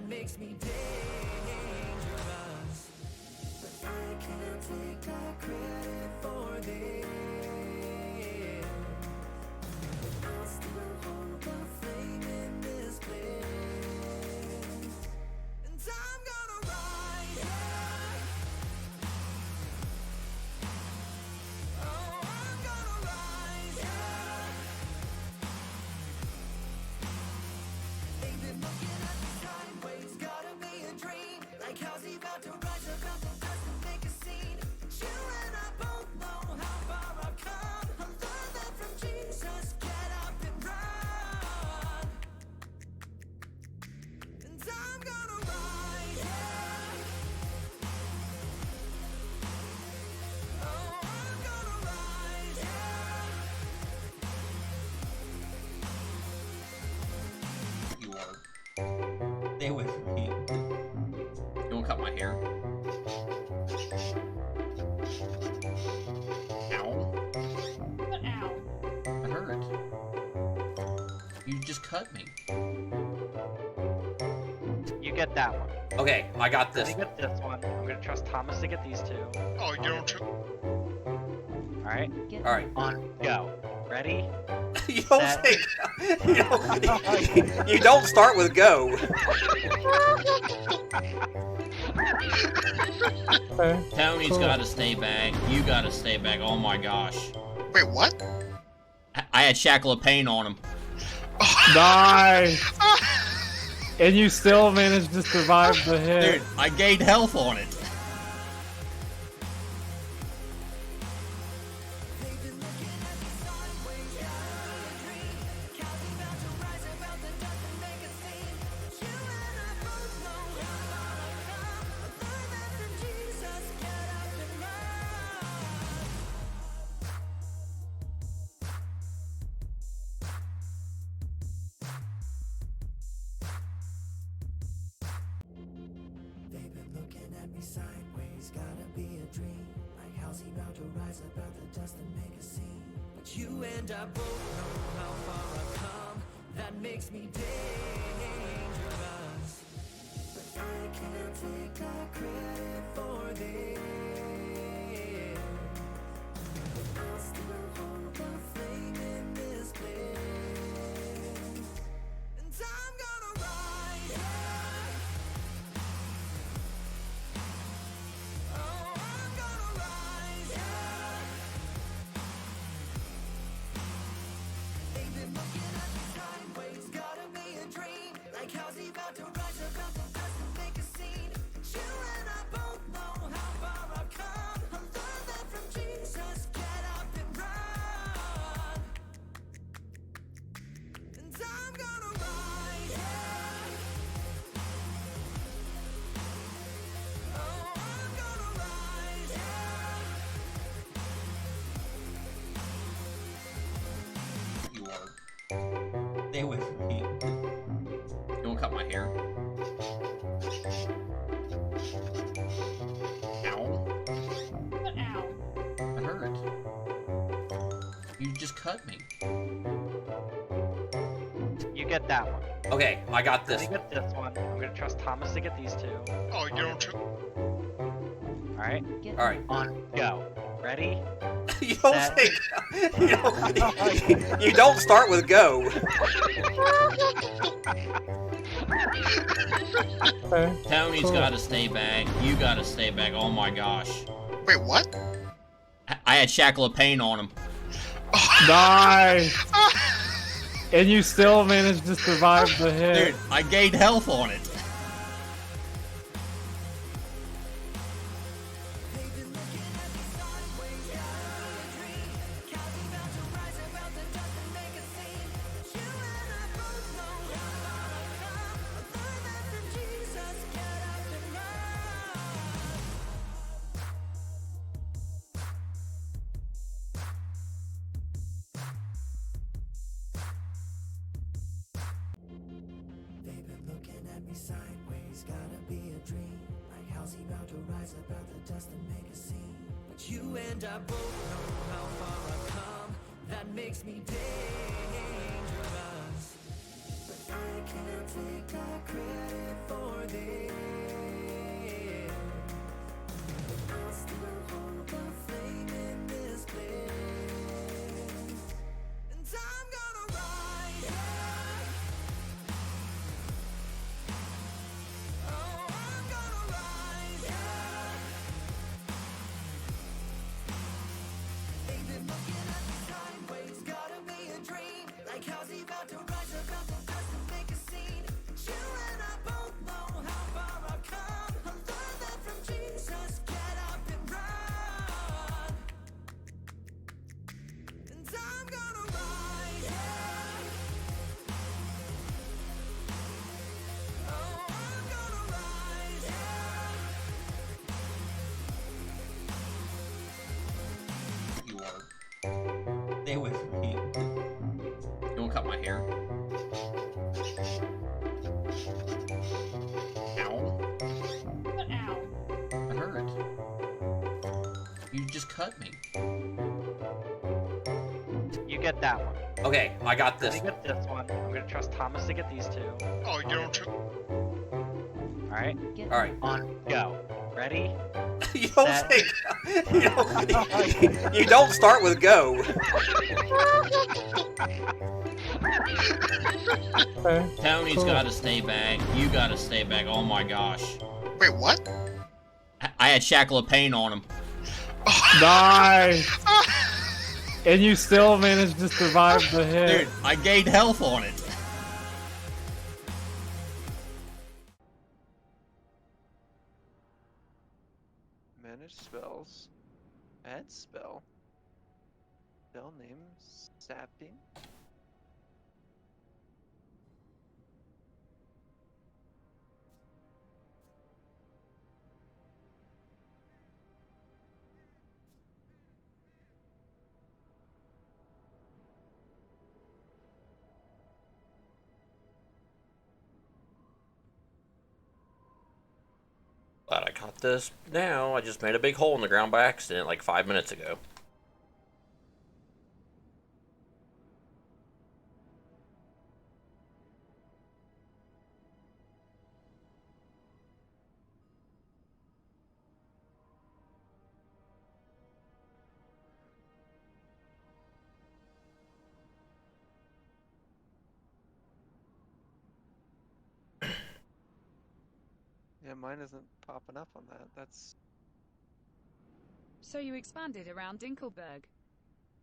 makes me dangerous. But I can't take all credit for this. I'll still hold the flame in this place. And I'm gonna ride, yeah. Oh, I'm gonna rise, yeah. They've been looking at me sideways, gotta be a dream. Like how's he about to rise above the dust and make a scene? But you and I both know how far I've come. I learned that from Jesus, get up and run. And I'm gonna ride, yeah. Oh, I'm gonna rise, yeah. You are. Stay away from me. You won't cut my hair. Ow. What ow? That hurt. You just cut me. You get that one. Okay, I got Let this. me get this one. I'm gonna trust Thomas to get these two. Oh, you don't. Alright, Alright. on go. Ready? You don't Set. say. You don't start with go. Tony's gotta stay back. You gotta stay back. Oh my gosh. Wait, what? I had shackle of pain on him. Nice! And you still managed to survive the hit. Dude, I gained health on it. They've been looking at me sideways, gotta be a dream. Like how's he about to rise above the dust and make a scene? But you and I both know how far I've come. That makes me dangerous. But I can't take all credit for this. I'll still hold the flame in this place. And I'm gonna ride, yeah. Oh, I'm gonna rise, yeah. They've been looking at me sideways, gotta be a dream. Like how's he about to rise above the dust and make a scene? But you and I both know how far I've come. I learned that from Jesus, get up and run. And I'm gonna ride, yeah. Oh, I'm gonna rise, yeah. You are. Stay away from me. You won't cut my hair. Ow. What ow? That hurt. You just cut me. You get that one. Okay, I got Let this. me get this one. I'm gonna trust Thomas to get these two. Oh, you don't. Alright, Alright. on go. Ready? You don't Set. say. You don't start with go. Tony's gotta stay back. You gotta stay back. Oh my gosh. Wait, what? I had shackle of pain on him. Nice! And you still managed to survive the hit. Dude, I gained health on it. They've been looking at me sideways, gotta be a dream. Like how's he about to rise above the dust and make a scene? But you and I both know how far I've come. That makes me dangerous. But I can't take all credit for away from me. You won't cut my hair. Ow. But ow. That hurt. You just cut me. You get that one. Okay, I got this. You get this one. I'm gonna trust Thomas to get these two. Oh, you don't too. Alright, Alright. on, go. Ready? You don't Set. say. You don't start with go. Okay. Tony's Cool. gotta stay back. You gotta stay back. Oh my gosh. Wait, what? I had shackle of pain on him. Nice! And you still managed to survive the hit. Dude, I gained health on it. Manage spells. Add spell. Spell name. Sapping. Glad I caught this now. I just made a big hole in the ground by accident like 5 minutes ago. Yeah, mine isn't popping up on that. That's So you expanded around Dinkelberg.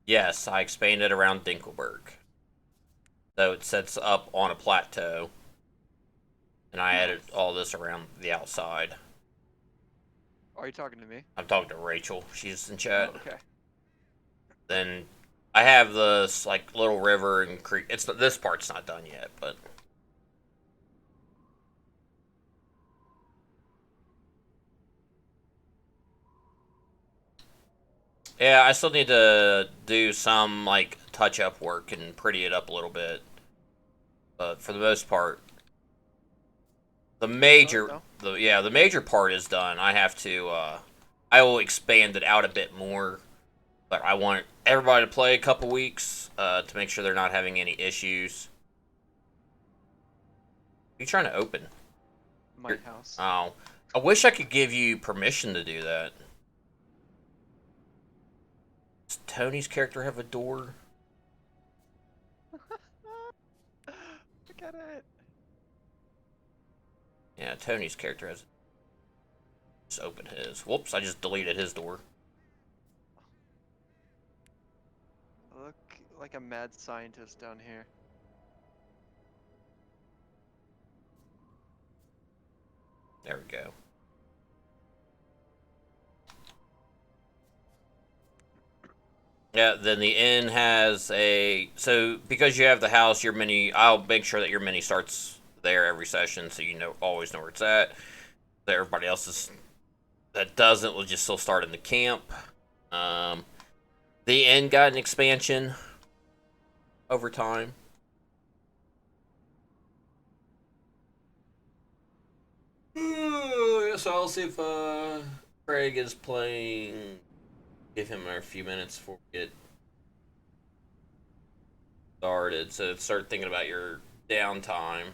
Yes, I expanded around Dinkelberg. So it sets up on a plateau. And I added all this around the outside. Are you talking to me? I'm talking to Rachel. She's in chat. Oh, okay. Then I have this like little river and creek. It's this part's not done yet, but yeah, I still need to do some like touch-up work and pretty it up a little bit. But for the most part, the major, the major part is done. I have to, I will expand it out a bit more. But I want everybody to play a couple weeks to make sure they're not having any issues. What are you trying to open? My house. Oh, I wish I could give you permission to do that. Does Tony's character have a door? Look at it. Yeah, Tony's character has. Just open his. Whoops! I just deleted his door. I look like a mad scientist down here. There we go. Yeah, then the inn has a... So, because you have the house, your mini... I'll make sure that your mini starts there every session, so you know always know where it's at. So everybody else that doesn't will just still start in the camp. The inn got an expansion over time. So I'll see if Craig is playing. Give him a few minutes before we get started. So start thinking about your downtime.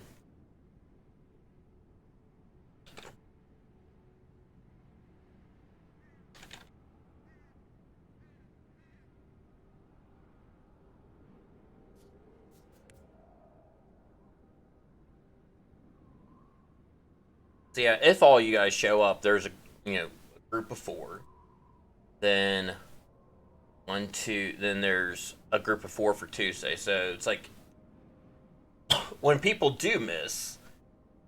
So yeah, if all you guys show up, there's a group of 4. Then 1, 2. Then there's a group of 4 for Tuesday. So it's like when people do miss,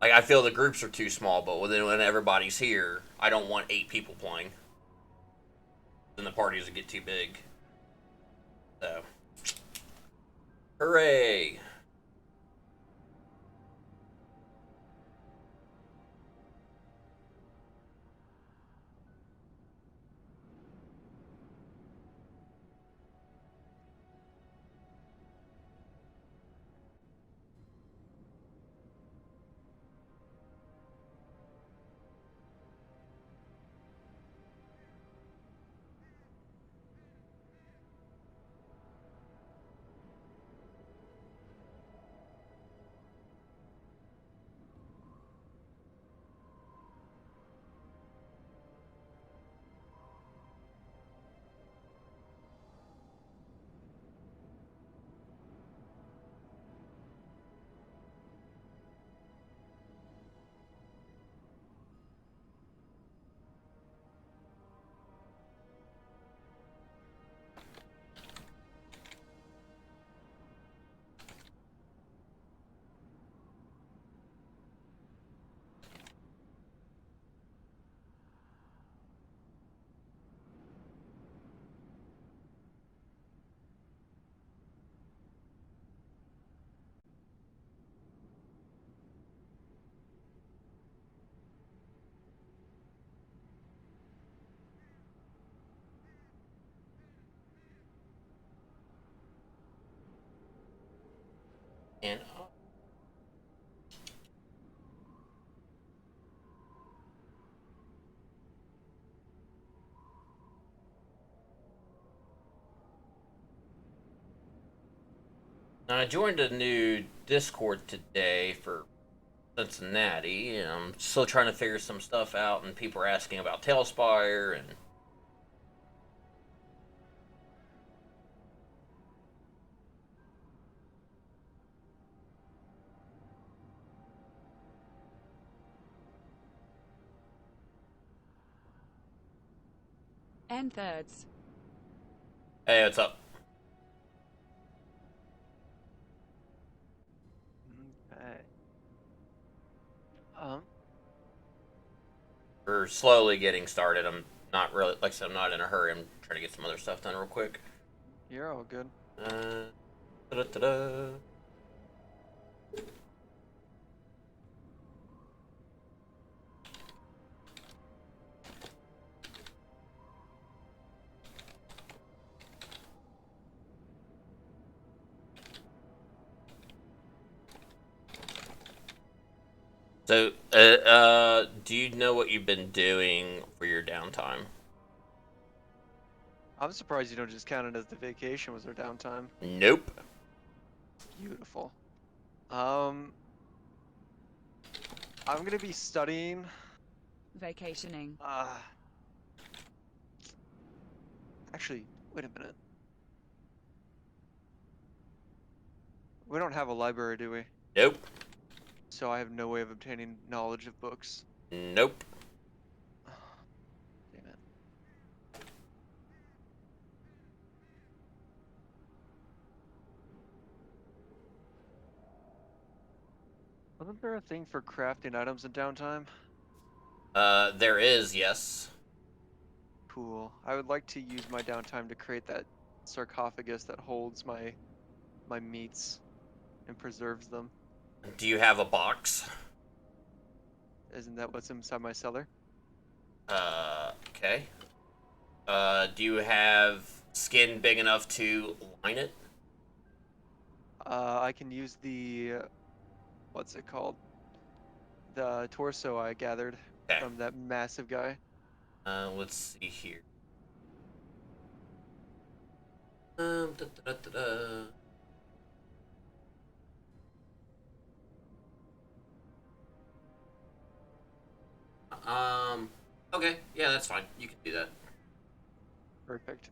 like I feel the groups are too small. But then when everybody's here, I don't want 8 people playing. Then the parties would get too big. So, hooray! And I joined a new Discord today for Cincinnati, and I'm still trying to figure some stuff out, and people are asking about Talespire and N thirds. hey, what's up? Okay. We're slowly getting started. I'm not really, like I said, I'm not in a hurry. I'm trying to get some other stuff done real quick. You're all good. Da-da-da-da. So, do you know what you've been doing for your downtime? I'm surprised you don't just count it as the vacation was our downtime. Nope. Beautiful. I'm gonna be studying. Vacationing. Actually, wait a minute. We don't have a library, do we? Nope. So I have no way of obtaining knowledge of books. Nope. Damn it. Wasn't there a thing for crafting items in downtime? There is, yes. Cool. I would like to use my downtime to create that sarcophagus that holds my meats and preserves them. Do you have a box? Isn't that what's inside my cellar? Okay. Do you have skin big enough to line it? I can use the what's it called? The torso I gathered Okay. from that massive guy. Let's see here. Da, da, da, da. Okay, yeah, that's fine. You can do that. Perfect.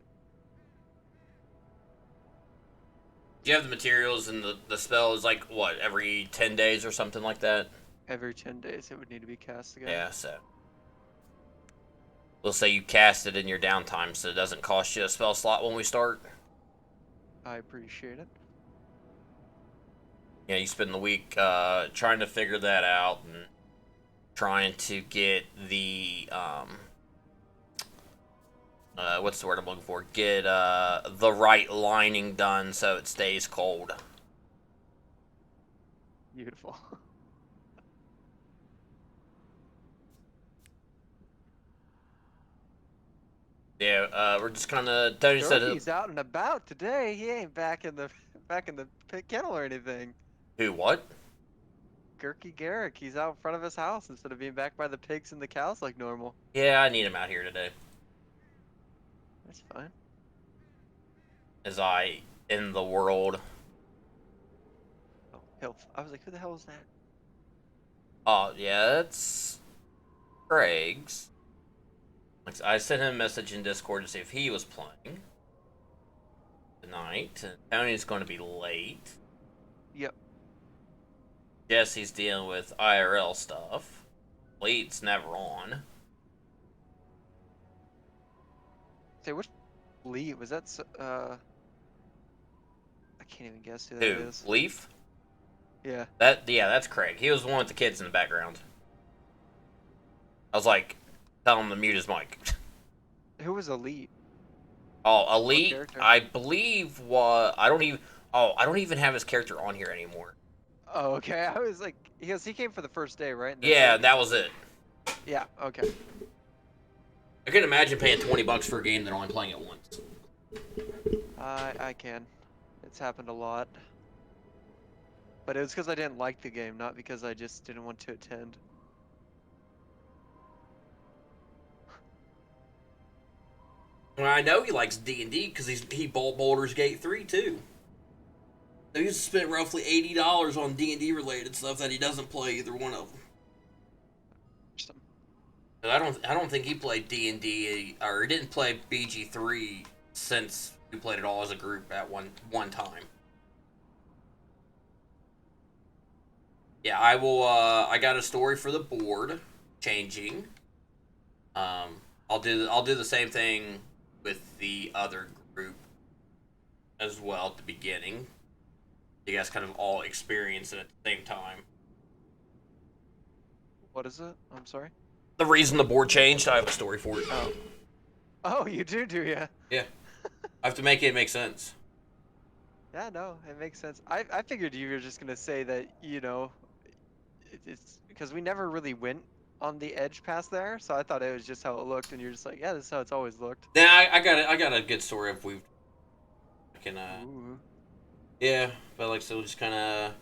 Do you have the materials and the spell is like, what, every 10 days or something like that? Every 10 days it would need to be cast again. Yeah, so. We'll say you cast it in your downtime so it doesn't cost you a spell slot when we start. I appreciate it. Yeah, you spend the week trying to figure that out and trying to get the what's the word I'm looking for? Get the right lining done so it stays cold. Beautiful. Yeah, we're just kind of Tony said He's out and about today. He ain't back in the kennel or anything. who what? Gurky Garrick, he's out in front of his house instead of being back by the pigs and the cows like normal. Yeah, I need him out here today. That's fine. As I end the world. Oh, hell. I was like, who the hell is that? Oh, yeah, it's Craig's. I sent him a message in Discord to see if he was playing tonight. And Tony's going to be late. Yep. Jesse's dealing with IRL stuff. Leet's never on. Say, which Lee was that? I can't even guess who that Who? is. Leaf? Yeah. Yeah, that's Craig. He was the one with the kids in the background. I was like, tell him to mute his mic. Who was Elite? Oh, Elite, character? I believe I don't even have his character on here anymore. Oh, okay. I was like, because he came for the first day, right? And Yeah, then- that was it. Yeah. Okay. I couldn't imagine paying $20 for a game that only playing it once. I can. It's happened a lot. But it was because I didn't like the game, not because I just didn't want to attend. Well, I know he likes D&D because he bought Baldur's Gate 3 too. So he's spent roughly $80 on D&D related stuff that he doesn't play either one of them. Some- But I don't think he played D&D or he didn't play BG3 since we played it all as a group at one time. Yeah, I will. I got a story for the board changing. I'll do the same thing with the other group as well at the beginning. You guys kind of all experience it at the same time. What is it? I'm sorry. The reason the board changed, I have a story for it. Oh. Oh, you do ya? Yeah, I have to make it make sense. Yeah, no, it makes sense. I figured you were just gonna say that, you know, it's because we never really went on the edge past there, so I thought it was just how it looked, and you're just like, yeah, this is how it's always looked. Yeah, I got it. I got a good story if we can. Ooh. Yeah, but like so, just kind of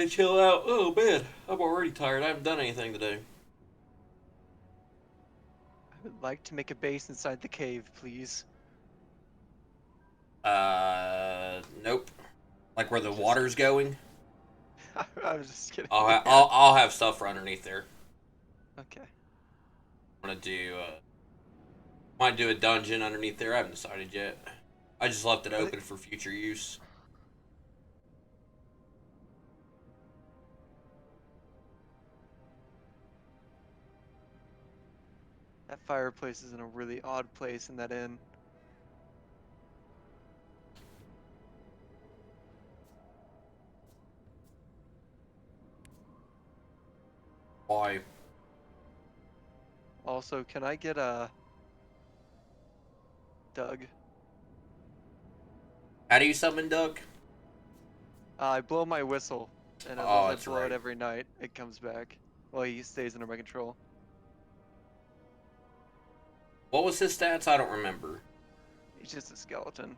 chill out. Oh man, I'm already tired. I haven't done anything today. I would like to make a base inside the cave, please. Nope. Like where the water's going. I was just kidding. I'll have stuff for underneath there. Okay. I'm gonna do might do a dungeon underneath there. I haven't decided yet. I just left it open for future use. That fireplace is in a really odd place in that inn. Why? Also, can I get a Doug? How do you summon Doug? I blow my whistle, and as Oh, long as I that's blow right. it every night, it comes back. Well, he stays under my control. What was his stats? I don't remember. He's just a skeleton.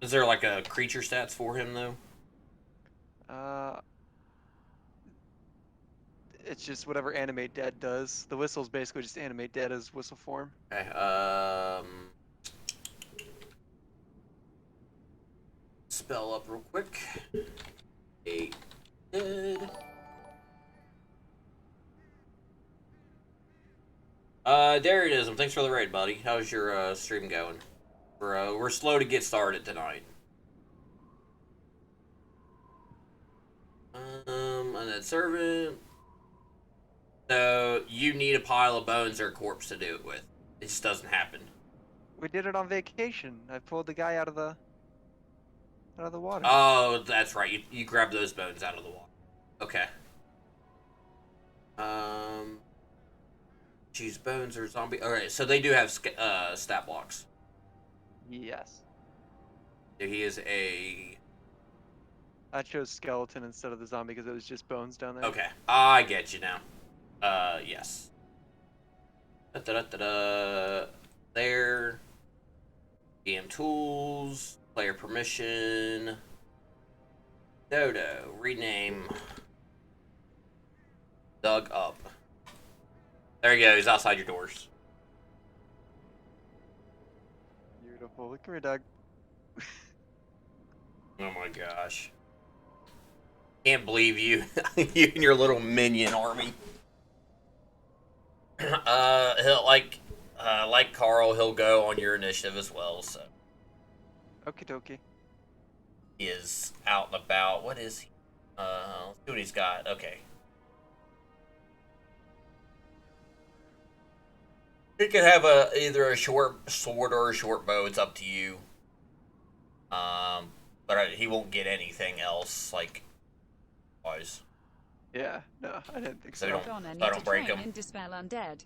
Is there like a creature stats for him though? It's just whatever animate dead does. The whistle's basically just animate dead as whistle form. Okay. Spell up real quick. 8 good. There it is. Thanks for the raid, buddy. How's your stream going? We're slow to get started tonight. Undead servant. So you need a pile of bones or a corpse to do it with. It just doesn't happen. We did it on vacation. I pulled the guy out of the water. Oh, that's right. You grab those bones out of the water. Okay. Choose bones or zombie. Alright, so they do have stat blocks. Yes. So he is a... I chose skeleton instead of the zombie because it was just bones down there. Okay, I get you now. Yes. Da-da-da-da-da. There. DM tools. Player permission. Dodo. Rename. Dug up. There you go. He's outside your doors. Beautiful. Look at me, Doug. Oh my gosh. Can't believe you. You and your little minion army. He'll like Carl, he'll go on your initiative as well, so. Okie dokie. He is out and about. What is he? Let's see what he's got. Okay. He could have either a short sword or a short bow. It's up to you. But he won't get anything else like wise. Yeah, no, I didn't think So so. don't- Donna, need I don't to break train 'em. in Dispel Undead.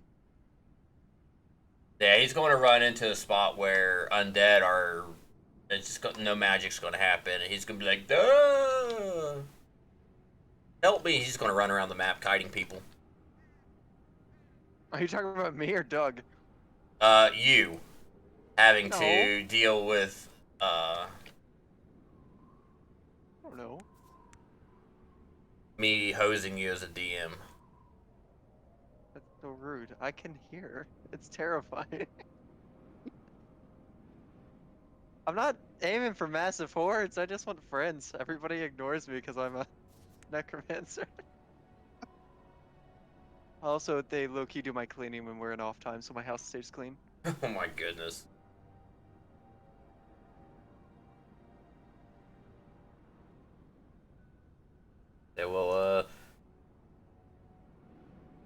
Yeah, he's going to run into a spot where undead are. It's just no magic's going to happen, and he's going to be like, "Duh! Help me!" He's going to run around the map kiting people. Are you talking about me or Doug? You. having No. to deal with I don't know. me hosing you as a DM. That's so rude. I can hear. It's terrifying. I'm not aiming for massive hordes. I just want friends. Everybody ignores me because I'm a necromancer. Also, they low-key do my cleaning when we're in off time, so my house stays clean. Oh my goodness. They will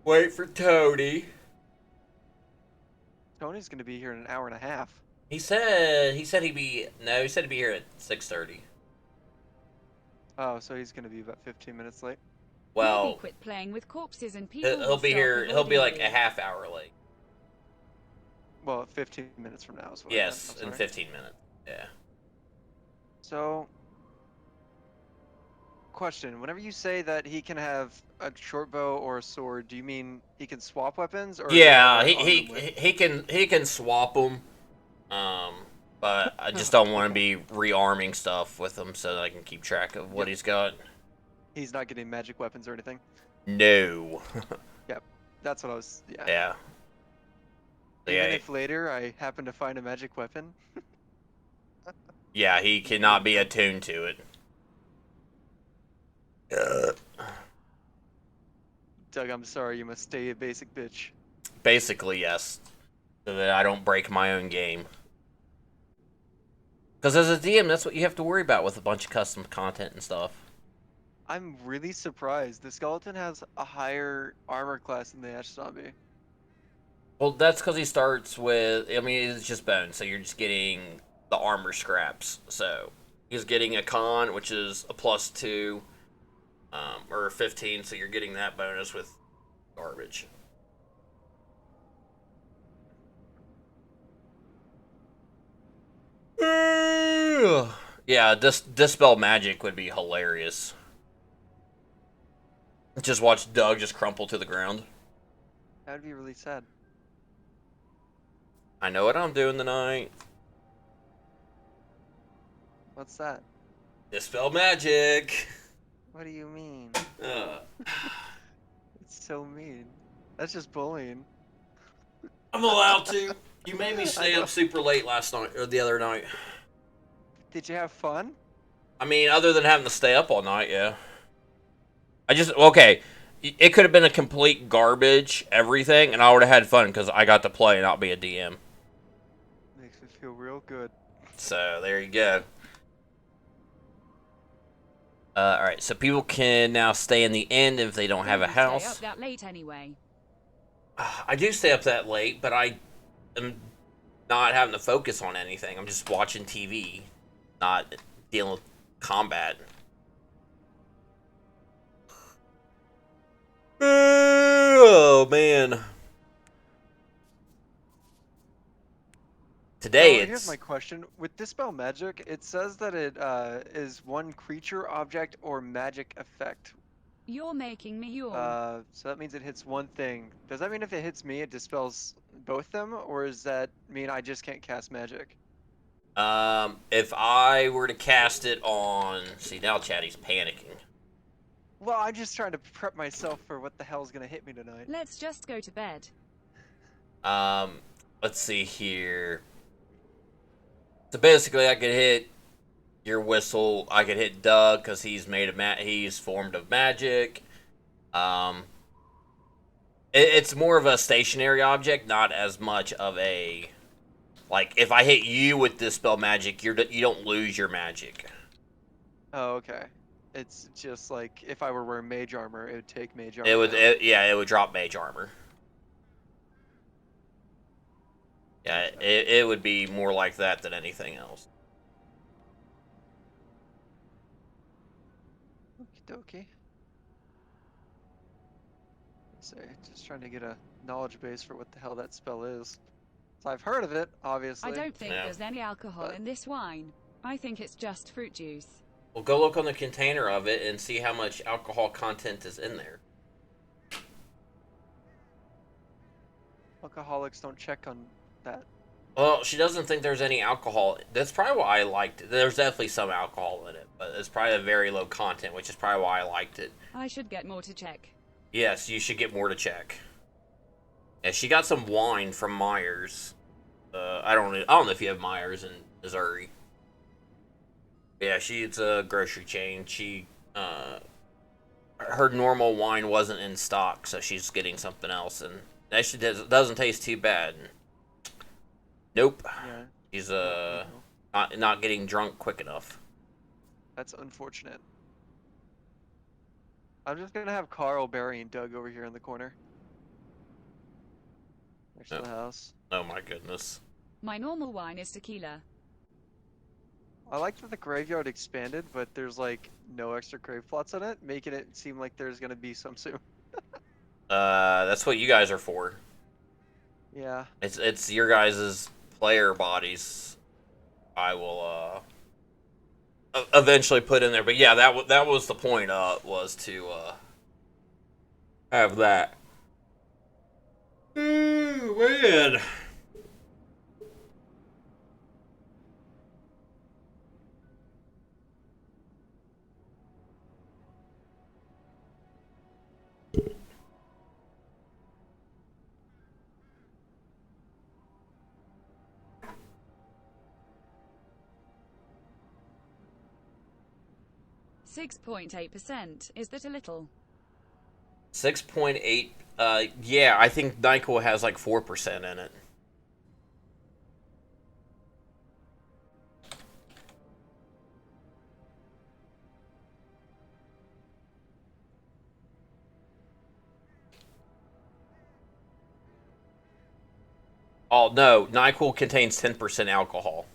wait for Toady. Tony's gonna be here in an hour and a half. He said he'd be here at 6:30. Oh, so he's gonna be about 15 minutes late. Maybe Well, quit playing with corpses and people he'll will be start here. He'll be avoiding like you. a half hour late. Well, 15 minutes from now is what Yes, I in meant. I'm sorry. 15 minutes. Yeah. So, question: whenever you say that he can have a short bow or a sword, do you mean he can swap weapons, or Yeah, is it he, on the whim? he can swap them. But I just don't want to be rearming stuff with him so that I can keep track of what he's got. He's not getting magic weapons or anything. No. That's what I was. Yeah. Yeah. Even Yeah, if later I happen to find a magic weapon. yeah, he cannot be attuned to it. Doug, I'm sorry. You must stay a basic bitch. Basically, yes. So that I don't break my own game. Because as a DM, that's what you have to worry about with a bunch of custom content and stuff. I'm really surprised. The skeleton has a higher armor class than the Ash Zombie. Well, that's because he starts with, I mean, it's just bones, so you're just getting the armor scraps. So he's getting a con, which is a +2, or 15, so you're getting that bonus with garbage. Yeah, Dispel Magic would be hilarious. Just watch Doug just crumple to the ground. That would be really sad. I know what I'm doing tonight. What's that? Dispel Magic. What do you mean? Uh, It's so mean. That's just bullying. I'm allowed to. You made me stay know. up super late last night, or the other night. Did you have fun? I mean, other than having to stay up all night, yeah. Okay, it could have been a complete garbage, everything, and I would have had fun because I got to play and not be a DM. Makes me feel real good. So, there you go. Alright, so people can now stay in the inn if they don't have a Don't stay house. up that late anyway. I do stay up that late, but I am not having to focus on anything. I'm just watching TV, not dealing with combat. Oh, man. Today So, it's... here's my question. With Dispel Magic, it says that it is one creature, object, or magic effect. You're making me yawn. So that means it hits one thing. Does that mean if it hits me, it dispels both them, or does that mean I just can't cast magic? If I were to cast it on... See, now Chatty's panicking. Well, I'm just trying to prep myself for what the hell's gonna hit me tonight. Let's just go to bed. Let's see here. So basically, I could hit your whistle. I could hit Doug because he's he's formed of magic. It's more of a stationary object, not as much of a... Like, if I hit you with Dispel Magic, you don't lose your magic. Oh, okay. It's just like if I were wearing mage armor, it would take mage armor. It would, down. it would drop mage armor. Yeah, it would be more like that than anything else. Okie dokie. So, just trying to get a knowledge base for what the hell that spell is. So I've heard of it, obviously. I don't think Yeah. there's any alcohol But- in this wine. I think it's just fruit juice. Well, go look on the container of it and see how much alcohol content is in there. Alcoholics don't check on that. Well, she doesn't think there's any alcohol. That's probably why I liked it. There's definitely some alcohol in it, but it's probably a very low content, which is probably why I liked it. I should get more to check. Yes, you should get more to check. Yeah, she got some wine from Myers. I don't know if you have Myers in Missouri. Yeah, it's a grocery chain. Her normal wine wasn't in stock, so she's getting something else, and that shit doesn't taste too bad. Nope. Yeah. She's not getting drunk quick enough. That's unfortunate. I'm just gonna have Carl, Barry, and Doug over here in the corner. Next to the house. Oh my goodness. My normal wine is tequila. I like that the graveyard expanded, but there's like no extra grave plots on it, making it seem like there's gonna be some soon. That's what you guys are for. Yeah. It's your guys' player bodies. I will eventually put in there, but yeah, that was the point. Was to have that. Ooh, man. %. Is that a little? 6.8. Yeah, I think NyQuil has like 4% in it. Oh no, NyQuil contains 10% alcohol.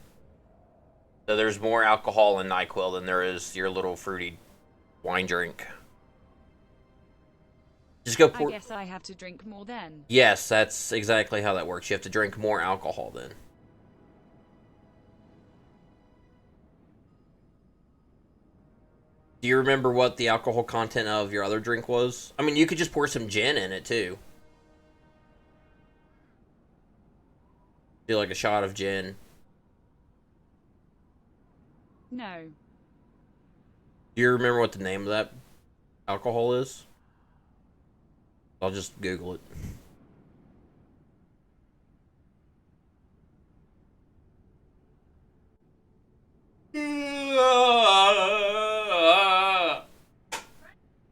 So there's more alcohol in NyQuil than there is your little fruity wine drink. Just go pour. I guess I have to drink more then. Yes, that's exactly how that works. You have to drink more alcohol then. Do you remember what the alcohol content of your other drink was? I mean, you could just pour some gin in it too. Do like a shot of gin. No. Do you remember what the name of that alcohol is? I'll just Google it.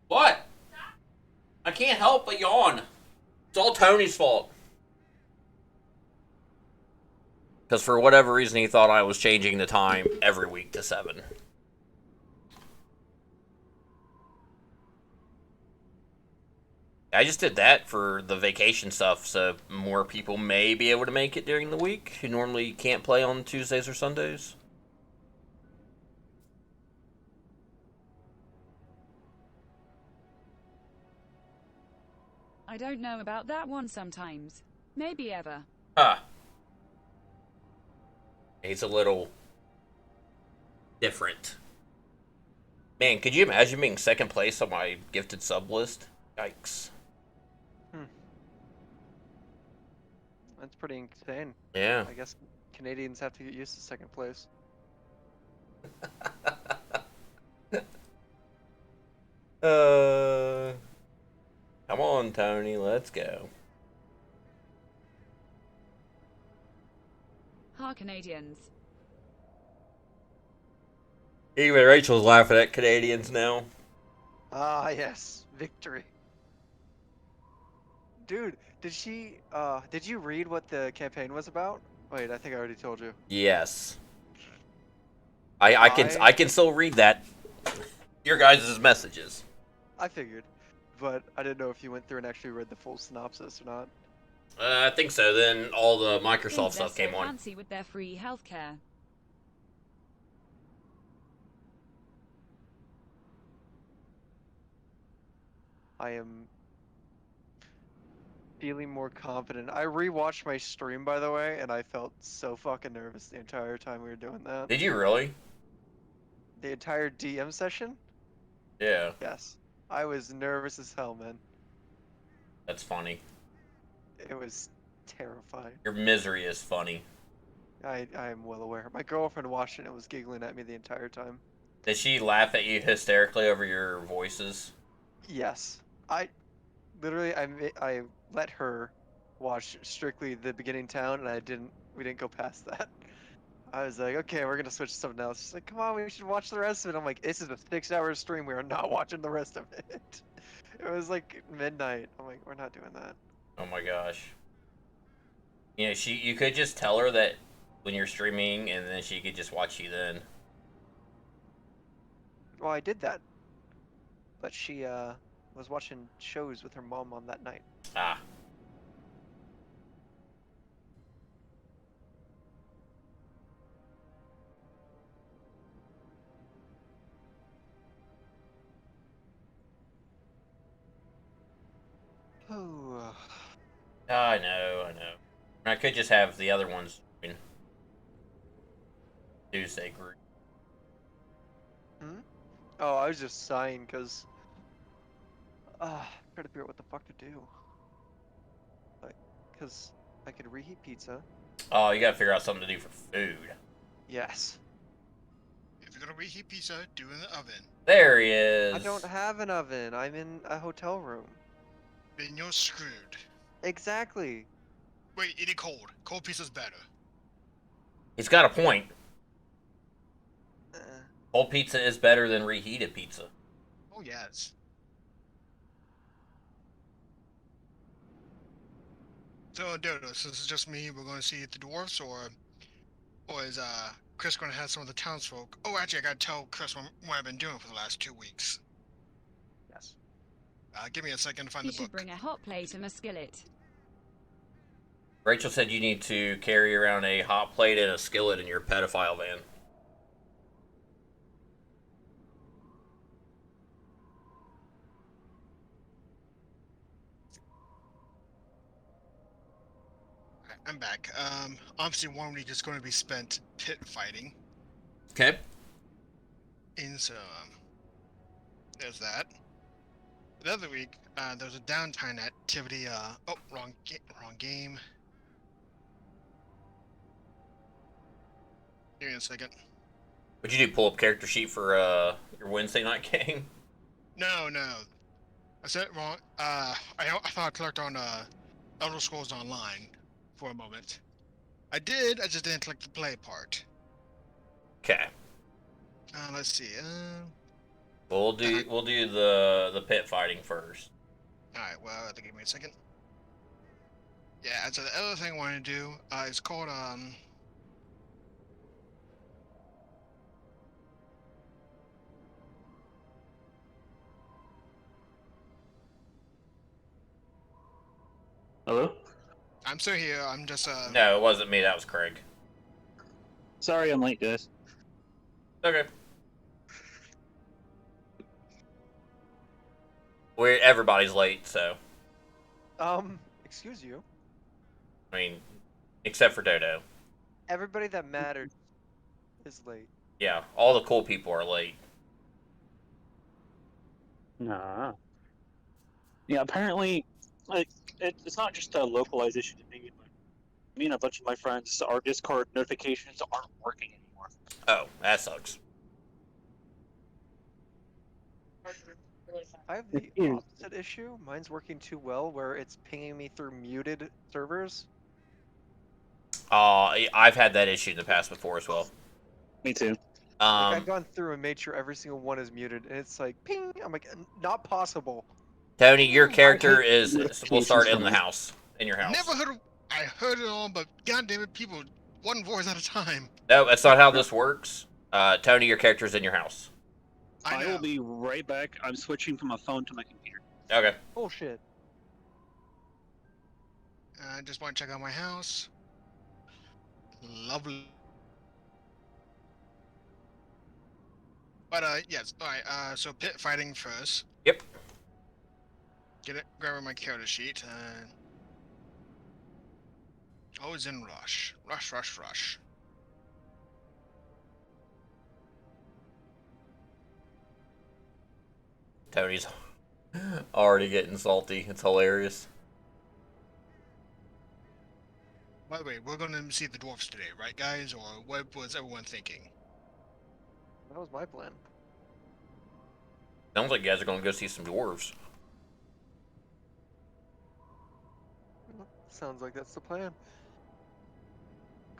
What? I can't help but yawn. It's all Tony's fault. Because for whatever reason he thought I was changing the time every week to 7. I just did that for the vacation stuff, so more people may be able to make it during the week who normally can't play on Tuesdays or Sundays. I don't know about that one sometimes. Maybe ever. Huh. He's a little different. Man, could you imagine being second place on my gifted sub list? Yikes. That's pretty insane. Yeah. I guess Canadians have to get used to second place. Come on, Tony, let's go. Ha, Canadians. Even Rachel's laughing at Canadians now. Ah, yes. Victory. Dude, did you read what the campaign was about? Wait, I think I already told you. Yes. I can still read that. Your guys' messages. I figured, but I didn't know if you went through and actually read the full synopsis or not. I think so. Then all the Microsoft Think stuff they're came so on. fancy with their free healthcare. I am feeling more confident. I rewatched my stream, by the way, and I felt so fucking nervous the entire time we were doing that. Did you really? The entire DM session? Yeah. Yes. I was nervous as hell, man. That's funny. It was terrifying. Your misery is funny. I am well aware. My girlfriend watched it and was giggling at me the entire time. Did she laugh at you hysterically over your voices? Yes. I literally I let her watch strictly the beginning town, and we didn't go past that. I was like, okay, we're gonna switch to something else. She's like, come on, we should watch the rest of it. I'm like, this is a 6-hour stream. We are not watching the rest of it. It was like midnight. I'm like, we're not doing that. Oh my gosh. You know, you could just tell her that when you're streaming, and then she could just watch you then. Well, I did that, but she was watching shows with her mom on that night. Ah. Oh. I know, I know. I could just have the other ones join Tuesday group. Hmm? Oh, I was just sighing because trying to figure out what the fuck to do. Like, because I could reheat pizza. Oh, you gotta figure out something to do for food. Yes. If you're gonna reheat pizza, do it in the oven. There he is. I don't have an oven. I'm in a hotel room. Then you're screwed. Exactly. Wait, eat it cold. Cold pizza's better. He's got a point. Uh, Cold pizza is better than reheated pizza. Oh yes. So Dodo, since it's just me, we're gonna see the dwarfs, or is Chris gonna have some of the townsfolk? Oh, actually, I gotta tell Chris what I've been doing for the last 2 weeks. yes. Give me a second to find You the should book. bring a hot plate and a skillet. Rachel said you need to carry around a hot plate and a skillet in your pedophile van. Alright, I'm back. Obviously, 1 week is going to be spent pit fighting, Okay. and so there's that. The other week, there's a downtime activity. Oh, wrong game. Give me a second. Would you do pull up character sheet for your Wednesday night game? No. I said it wrong. I thought I clicked on Elder Scrolls Online for a moment. I did. I just didn't click the play part. Okay. Let's see. We'll do the pit fighting first. All right. Well, give me a second. Yeah. So the other thing I want to do is called Hello? I'm still here. I'm just No, it wasn't me. That was Craig. Sorry I'm late, guys. Okay. Everybody's late, so Excuse you. I mean, except for Dodo. Everybody that mattered is late. Yeah, all the cool people are late. Nah. Yeah, apparently, like, it's not just a localized issue to me, but me and a bunch of my friends, our Discord notifications aren't working anymore. Oh, that sucks. I have the opposite issue. Mine's working too well, where it's pinging me through muted servers. I've had that issue in the past before as well. Me too. Like, I've gone through and made sure every single one is muted, and it's like, ping! I'm like, not possible. Tony, your character will start in from the it. house, in your house. never heard. I heard it all, but goddamn it, people, one voice at a time. No, that's not how this works. Tony, your character's in your house. I know. will be right back. I'm switching from my phone to my computer. Okay. Bullshit. I just want to check out my house. Lovely. But yes. All right. So pit fighting first. Yep. Grab my character sheet. Always in rush. Rush. Tony's already getting salty. It's hilarious. By the way, we're going to see the dwarfs today, right, guys? Or what was everyone thinking? That was my plan. Sounds like you guys are going to go see some dwarves. Sounds like that's the plan.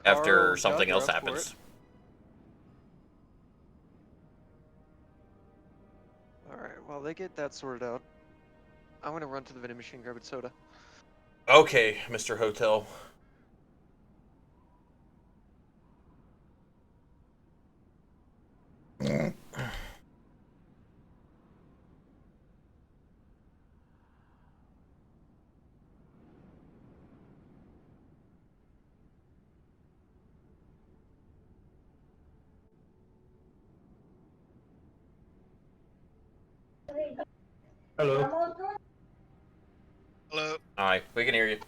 After Carl and something Doug are else up for happens. it. Alright, while they get that sorted out, I'm gonna run to the vending machine and grab a soda. Okay, Mr. Hotel. Hello. Hello? Alright, we can hear you.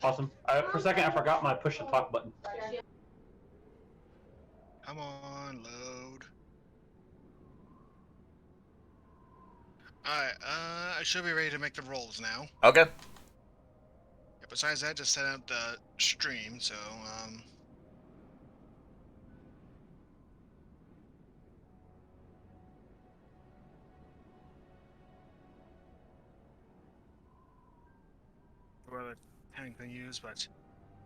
Awesome. For a second, I forgot my push to talk button. Come on, load. Alright, I should be ready to make the rolls now. Okay. Yeah, besides that, just set up the stream, so, what other tank can use, but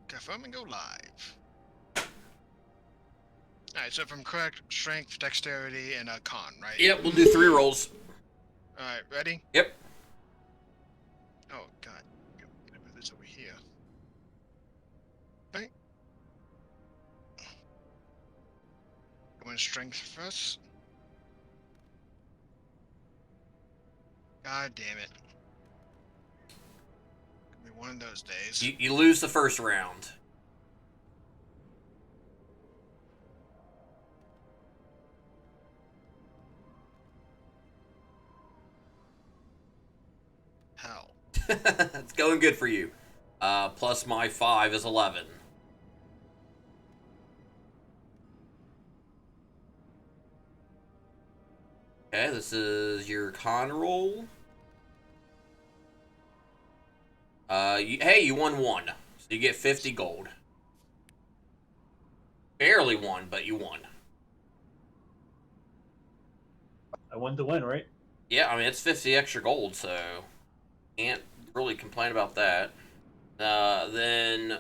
confirm and go live. Alright, so if I'm correct, strength, dexterity, and con, right? Yep, we'll do 3 rolls. Alright, ready? Yep. Oh, God. Gonna move this over here. Right. Going strength first. God damn it. Gonna be one of those days. You lose the first round. Hell. It's going good for you. Plus my 5 is 11. Okay, this is your con roll. Hey, you won 1. So you get 50 gold. Barely won, but you won. I won to win, right? Yeah, I mean, it's 50 extra gold, so can't really complain about that. Then,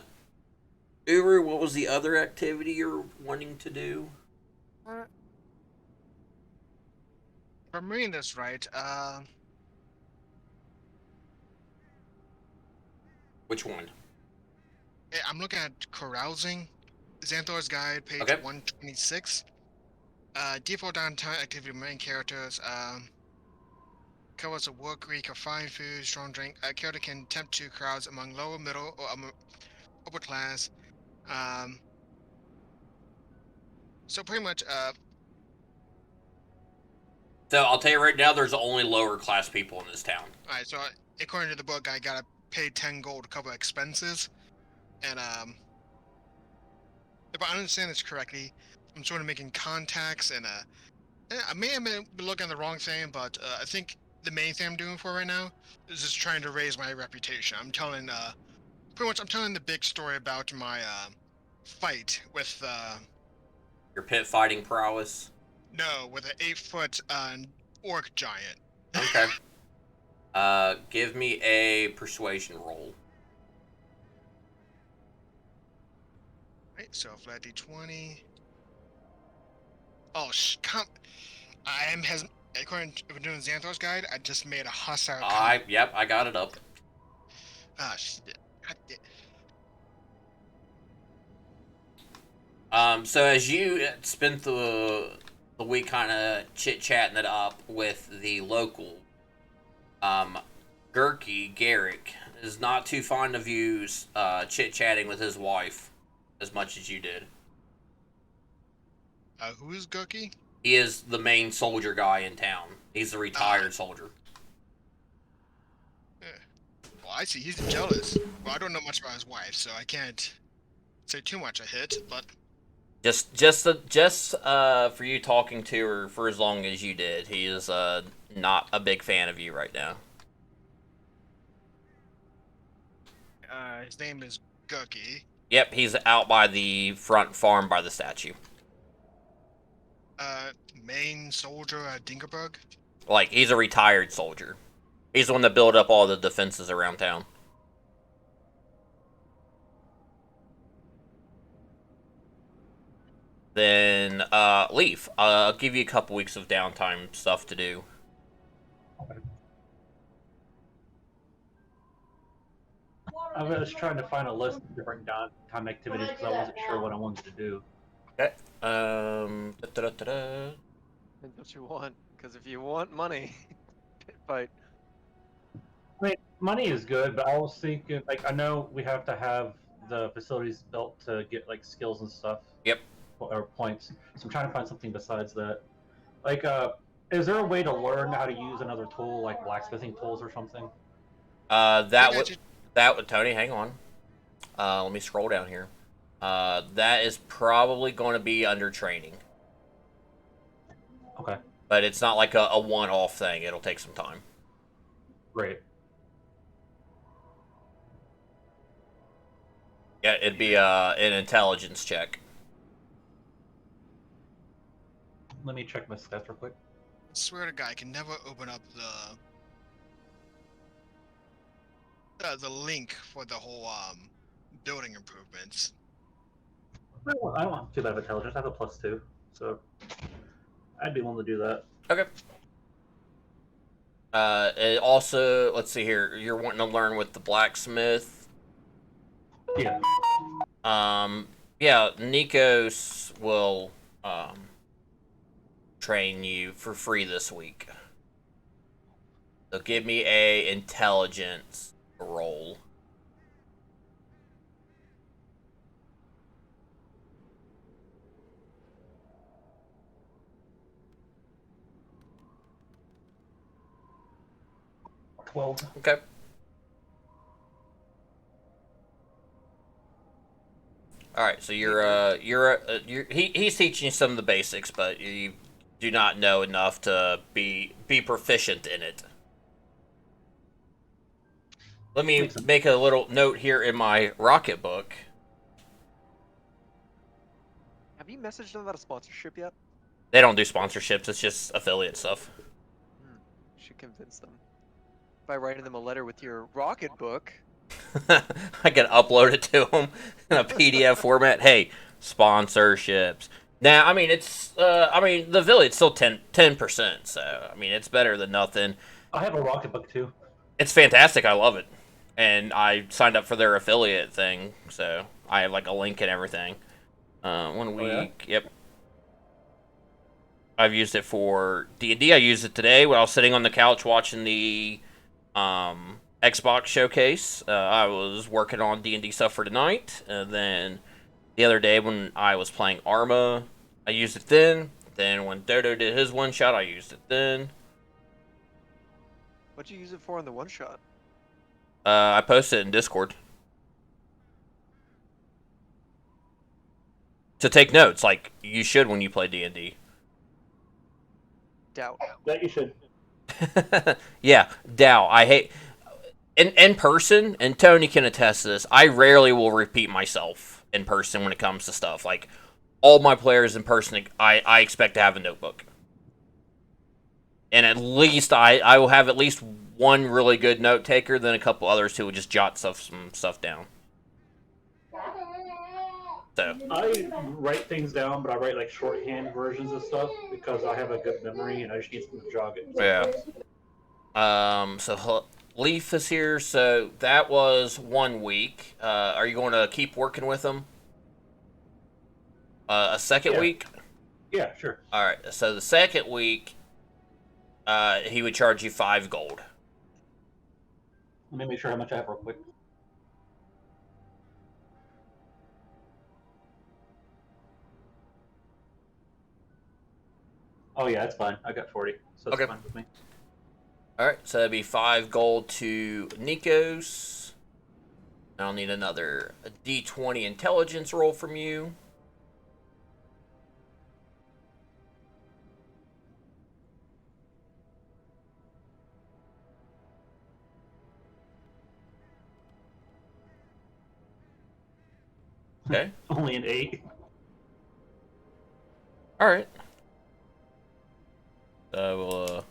Uru, what was the other activity you're wanting to do? If I'm reading this right, Which one? I'm looking at carousing. Xanthor's Guide, page Okay. 126. Default downtime activity main characters. Covers a work week of fine food, strong drink. A character can attempt to carouse among lower, middle, or upper class. So pretty much, So I'll tell you right now, there's only lower class people in this town. alright, so according to the book, I gotta pay 10 gold to cover expenses. And, if I understand this correctly, I'm sort of making contacts and, I may have been looking at the wrong thing, but, I think the main thing I'm doing for right now is just trying to raise my reputation. I'm telling, pretty much I'm telling the big story about my, fight with, Your pit fighting prowess. no, with an 8-foot, orc giant. Okay. Give me a persuasion roll. Right, so flat D20. Oh, according to we're doing Xanthor's Guide, I just made a hostile comment. Yep, I got it up. Ah, shit. God So as you spent the week kind of chit-chatting it up with the local, Gurky, Garrick, is not too fond of you chit-chatting with his wife as much as you did. who is Gookie? He is the main soldier guy in town. He's the retired soldier. Well, I see. He's jealous. Well, I don't know much about his wife, so I can't say too much. I hit, but Just for you talking to her for as long as you did, he is not a big fan of you right now. his name is Gookie. Yep, he's out by the front farm by the statue. Main soldier at Dinkelberg. Like, he's a retired soldier. He's the one that built up all the defenses around town. Then, Leaf, I'll give you a couple weeks of downtime stuff to do. I was trying to find a list of different downtime activities because I wasn't sure what I wanted to do. Okay. And what you want? Because if you want money, pit fight. I mean, money is good, but I was thinking, like, I know we have to have the facilities built to get like skills and stuff. Yep. Or points. So I'm trying to find something besides that. Like, is there a way to learn how to use another tool, like blacksmithing tools or something? That would Tony, hang on. Let me scroll down here. That is probably going to be under training. Okay. But it's not like a one-off thing. It'll take some time. Great. Yeah, it'd be an intelligence check. Let me check my stats real quick. I swear to God, I can never open up the link for the whole building improvements. I don't have too bad of intelligence. I have a +2, so I'd be willing to do that. Okay. It also, let's see here. You're wanting to learn with the blacksmith. Yeah. Yeah, Nikos will train you for free this week. So give me a intelligence roll. $12. Okay. All right, so he's teaching you some of the basics, but you do not know enough to be proficient in it. Let me make a little note here in my rocket book. Have you messaged them about a sponsorship yet? They don't do sponsorships, it's just affiliate stuff. Should convince them by writing them a letter with your rocket book. I can upload it to them in a PDF format. Hey, sponsorships. Now, I mean, it's the affiliate's still 10%, so I mean, it's better than nothing. I have a rocket book too. It's fantastic. I love it, and I signed up for their affiliate thing, so I have like a link and everything. 1 week. Oh, yeah? Yep. I've used it for D&D. I used it today when I was sitting on the couch watching the Xbox showcase. I was working on D&D stuff for tonight, and then the other day when I was playing Arma, I used it then. Then when Dodo did his one shot, I used it then. What'd you use it for in the one shot? I posted it in Discord. To take notes, like you should when you play D&D. Doubt. That you should. Yeah, Dow. I hate in person, and Tony can attest to this. I rarely will repeat myself in person when it comes to stuff. Like all my players in person, I expect to have a notebook, and at least I will have at least one really good note taker, then a couple others who would just jot some stuff down. So I write things down, but I write like shorthand versions of stuff because I have a good memory and I just need something to jog it. yeah. So Leaf is here. So that was 1 week. Are you going to keep working with him? A second week? Yeah, sure. All right. So the second week, he would charge you 5 gold. Let me make sure how much I have real quick. Oh yeah, that's fine. I got 40, so it's Okay. fine with me. All right. So that'd be 5 gold to Nikos. I'll need another D20 intelligence roll from you. Okay. Only an 8. All right. I will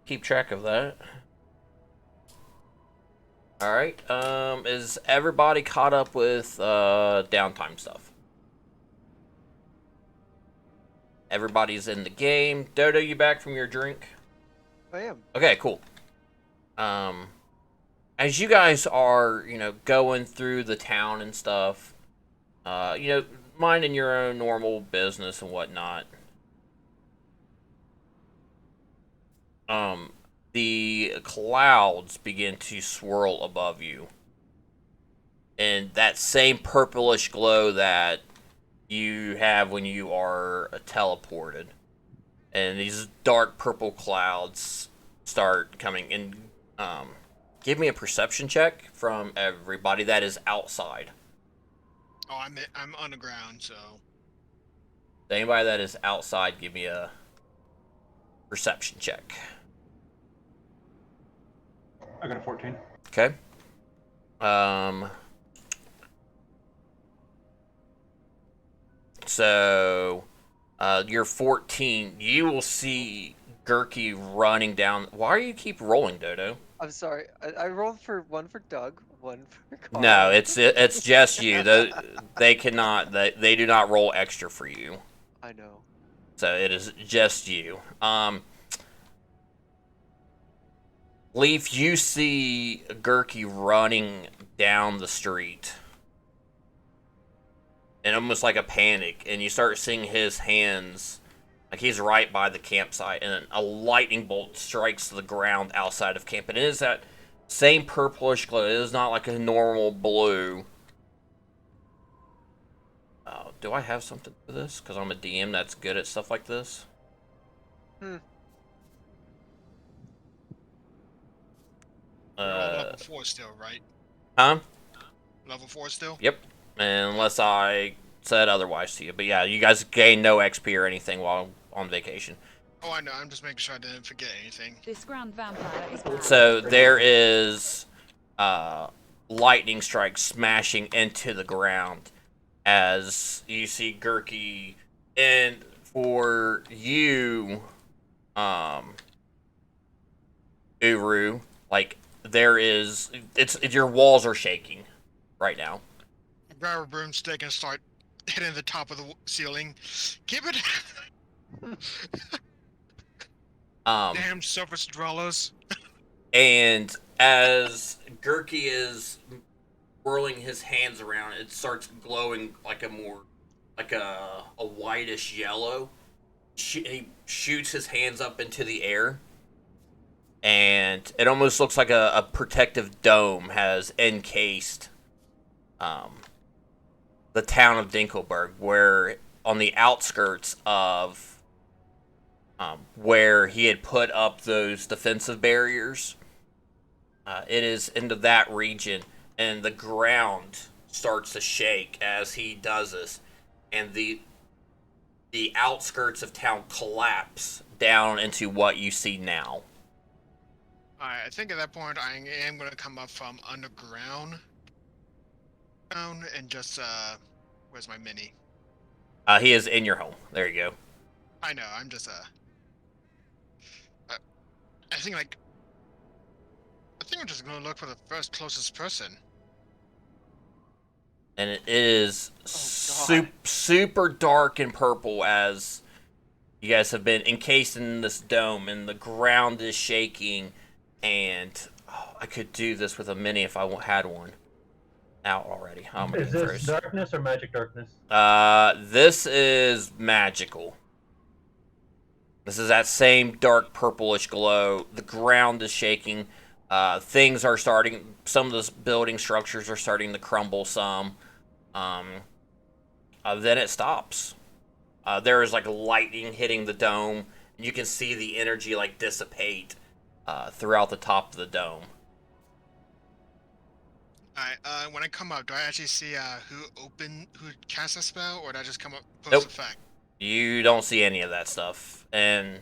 keep track of that. All right. Is everybody caught up with downtime stuff? Everybody's in the game. Dodo, you back from your drink? I am. Okay, cool. As you guys are, going through the town and stuff, minding your own normal business and whatnot, the clouds begin to swirl above you. And that same purplish glow that you have when you are teleported. And these dark purple clouds start coming in. Give me a perception check from everybody that is outside. Oh, I'm underground, so. Anybody that is outside, give me a perception check. I got a 14. Okay. So, you're 14. You will see Gurky running down. Why do you keep rolling, Dodo? I'm sorry. I rolled for one for Doug, one for Carl. No, it's just you. They cannot. They do not roll extra for you. I know. So it is just you. Leaf, you see Gurky running down the street. And almost like a panic. And you start seeing his hands. Like he's right by the campsite. And a lightning bolt strikes the ground outside of camp. And it is that same purplish glow. It is not like a normal blue. Do I have something for this? Because I'm a DM that's good at stuff like this. You're all level 4 still, right? Huh? Level 4 still? Yep. Unless I said otherwise to you. But yeah, you guys gain no XP or anything while on vacation. Oh, I know. I'm just making sure I didn't forget anything. This grand vampire is back. So there is lightning strikes smashing into the ground as you see Gurky. And for you, Uru, like there is, your walls are shaking right now. Grab a broomstick and start hitting the top of the ceiling. Keep it. Damn surface dwellers. And as Gurky is whirling his hands around, it starts glowing like a whitish yellow. He shoots his hands up into the air, and it almost looks like a protective dome has encased the town of Dinkelberg, where on the outskirts of where he had put up those defensive barriers, it is into that region, and the ground starts to shake as he does this, and the outskirts of town collapse down into what you see now. Alright, I think at that point I am going to come up from underground and just, where's my mini? He is in your home. There you go. I know, I'm just, I think I'm just going to look for the first closest person. And it is super dark and purple as you guys have been encased in this dome, and the ground is shaking. And I could do this with a mini if I had one out already. Is this darkness or magic darkness? This is magical. This is that same dark purplish glow. The ground is shaking. Things are starting. Some of the building structures are starting to crumble. Some. Then it stops. There is like lightning hitting the dome. And you can see the energy like dissipate throughout the top of the dome. Alright, when I come up, do I actually see who cast a spell, or did I just come up post Nope. effect? You don't see any of that stuff. And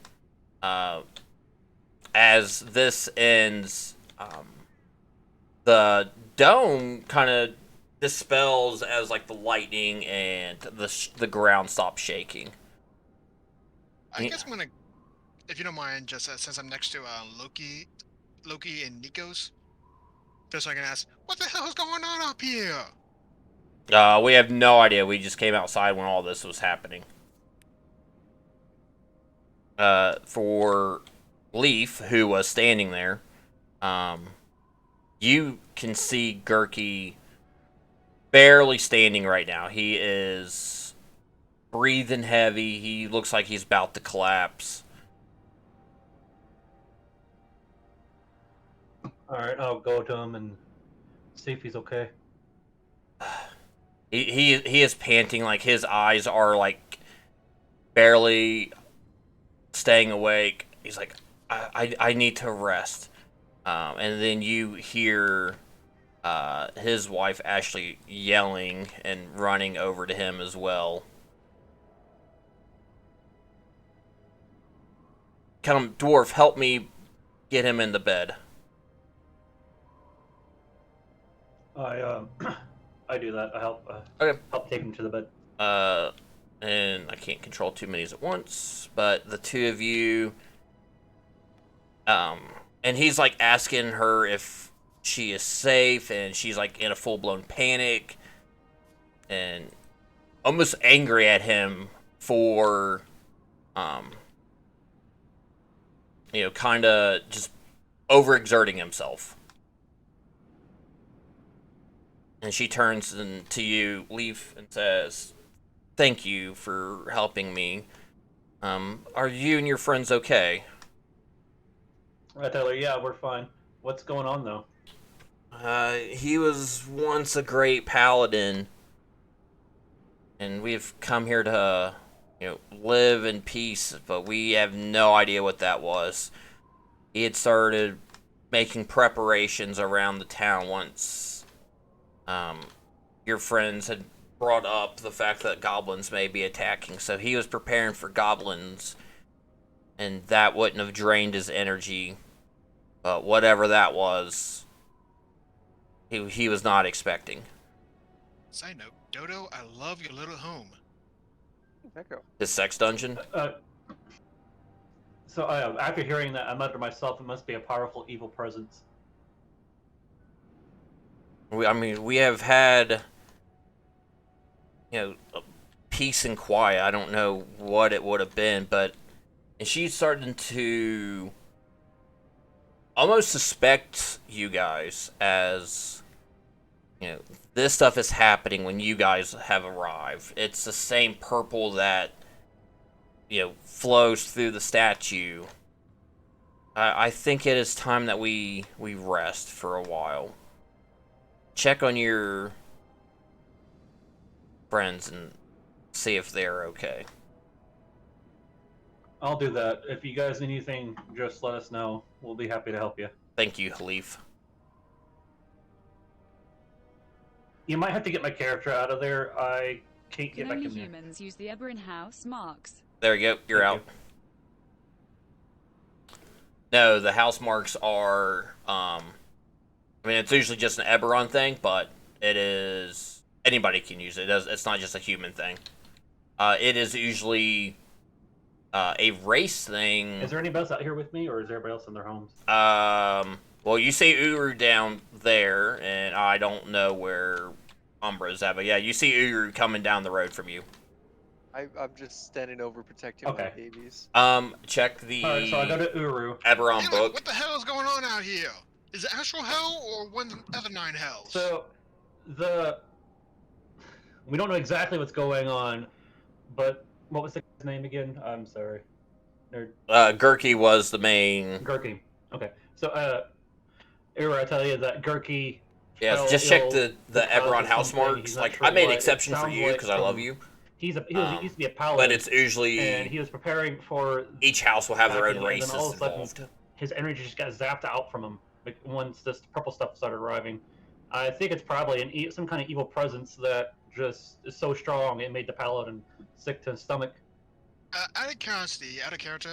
as this ends, the dome kind of dispels as like the lightning and the ground stops shaking. I guess I'm gonna, if you don't mind, just since I'm next to Loki and Nikos, just so I can ask, what the hell is going on up here? We have no idea. We just came outside when all this was happening. For Leaf, who was standing there, you can see Gurky barely standing right now. He is breathing heavy. He looks like he's about to collapse. Alright, I'll go to him and see if he's okay. He is panting, like his eyes are like barely staying awake. He's like, I need to rest. And then you hear his wife Ashley yelling and running over to him as well. Come, dwarf, help me get him in the bed. I do that. I help. Okay. Help take him to the bed. And I can't control too many at once, but the two of you, and he's like asking her if she is safe, and she's like in a full-blown panic and almost angry at him for, kind of just overexerting himself. And she turns to you, Leaf, and says, "Thank you for helping me. Are you and your friends okay?" I tell her, yeah, we're fine. What's going on, though? He was once a great paladin, and we've come here to, live in peace, but we have no idea what that was. He had started making preparations around the town once your friends had brought up the fact that goblins may be attacking, so he was preparing for goblins, and that wouldn't have drained his energy, but whatever that was, he was not expecting. Side note, Dodo, I love your little home. Echo. His sex dungeon? So after hearing that, I muttered to myself, it must be a powerful evil presence. We have had, peace and quiet. I don't know what it would have been, but she's starting to almost suspect you guys as, this stuff is happening when you guys have arrived. It's the same purple that, flows through the statue. I think it is time that we rest for a while. Check on your friends and see if they're okay. I'll do that. If you guys need anything, just let us know. We'll be happy to help you. Thank you, Halif. You might have to get my character out of there. I can't get Can back only in there. humans use the Eberron house marks? There you go. You're Thank out. No, the house marks are, it's usually just an Eberron thing, but it is, anybody can use it. It's not just a human thing. It is usually a race thing. Is there anybody else out here with me, or is everybody else in their homes? Well, you see Uru down there, and I don't know where Umbra's at, but yeah, you see Uru coming down the road from you. I'm just standing over protecting my babies. Check the Alright, so I go to Uru. Eberron Damn it, book. what the hell is going on out here? Is it Astral Hell or one of the other 9 hells? So, we don't know exactly what's going on, but what was the guy's name again? I'm sorry. Nerd. Gurky was the main. Gurky. Okay. So, Uru, I tell you that Gurky. Yeah, just check the Eberron house marks. Like, I made an exception for you because I love you. He used to be a paladin. But it's usually, and he was preparing for. Each house will have their own and then races all of a sudden, involved. His energy just got zapped out from him once this purple stuff started arriving. I think it's probably some kind of evil presence that just is so strong it made the paladin sick to his stomach. Out of curiosity, out of character,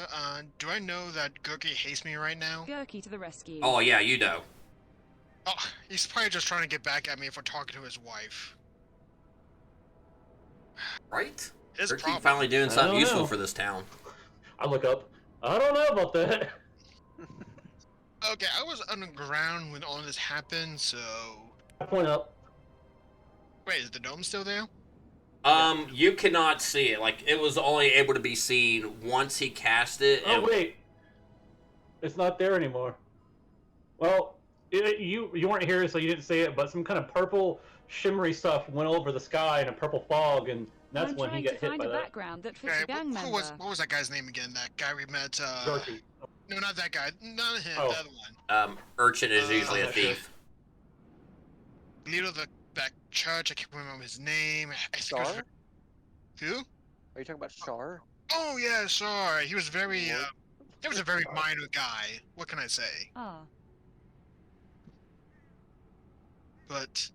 do I know that Gurky hates me right now? Gurky to the rescue. Oh yeah, you know. Oh, he's probably just trying to get back at me for talking to his wife. Right? His Turkey problem. finally doing I something don't useful know. for this town. I look up. I don't know about that. Okay, I was underground when all this happened, so... I point up. Wait, is the dome still there? You cannot see it. Like, it was only able to be seen once he cast it. Oh wait, it's not there anymore. Well, you weren't here, so you didn't see it. But some kind of purple, shimmery stuff went over the sky in a purple fog, and that's I'm when he trying to got hit find by a that. background that fits Okay, a gang what member. was that guy's name again? That guy we met, Dorothy. No, not that guy. Not him, Oh. the other one. Urchin is usually I'm a not sure. thief. Leader of that church, I can't remember his name. I think it was Shar? Who? Are you talking about Shar? Oh yeah, sorry. He was very Lord. he was a very minor guy. What can I say? Ah, But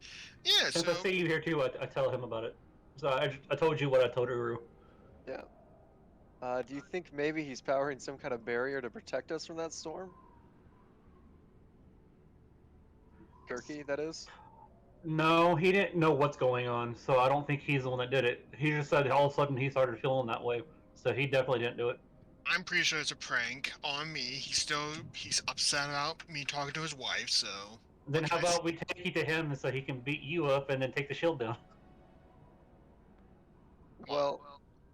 yeah, Since so I see you here too, I tell him about it. So I told you what I told Uru. Yeah. Do you think maybe he's powering some kind of barrier to protect us from that storm? Turkey, that is? No, he didn't know what's going on, so I don't think he's the one that did it. He just said all of a sudden he started feeling that way, so he definitely didn't do it. I'm pretty sure it's a prank on me. He's upset about me talking to his wife, so Then what how can I say? about we take you to him so he can beat you up and then take the shield down? Well,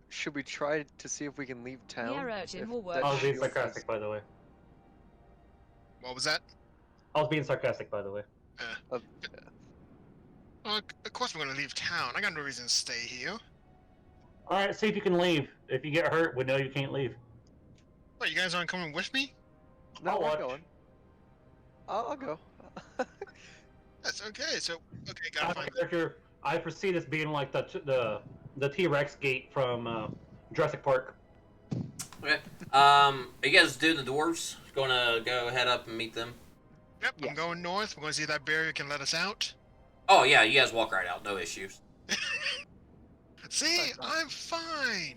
should we try to see if we can leave town? yeah, Urchin If will work. that I was being shield is- sarcastic, by the way. What was that? I was being sarcastic, by the way. of- Well, of course we're gonna leave town. I got no reason to stay here. All right, see if you can leave. If you get hurt, we know you can't leave. What, you guys aren't coming with me? No, I'll we're watch. going. I'll go. That's okay. So gotta find. I foresee this being like the T-Rex gate from Jurassic Park. Okay. Are you guys doing the dwarves? Gonna go head up and meet them? Yep, Yeah. I'm going north. We're gonna see if that barrier can let us out. Oh yeah, you guys walk right out, no issues. See, I'm fine.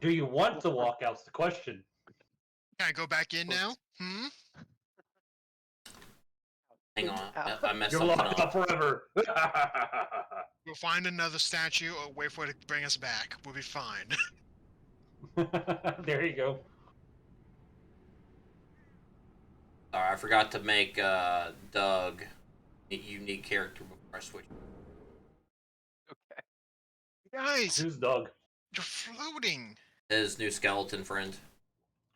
Do you want to walk out's the question. Can I go back in now? Hang on, Ow. I messed You're something locked up up. forever. We'll find another statue or wait for it to bring us back. We'll be fine. There you go. Sorry, I forgot to make Doug a unique character before I switch. Okay. Guys, Who's Doug? you're floating. His new skeleton friend.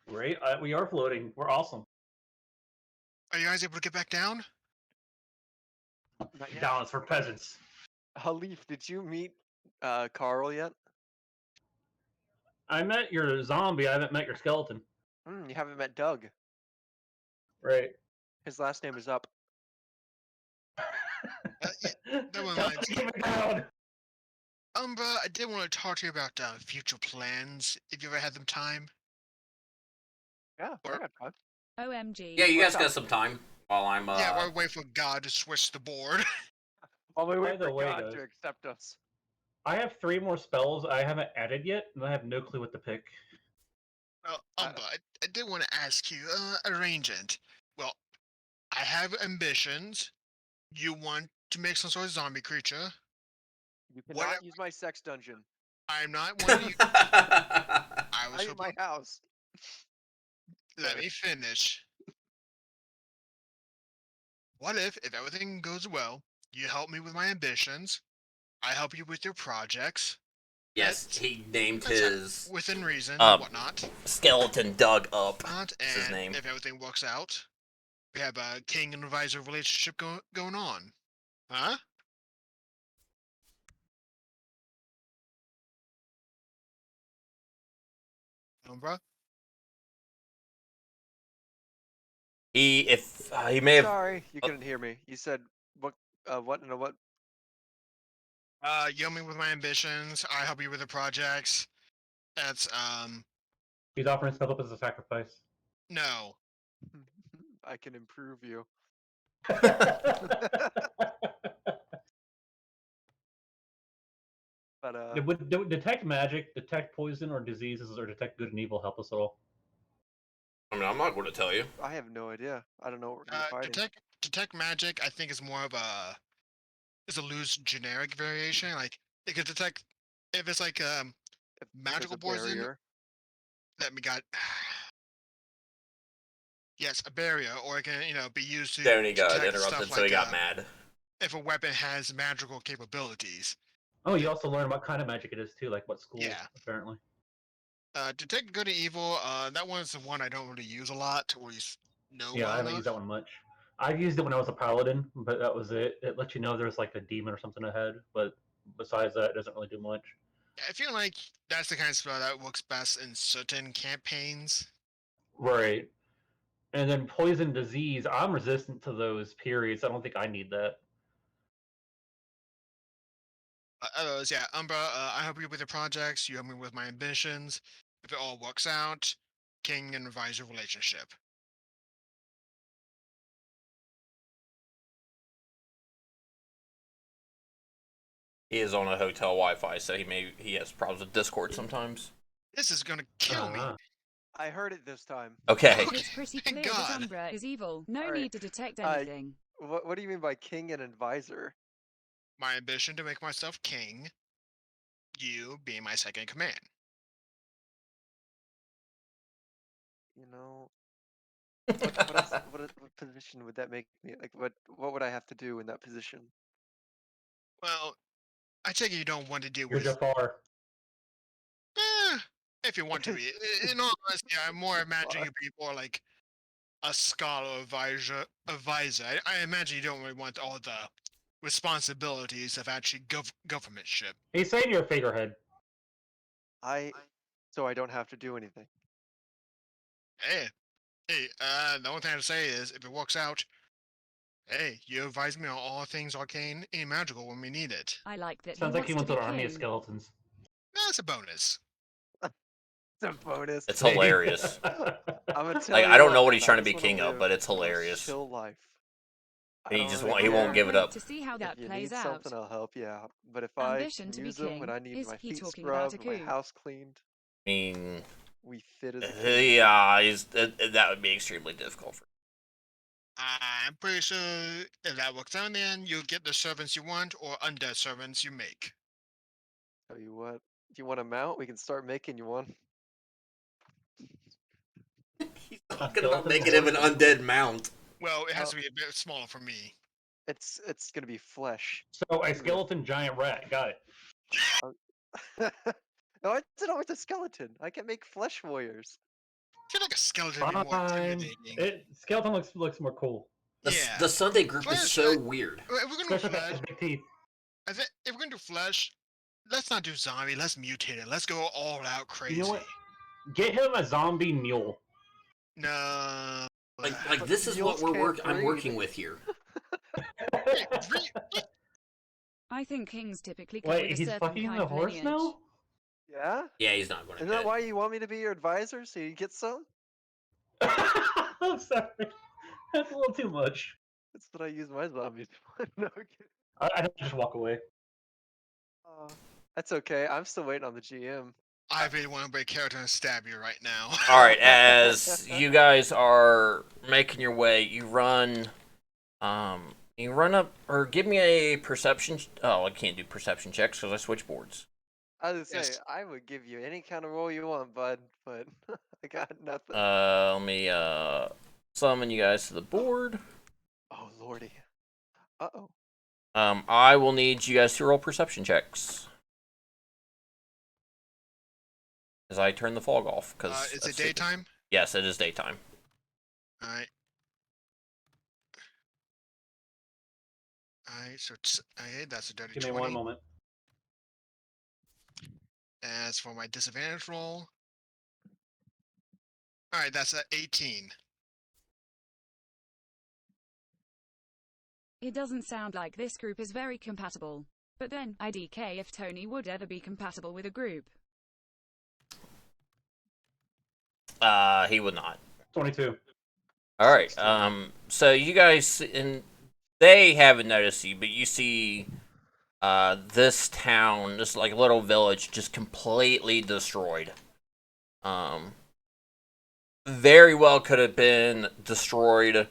Great. We are floating. We're awesome. Are you guys able to get back down? Not yet. Balance for peasants. Halif, did you meet Carl yet? I met your zombie. I haven't met your skeleton. You haven't met Doug. Right. His last name is Up. That one Tell reminds him to me. keep it down. Umbra, I did want to talk to you about future plans, if you ever had them time. Yeah, I Or- got time. OMG. Yeah, you What's guys got up? some time while I'm Yeah, we're waiting for God to switch the board. While we By wait the for way, God guys- to accept us. I have 3 more spells I haven't added yet, and I have no clue what to pick. Well, Umbra, I did want to ask you, arrangement. Well, I have ambitions. You want to make some sort of zombie creature. You What cannot I- use my sex dungeon. I'm not one of you. I was I in my house. Let me finish. What if everything goes well, you help me with my ambitions, I help you with your projects, Yes, he named That's his within reason Um, and whatnot. skeleton Doug Up. Not, That's his and name. if everything works out, we have a king and advisor relationship going on. Huh? Umbra? He may have. Sorry, you couldn't hear me. You said what? What and a what? You help me with my ambitions, I help you with the projects. That's, He's offering stuff up as a sacrifice. no. I can improve you. But Would detect magic, detect poison or diseases, or detect good and evil help us at all? I mean, I'm not going to tell you. I have no idea. I don't know what we're gonna be fighting. Detect magic, I think, is more of a loose generic variation. Like it could detect if it's like If there's magical a poison. barrier. That we got. Yes, a barrier, or it can be used to Tony got detect interrupted, stuff so like he got mad. if a weapon has magical capabilities. Oh, you also learn what kind of magic it is too, like what school, Yeah. apparently. Detect good and evil. That one's the one I don't really use a lot, or at least know Yeah, I well haven't enough. used that one much. I've used it when I was a paladin, but that was it. It lets you know there's like a demon or something ahead, but besides that, it doesn't really do much. I feel like that's the kind of spell that works best in certain campaigns. Right. And then poison disease, I'm resistant to those periods. I don't think I need that. Otherwise, yeah, Umbra, I help you with your projects. You help me with my ambitions. If it all works out, king and advisor relationship. He is on a hotel Wi-Fi, so he has problems with Discord sometimes. This is gonna kill me. I heard it this time. Okay. It's pretty Thank clear that God. Umbra is evil. No Alright, need to detect anything. What do you mean by king and advisor? My ambition to make myself king. You being my second in command. You know, what position would that make me? Like, what would I have to do in that position? Well, I take it you don't want to deal You're with. Jafar. If you want to be. In all honesty, I'm more imagining you people are like a scholar advisor. I imagine you don't really want all the responsibilities of actually governmentship. He's saying you're a figurehead. So I don't have to do anything. Hey, the only thing I have to say is, if it works out, hey, you advise me on all things arcane and magical when we need it. I like that Sounds like he wants wants to an be army of king. skeletons. That's a bonus. It's a bonus. It's hilarious. I'm gonna tell Like, you I don't know what he's I trying to just be wanna king of, live but it's the most hilarious. Chill life. And he I just don't won't, really he won't care. give it Wait up. to see how that If you plays need out. something, I'll help you out. But if I Ambition to can be use them king. when I need Is my he feet talking about scrubbed, a my coup? house cleaned, I mean, we fit as a king. yeah, that would be extremely difficult for. I'm pretty sure if that works out in the end, you'll get the servants you want or undead servants you make. Tell you what, do you want a mount? We can start making you one. He's A talking about skeleton making him an horse? undead mount. Well, it has Oh. to be a bit smaller for me. It's gonna be flesh. So a skeleton giant rat. Got it. No, I did always a skeleton. I can make flesh warriors. I feel like a skeleton would be more Fine. intimidating. Skeleton looks more cool. Yeah. The Sunday group is Flesh, so weird. If we're gonna do Especially if it flesh, has big teeth. if we're gonna do flesh, let's not do zombie. Let's mutate it. Let's go all out crazy. You know what? Get him a zombie mule. No. Like this is what I'm working with here. I think kings typically come Wait, with a he's certain fucking kind the of horse lineage. now? Yeah? Yeah, he's not going to. Isn't that why you want me to be your advisor? So you get some? I'm sorry. That's a little too much. That's what I use my zombies for. No kidding. I don't just walk away. That's okay. I'm still waiting on the GM. I really want to break character and stab you right now. All right, as you guys are making your way, you run up, or give me a perception. Oh, I can't do perception checks because I switch boards. I was gonna say, Yes. I would give you any kind of roll you want, bud, but I got nothing. Let me summon you guys to the board. Oh lordy. Uh-oh. I will need you guys to roll perception checks as I turn the fog off. Because Is it daytime? Yes, it is daytime. Alright. Alright, so that's a dirty Give me 20. one moment. As for my disadvantage roll. Alright, that's a 18. It doesn't sound like this group is very compatible. But then, IDK if Tony would ever be compatible with a group. He would not. 22. All right. So you guys, and they haven't noticed you, but you see, this town, this like little village, just completely destroyed. very well could have been destroyed.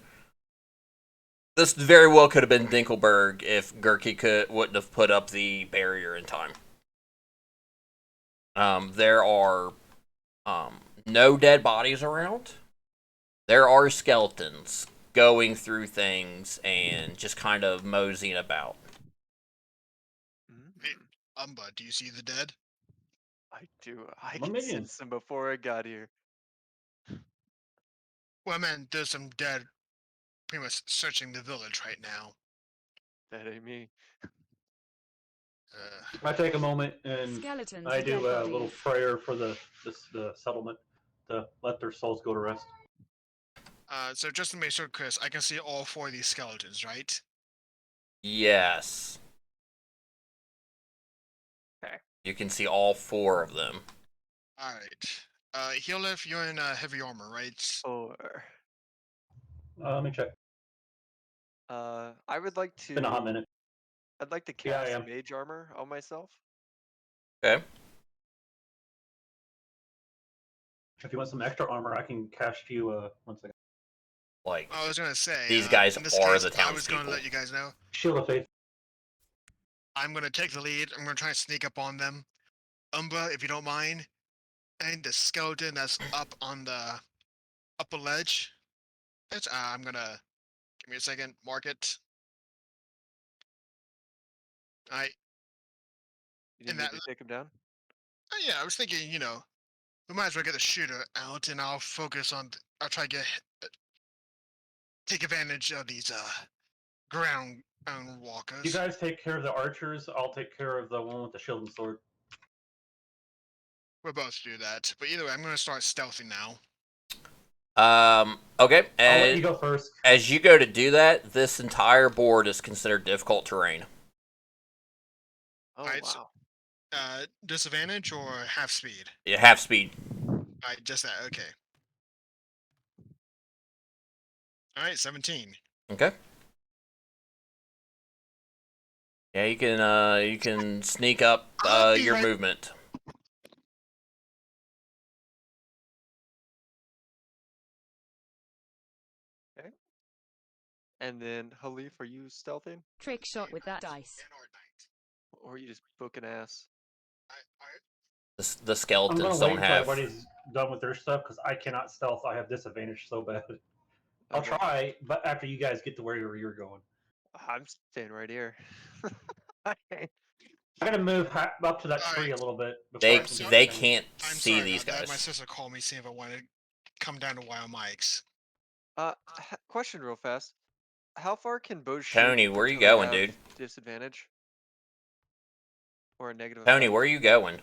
This very well could have been Dinkelberg if Gurky wouldn't have put up the barrier in time. There are no dead bodies around. There are skeletons going through things and just kind of moseying about. Hey, Umba, do you see the dead? I do. I My can minions. sense them before I got here. Well, man, there's some dead pretty much searching the village right now. That ain't me. I take a moment and Skeletons I and do dead a bodies. little prayer for the settlement to let their souls go to rest. So just to make sure, Chris, I can see all 4 of these skeletons, right? Yes. Okay. You can see all 4 of them. Alright. Heelif, you're in heavy armor, right? Or Let me check. I would like It's been a hot to. minute. I'd like to Yeah, I cast am. mage armor on myself. Okay. If you want some extra armor, I can cast you. One second. Like, I was gonna say, these guys in this are case, the I was gonna townspeople. let you guys know. Shield of Faith. I'm gonna take the lead. I'm gonna try and sneak up on them. Umbra, if you don't mind. And the skeleton that's up on the upper ledge. It's, I'm gonna give me a second. Mark it. Alright. You need And me that. to take him down? Yeah, I was thinking, we might as well get the shooter out, and I'll focus on. I'll try to take advantage of these ground walkers. You guys take care of the archers. I'll take care of the one with the shield and sword. We'll both do that. But either way, I'm gonna start stealthing now. Okay. I'll let you go first. As you go to do that, this entire board is considered difficult terrain. Oh Alright, so, wow. disadvantage or half speed? Yeah, half speed. Alright, just that. Okay. Alright, 17. Okay. Yeah, you can sneak up I'll be your right- movement. Okay. And then Halif, are you stealthing, Trick shot with that dice. or are you just booking ass? The I'm skeletons gonna don't wait until have. everybody's done with their stuff because I cannot stealth. I have disadvantage so bad. I'll Okay. try, but after you guys get to where you're going, I'm staying right here. I ain't- I gotta move up to that tree Alright. a little bit. Before They I can do they anything. can't I'm see sorry these about that. My guys. sister called me seeing if I wanted to come down to Wild Mike's. Question real fast. How far can bows shoot Tony, where you until they going, have dude? disadvantage? Or a negative Tony, effect? where are you going?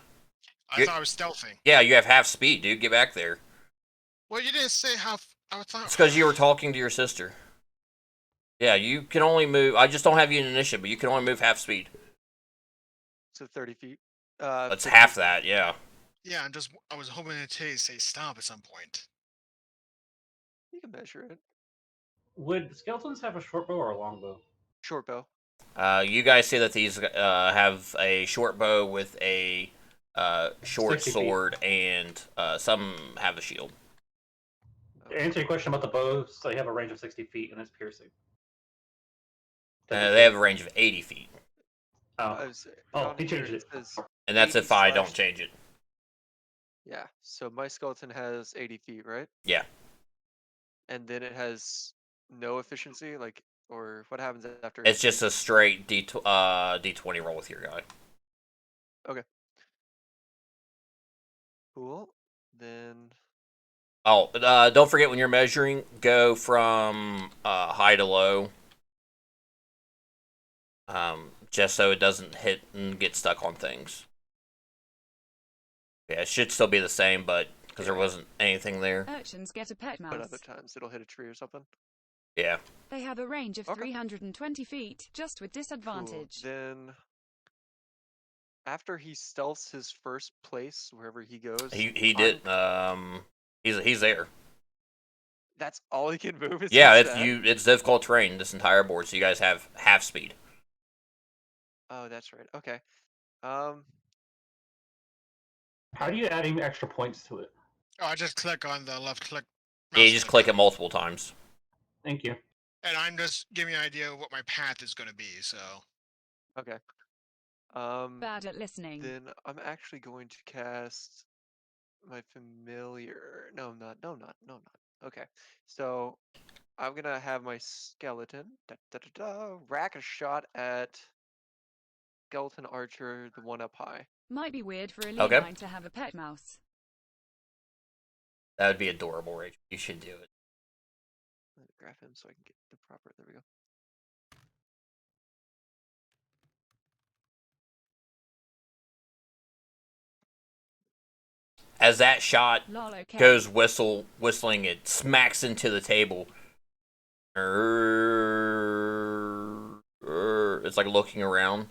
I thought I was stealthing. Yeah, you have half speed, dude. Get back there. Well, you didn't say how. I thought. It's because you were talking to your sister. Yeah, you can only move. I just don't have you in initiative, but you can only move half speed. So 30 feet. That's 50. half that. Yeah. Yeah, I was hoping to say stop at some point. You can measure it. Would skeletons have a short bow or a long bow? Short bow. You guys see that these have a short bow with a short 60 feet. sword, and some have a shield. To answer your question about the bows, they have a range of 60 feet and it's piercing. They have a range of 80 feet, Oh, On he here changed it. says and that's 80 if I slash- don't change it. Yeah, so my skeleton has 80 feet, right? Yeah. And then it has no efficiency, like, or what happens after? It's just a straight D20 roll with your guy. Cool. Then Oh, don't forget when you're measuring, go from high to low. Just so it doesn't hit and get stuck on things. Yeah, it should still be the same, but because there wasn't anything there. Urchins get a pet but mouse. other times it'll hit a tree or something. Yeah. They have a range of Okay. 320 feet, just with Cool. disadvantage. Then after he stealths his first place, wherever he goes, He did. He's there. that's all he can move. Is Yeah, just it's that? it's difficult terrain this entire board, so you guys have half speed. Oh, that's right. Okay. How do you add any extra points to it? Oh, I just click on the left click Yeah, you mouse just click. click it multiple times. Thank you. And I'm just giving you an idea of what my path is going to be. So Okay. Bad at listening. Then I'm actually going to cast my familiar. No, I'm not. No, I'm not. No, I'm not. Okay. So I'm gonna have my skeleton rack a shot at skeleton archer, the one up high. Might be weird for a Okay. Leonine to have a pet mouse. That would be adorable, Rachel. You should do it. Let me grab him so I can get the proper. There we go. As that shot Lol, okay. goes whistling, it smacks into the table. It's like looking around.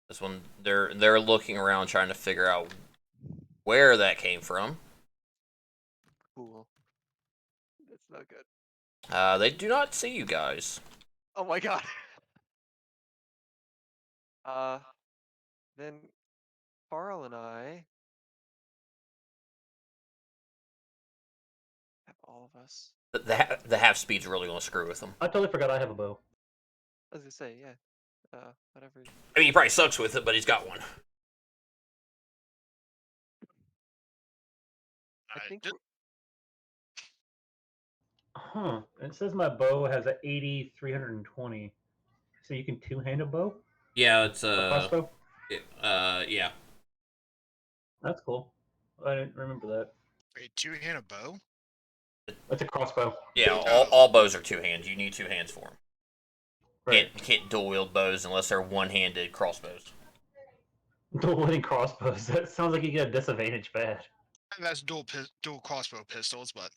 This one, they're looking around trying to figure out where that came from. Cool. That's not good. They do not see you guys. Oh my god. Then Carl and I have all of us. The half speed's really gonna screw with them. I totally forgot I have a bow. I was gonna say, yeah. Whatever. I mean, he probably sucks with it, but he's got one. I think just, Huh. It says my bow has a 80 320. So you can two-hand a bow? Yeah, it's A crossbow? yeah. That's cool. I didn't remember that. wait, two-hand a bow? It's a crossbow. Yeah, all bows are two hands. You need two hands for them. Right. Can't dual wield bows unless they're one-handed crossbows. Dual-wielding crossbows. That sounds like you get a disadvantage bad. That's dual crossbow pistols, but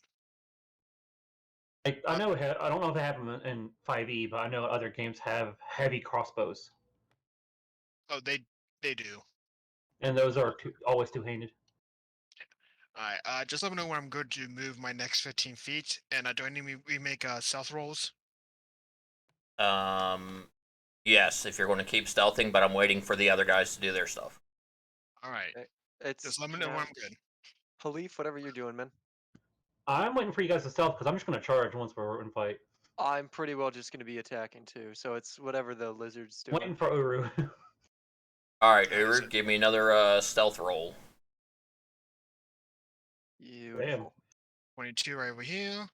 I know I don't know if they have them in 5e, but I know other games have heavy crossbows, oh, they do. and those are always two-handed. All right, just let me know when I'm good to move my next 15 feet. And do I need we make stealth rolls? Yes, if you're going to keep stealthing, but I'm waiting for the other guys to do their stuff. All right, It's just let me know when I'm good. Halif, whatever you're doing, man. I'm waiting for you guys to stealth because I'm just going to charge once we're in fight. I'm pretty well just gonna be attacking too, so it's whatever the lizard's doing. Waiting for Uru. All right, Alright, Uru, so- give me another stealth roll. Beautiful. 22 right over here.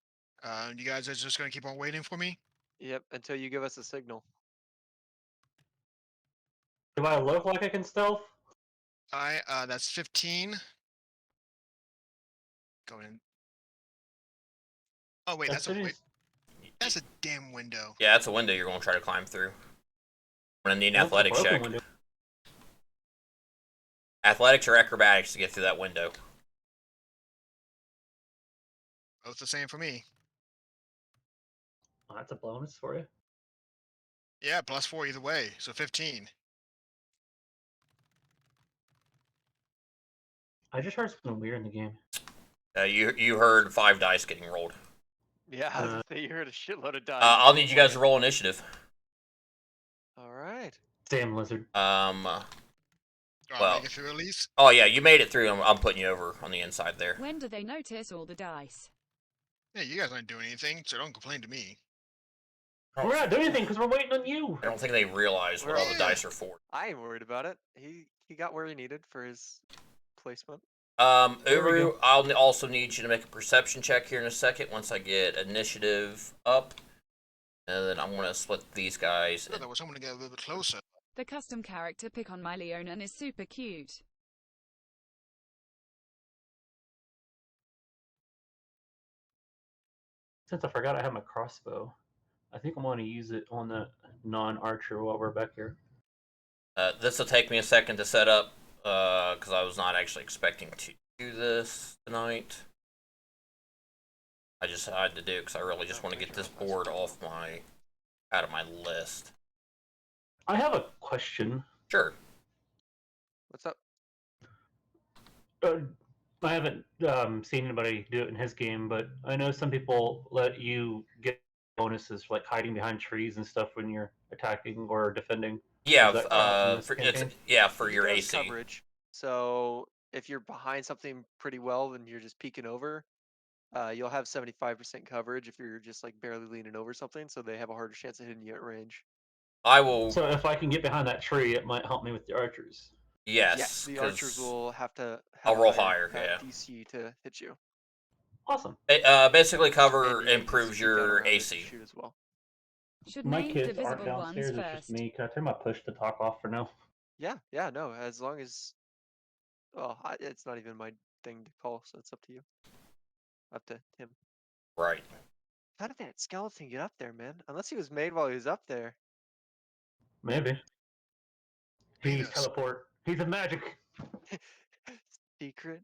You guys are just gonna keep on waiting for me. Yep, until you give us a signal. Do I look like I can stealth? All right, that's 15. Go in. Oh wait, that's a damn window. Yeah, that's a window you're going to try to climb through. I'm going to need an That's a athletics broken check. window. Athletics or acrobatics to get through that window. Both the same for me. Oh, that's a bonus for you. Yeah, +4 either way, so 15. I just heard something weird in the game. You heard 5 dice getting rolled. Yeah, I was gonna say you heard a shitload of dice. I'll need you guys to roll initiative. All right. Damn lizard. Do I Well- make it through at least? Oh yeah, you made it through. I'm putting you over on the inside there. When do they notice all the dice? Yeah, you guys aren't doing anything, so don't complain to me. We're not doing anything because we're waiting on you. I don't think they realize what all the Yeah. dice are for. I ain't worried about it. He got where he needed for his placement. There we Uru, go. I'll also need you to make a perception check here in a second once I get initiative up. And then I'm going to split these guys. I thought there was someone to get a little bit closer. The custom character pick on my Leonin is super cute. Since I forgot I have my crossbow, I think I'm going to use it on the non-archer while we're back here. This will take me a second to set up because I was not actually expecting to do this tonight. I just had to do it because I really just want to get this board out of my list. I have a question. Sure. What's up? I haven't seen anybody do it in his game, but I know some people let you get bonuses for like hiding behind trees and stuff when you're attacking or defending. Yeah, Is that counts in this for campaign? your He does AC. coverage. So if you're behind something pretty well and you're just peeking over, you'll have 75% coverage if you're just like barely leaning over something, so they have a harder chance of hitting you at range. I will. So if I can get behind that tree, it might help me with the archers. Yes, the archers because will have to I'll have a roll higher higher, yeah. DC to hit you. Awesome. Basically, cover And you get to improves peek out your around it to AC. shoot as well. Should My name kids aren't divisible ones downstairs. It's just first. me. Can I turn my push to talk off for now? Yeah, no, as long as, well, it's not even my thing to call, so it's up to you. Up to him. Right. How did that skeleton get up there, man? Unless he was made while he was up there. Maybe. He's Yes. teleport. He's a magic. Secret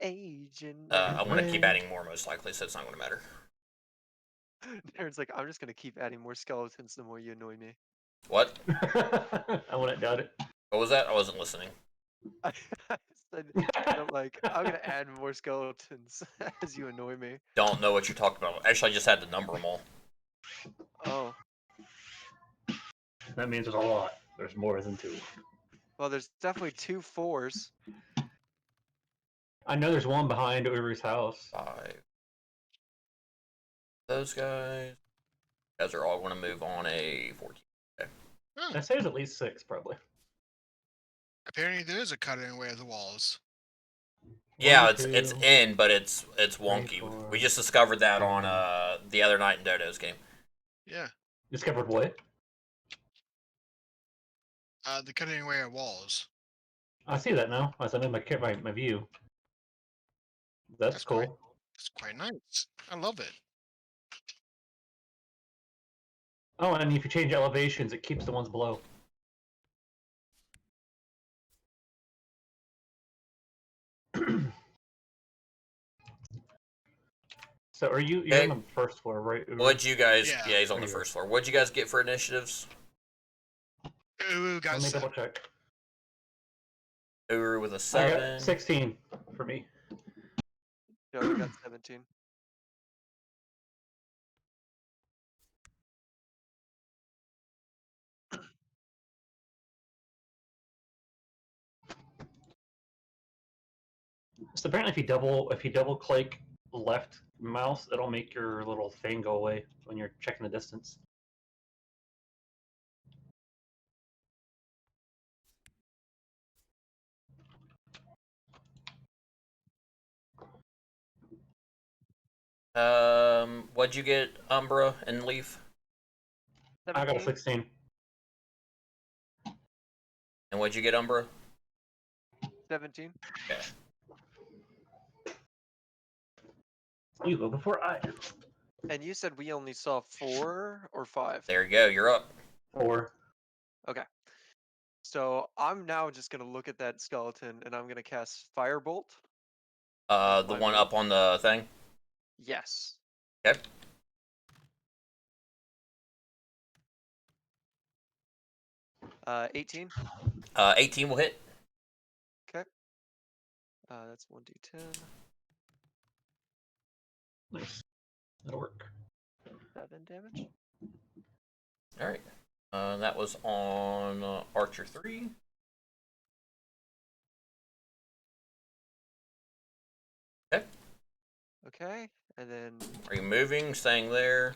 agent. I'm gonna keep adding more, most likely, so it's not gonna matter. Aaron's like, I'm just gonna keep adding more skeletons the more you annoy me. What? I wouldn't doubt it. What was that? I wasn't listening. I said, I'm like, I'm gonna add more skeletons as you annoy me. Don't know what you're talking about. Actually, I just had to number them all. Oh, That means there's a lot. There's more than 2. well, there's definitely 2 4s. I know there's one behind Uri's house. 5. Those guys. You guys are all going to move on a 14. Okay. Oh, I say there's at least 6, probably. apparently there is a cutting away of the walls. Yeah, 1, it's 2. in, but it's wonky. 4, We just discovered that 5. on the other night in Dodo's game. Yeah. Discovered what? The cutting away of walls. I see that now. As I move my view. That's cool. It's quite nice. I love it. Oh, and if you change elevations, it keeps the ones below. So are you're Hey. on the first floor, right? Uri? What'd you guys? Yeah. Yeah, he's on the There you go. first floor. What'd you guys get for initiatives? Ooh, Let got me seven. double check. Uru with a I 7. got 16 for me. Joey got 17. So apparently, if you double click left mouse, it'll make your little thing go away when you're checking the distance. What'd you get, Umbra and Leaf? I got a 16. And what'd you get, Umbra? 17. Okay. You go before I do. And you said we only saw 4 or 5. There you go. You're up. 4. Okay. So I'm now just gonna look at that skeleton and I'm gonna cast Firebolt. The my one move. up on the thing. Yes. Okay. 18. 18 will hit. Okay. That's 1d10. Nice. That'll work. 7 damage. All right. That was on Archer 3. Okay. Okay. And then Are you moving? Staying there?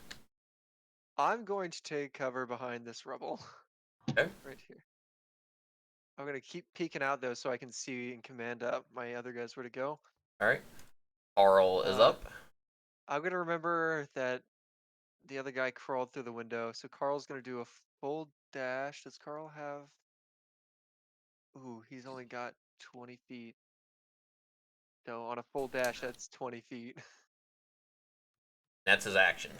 I'm going to take cover behind this rubble. Okay. Right here. I'm gonna keep peeking out though so I can see and command up my other guys where to go. All right. Carl is up. I'm gonna remember that the other guy crawled through the window, so Carl's gonna do a full dash. Does Carl have? Ooh, he's only got 20 feet. No, on a full dash, that's 20 feet. That's his action.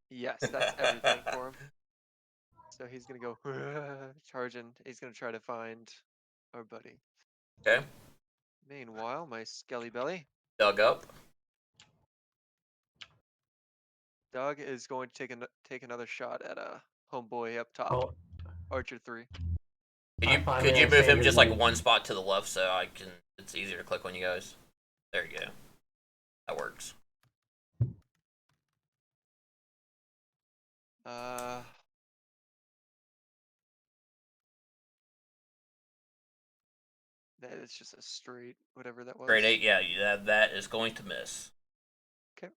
Yes, that's everything for him. So he's gonna go charging. He's gonna try to find our buddy. Okay. Meanwhile, my skelly belly, Dug up. Doug, is going to take another shot at a homeboy up top. Oh, Archer 3. Could you move him just like one spot to the left so I can? It's easier to click on you guys. There you go. That works. That is just a straight whatever that was. Grade 8, yeah, that is going to miss. Okay.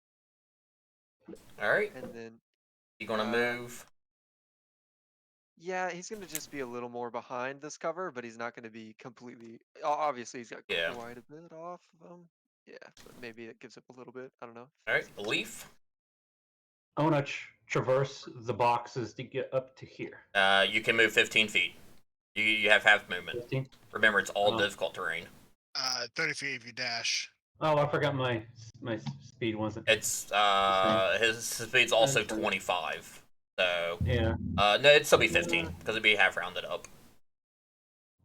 Alright. And then You gonna move? yeah, he's gonna just be a little more behind this cover, but he's not gonna be completely. Obviously, he's got Yeah. quite a bit off of him. Yeah, but maybe it gives up a little bit. I don't know. Alright, Leaf. I want to traverse the boxes to get up to here. You can move 15 feet. You have half movement. 15? Remember, it's all Oh. difficult terrain. 30 feet if you dash. Oh, I forgot my speed wasn't. It's his speed's also 25. So Yeah. no, it'd still be 15 because it'd be half rounded up.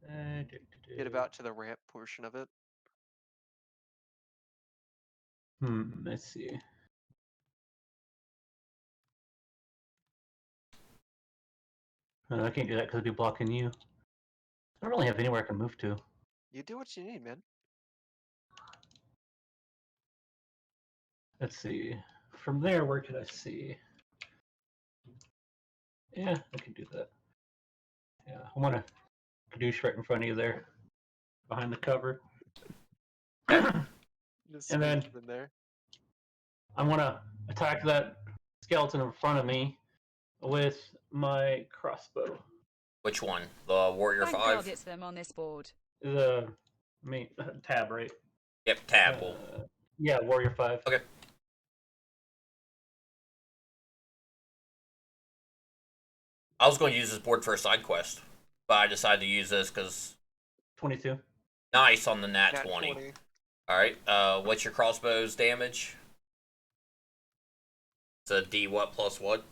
Get about to the ramp portion of it. Let's see. I can't do that because I'd be blocking you. I don't really have anywhere I can move to. You do what you need, man. Let's see. From there, where could I see? Yeah, I can do that. Yeah, I want to Kadoosh right in front of you there, behind the cover. Just And then- squeeze him in there. I want to attack that skeleton in front of me with my crossbow. Which one? The Warrior Bank 5? targets them on this board. Tab, right? Yep, tab. will Yeah, Warrior 5. Okay. I was going to use this board for a side quest, but I decided to use this because 22. nice on the nat Nat 20. 20. Alright, what's your crossbow's damage? It's a D what plus what?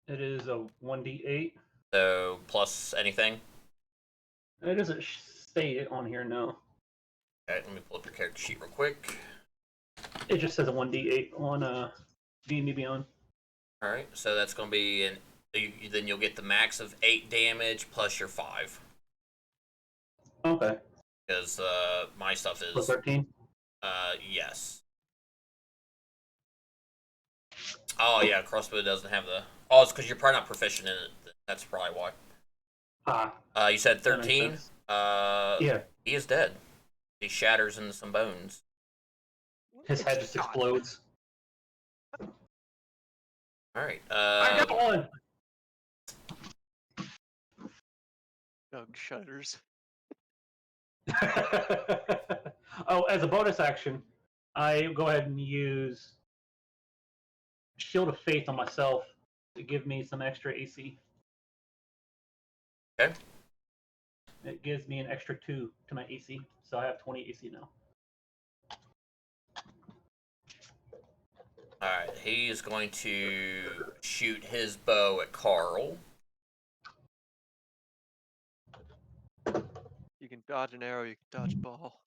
It is a 1d8. So plus anything? It doesn't state it on here, no. Okay, let me pull up your character sheet real quick. It just says a 1d8 on D&D Beyond. Alright, so that's going to be then you'll get the max of 8 damage plus your 5. Okay. Because my stuff is Plus 13? yes. Oh yeah, crossbow doesn't have the. Oh, it's because you're probably not proficient in it. That's probably why. You said That makes 13. sense. Yeah. He is dead. He shatters into some bones. His head just Shot. explodes. All right. I got one! Doug shudders. Oh, as a bonus action, I go ahead and use Shield of Faith on myself to give me some extra AC. Okay. It gives me an extra 2 to my AC, so I have 20 AC now. All right. He's going to shoot his bow at Carl. You can dodge an arrow, you can dodge a ball.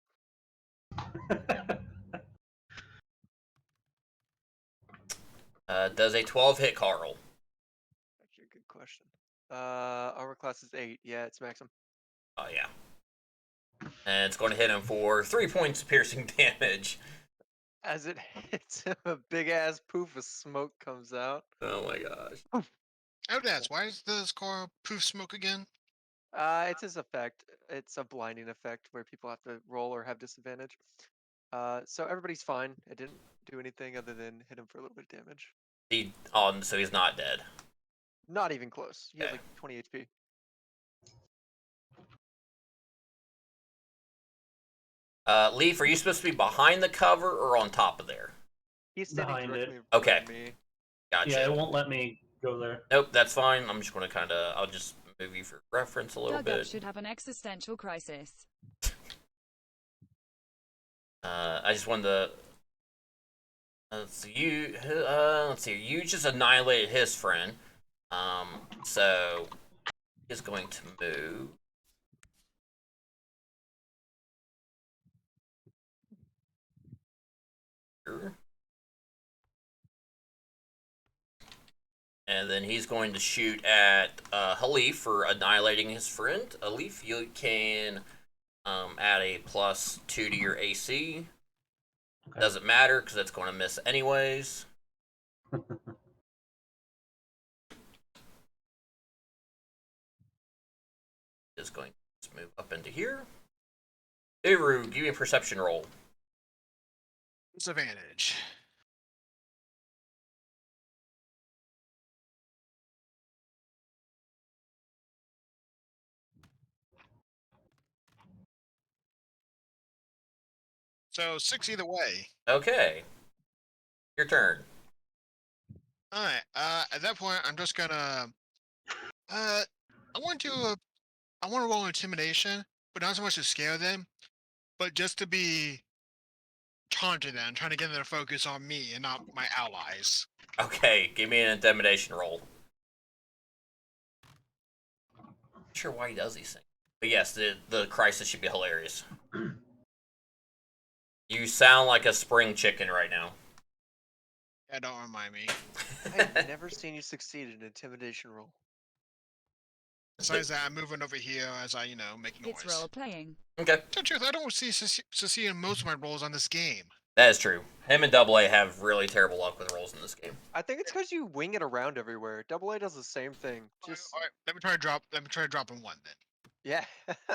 Does a 12 hit Carl? Actually, a good question. Armor class is 8. Yeah, it's maximum. Oh yeah. And it's going to hit him for 3 points of piercing damage. As it hits him, a big ass poof of smoke comes out. Oh my gosh. I would ask, why is the score poof smoke again? It's his effect. It's a blinding effect where people have to roll or have disadvantage. So everybody's fine. It didn't do anything other than hit him for a little bit of damage. So he's not dead. Not even close. He had Okay. like 20 HP. Leaf, are you supposed to be behind the cover or on top of there? He's standing Behind directly it. in front Okay. of me. Gotcha. Yeah, it won't let me go there. Nope, that's fine. I'm just going to I'll just move you for reference a little Doug bit. should have an existential crisis. I just wanted to. Let's see. You just annihilated his friend. So he's going to move. Here. And then he's going to shoot at Halif for annihilating his friend. Halif, you can add a +2 to your AC. Okay. Doesn't matter because it's going to miss anyways. Just going to move up into here. Uru, give me a perception roll. Disadvantage. So 6 either way. Okay. Your turn. All right. At that point, I'm just gonna. I want to. I want to roll intimidation, but not so much to scare them, but just to be taunting them, trying to get them to focus on me and not my allies. Okay, give me an intimidation roll. Not sure why he does these things. But yes, the crisis should be hilarious. You sound like a spring chicken right now. Yeah, don't remind me. I've never seen you succeed in an intimidation roll. Besides that, I'm moving over here as I, make noise. It's role playing. Okay, To tell the truth, I don't succeed in most of my roles on this game. that is true. Him and Double A have really terrible luck with rolls in this game. I think it's because you wing it around everywhere. Double A does the same thing. Just All right, let me try to drop in one then. yeah.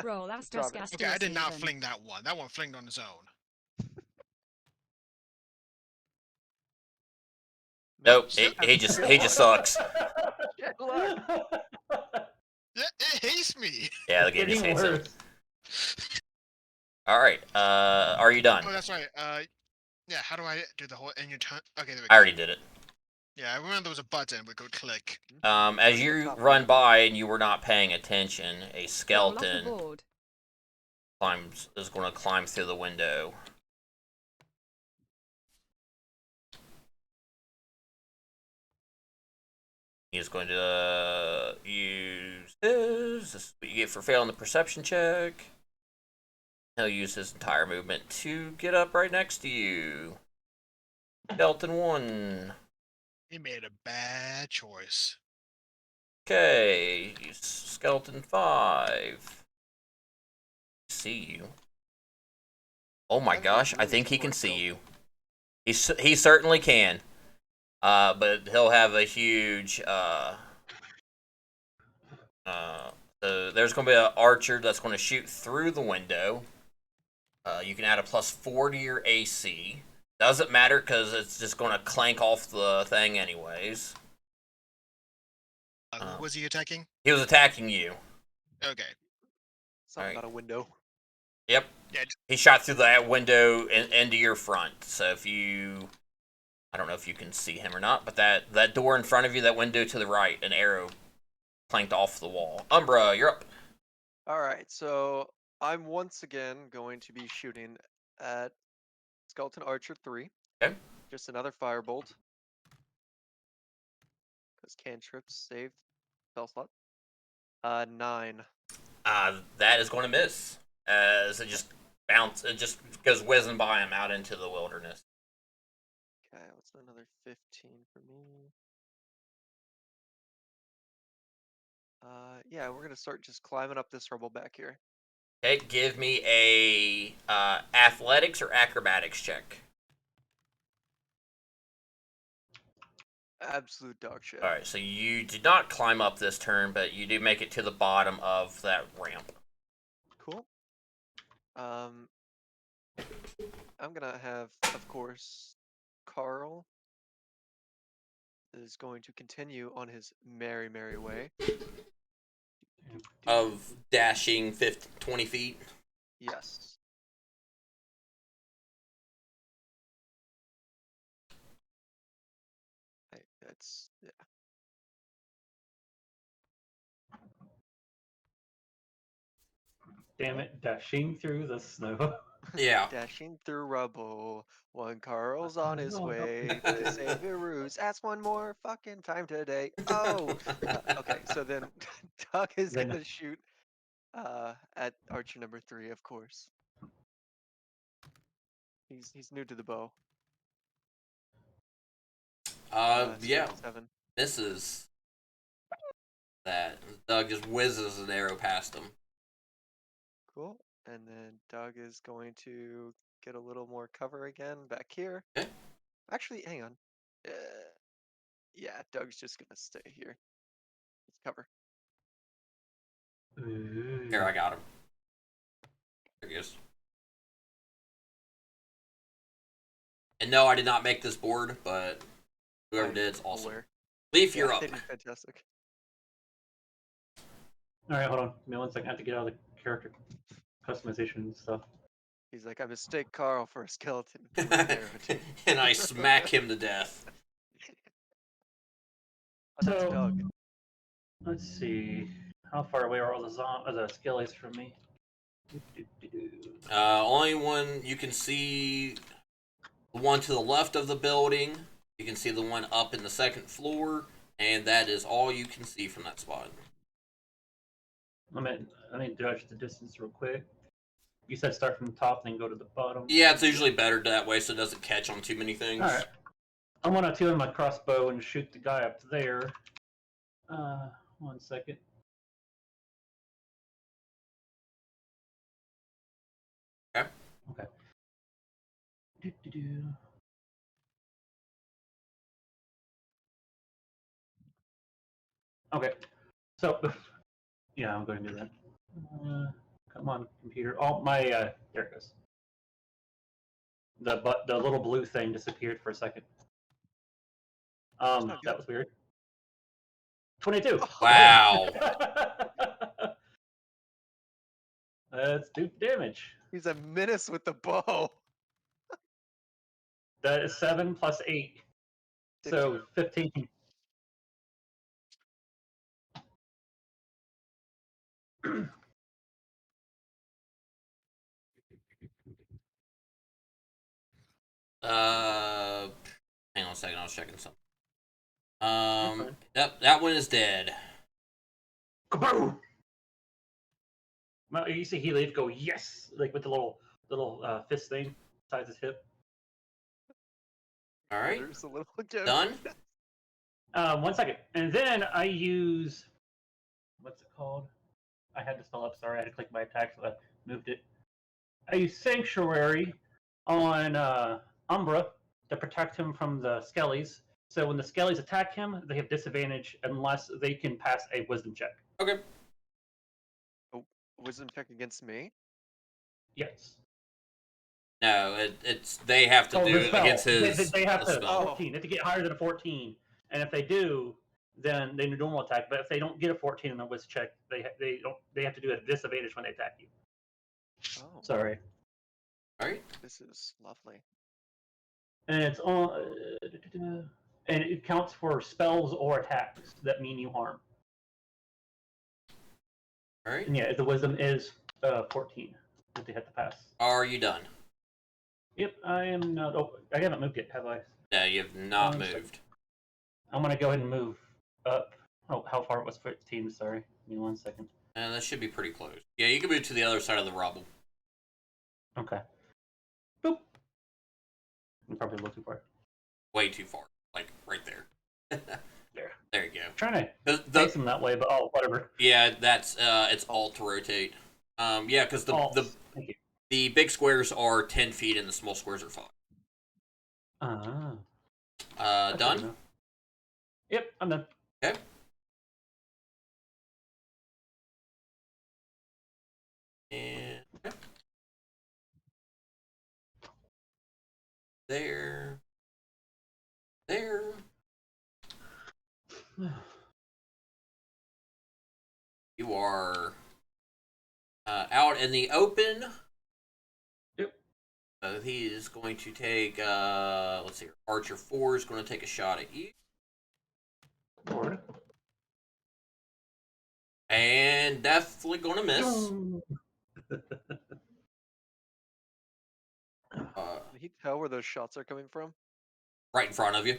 Roll Drop asterisk it. asterisk Okay, I did not even. fling that one. That one flinged on its own. Nope, Shit. he just sucks. Shit, look. Yeah, it hates me. Yeah, the game just Getting hates him. worse. All right, are you done? Oh, that's right. Yeah. How do I do the whole in your turn? Okay, there we go. I already did it. Yeah, I remember there was a button. We could click. As you run by and you were not paying attention, a Roll off the skeleton board. is going to climb through the window. He is going to use his. This is what you get for failing the perception check. He'll use his entire movement to get up right next to you. Skeleton 1. He made a bad choice. Okay, skeleton 5. See you. Oh my gosh, I think he can see you. He certainly can. But he'll have a huge so there's going to be an archer that's going to shoot through the window. You can add a +4 to your AC. Doesn't matter because it's just going to clank off the thing anyways. Who was he attacking? He was attacking you. Okay. Something Alright. about a window. Yep. Yeah. He shot through that window into your front. So if you, I don't know if you can see him or not, but that door in front of you, that window to the right, an arrow clanked off the wall. Umbra, you're up. All right, so I'm once again going to be shooting at Skeleton Archer 3. Okay. Just another firebolt. Because cantrips saved spell slot. 9. That is going to miss as it just goes whizzing by him out into the wilderness. Okay, what's another 15 for me? Yeah, we're gonna start just climbing up this rubble back here. Okay, give me a athletics or acrobatics check. Absolute dog shit. All right, so you did not climb up this turn, but you do make it to the bottom of that ramp. Cool. I'm gonna have, of course, Carl is going to continue on his merry, merry way. Of dashing 20 feet. Yes. That's yeah. Damn it, dashing through the snow. Yeah. Dashing through rubble, one Carl's on his way to save your roots. Ask one more fucking time today. Oh, okay. So then Doug is Then- gonna shoot at Archer number 3, of course. He's new to the bow. Yeah, 7. misses. That Doug just whizzes an arrow past him. Cool. And then Doug is going to get a little more cover again back here. Okay. Actually, hang on. Yeah, Doug's just gonna stay here. Let's cover. Here, I got him. There he is. And no, I did not make this board, but whoever I'm did, it's awesome. aware. Leaf, Yeah, you're up. they did fantastic. Alright, hold on. Give me 1 second. I have to get all the character customization and stuff. He's like, I mistake Carl for a skeleton. with an arrow, too." And I smack him to death. Oh, that's So, Doug. let's see. How far away are all the skellies from me? Only one you can see, the one to the left of the building. You can see the one up in the second floor, and that is all you can see from that spot. Let me judge the distance real quick. You said start from the top, then go to the bottom. Yeah, it's usually better that way so it doesn't catch on too many things. Alright. I'm gonna tune my crossbow and shoot the guy up there. 1 second. Okay. Okay. Do-do-do. Okay. So, yeah, I'm going to do that. Come on, computer. Oh, my, there it goes. The little blue thing disappeared for a second. not good. That was weird. 22. Wow. Let's do damage. He's a menace with the bow. That is 7 plus 8. So 15. Hang on a second, I was checking something. fine. That one is dead. Kaboom! Well, you see Heath go, yes! Like with the little fist thing besides his hip. Alright, There's a little gem. done. 1 second. And then I use, what's it called? I had to spell up, sorry, I had to click my attack, so I moved it. I use Sanctuary on Umbra to protect him from the Skellies. So when the Skellies attack him, they have disadvantage unless they can pass a Wisdom check. Okay. Wisdom check against me? Yes. No, it's they have to do the it spell. against his They have the to spell. 14. They have to get higher than a 14, and if they do, then they do normal attack. But if they don't get a 14 in their Wisdom check, they have to do a disadvantage when they attack you. Oh, Sorry. Alright. this is lovely. And it's on, and it counts for spells or attacks that mean you harm. Alright. And yeah, the Wisdom is 14 that they have to pass. Are you done? Yep, I am not. Oh, I haven't moved yet, have I? No, you have not One moved. I'm gonna go ahead and move up. Oh, how far it was 15? Sorry, give me 1 second. That should be pretty close. Yeah, you can move to the other side of the rubble. Okay. Boop. I'm probably a little too far. Way too far. Like, right there. There. There you go. Trying to face them that way, but oh, whatever. Yeah, that's it's alt to rotate. Yeah, because Thank you. the big squares are 10 feet and the small squares are 5. That's Done? good enough. Yep, I'm done. Okay. And okay. There. You are out in the open. Yep. He is going to take, let's see, Archer 4 is going to take a shot at you. Lord. And definitely going to miss. Can he tell where those shots are coming from? Right in front of you.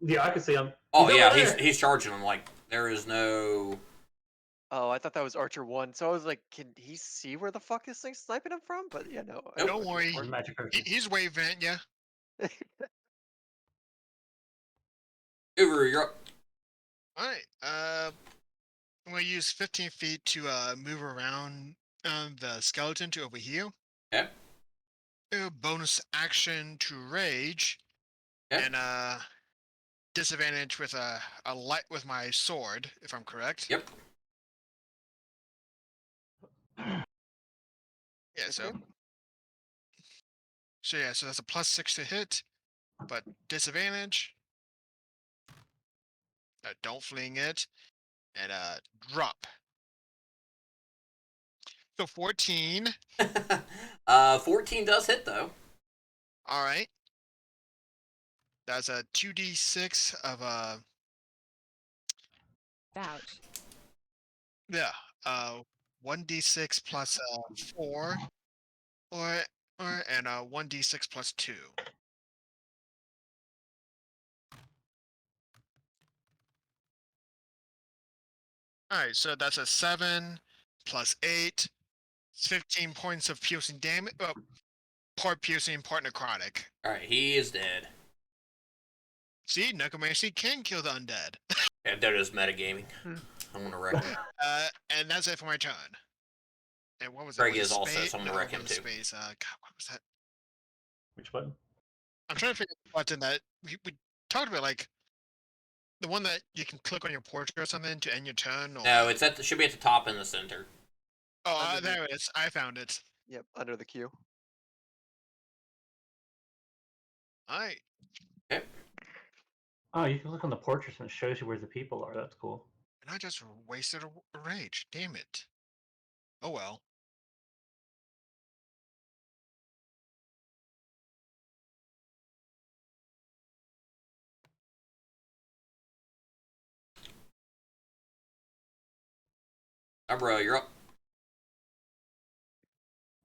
Yeah, I can see him. Oh He's yeah, over there. he's charging him. Like, there is no... Oh, I thought that was Archer 1. So I was like, can he see where the fuck this thing's sniping him from? But yeah, no. Nope. Don't worry. Or magic person. He's waving at you. Uber, you're up. Alright, I'm gonna use 15 feet to move around the skeleton to over here. Okay. Bonus action to rage. Okay. And disadvantage with a light with my sword, if I'm correct. Yep. Yeah, so So yeah, so that's a +6 to hit, but disadvantage. Don't fling it, and drop. So 14. 14 does hit though. All right. That's a 2d6 of Ouch. yeah 1d6 plus 4 or and 1d6 plus 2. All right, so that's a 7 plus 8. It's 15 points of piercing damage. Part piercing, part necrotic. All right, he is dead. See, necromancy can kill the undead. Yeah, Dodo's metagaming. I'm gonna wreck him. And that's it for my turn. And what was Greg it? is also, so I'm gonna wreck him too. Space. God, what was that? Which button? I'm trying to figure out the button that we talked about, like the one that you can click on your portrait or something to end your turn. Or... No, it's should be at the top in the center. Oh, there it is. I found it. Yep, under the queue. All right. Okay. Oh, you can look on the portraits and it shows you where the people are. That's cool. And I just wasted a rage. Damn it. Oh well. Umbra, you're up.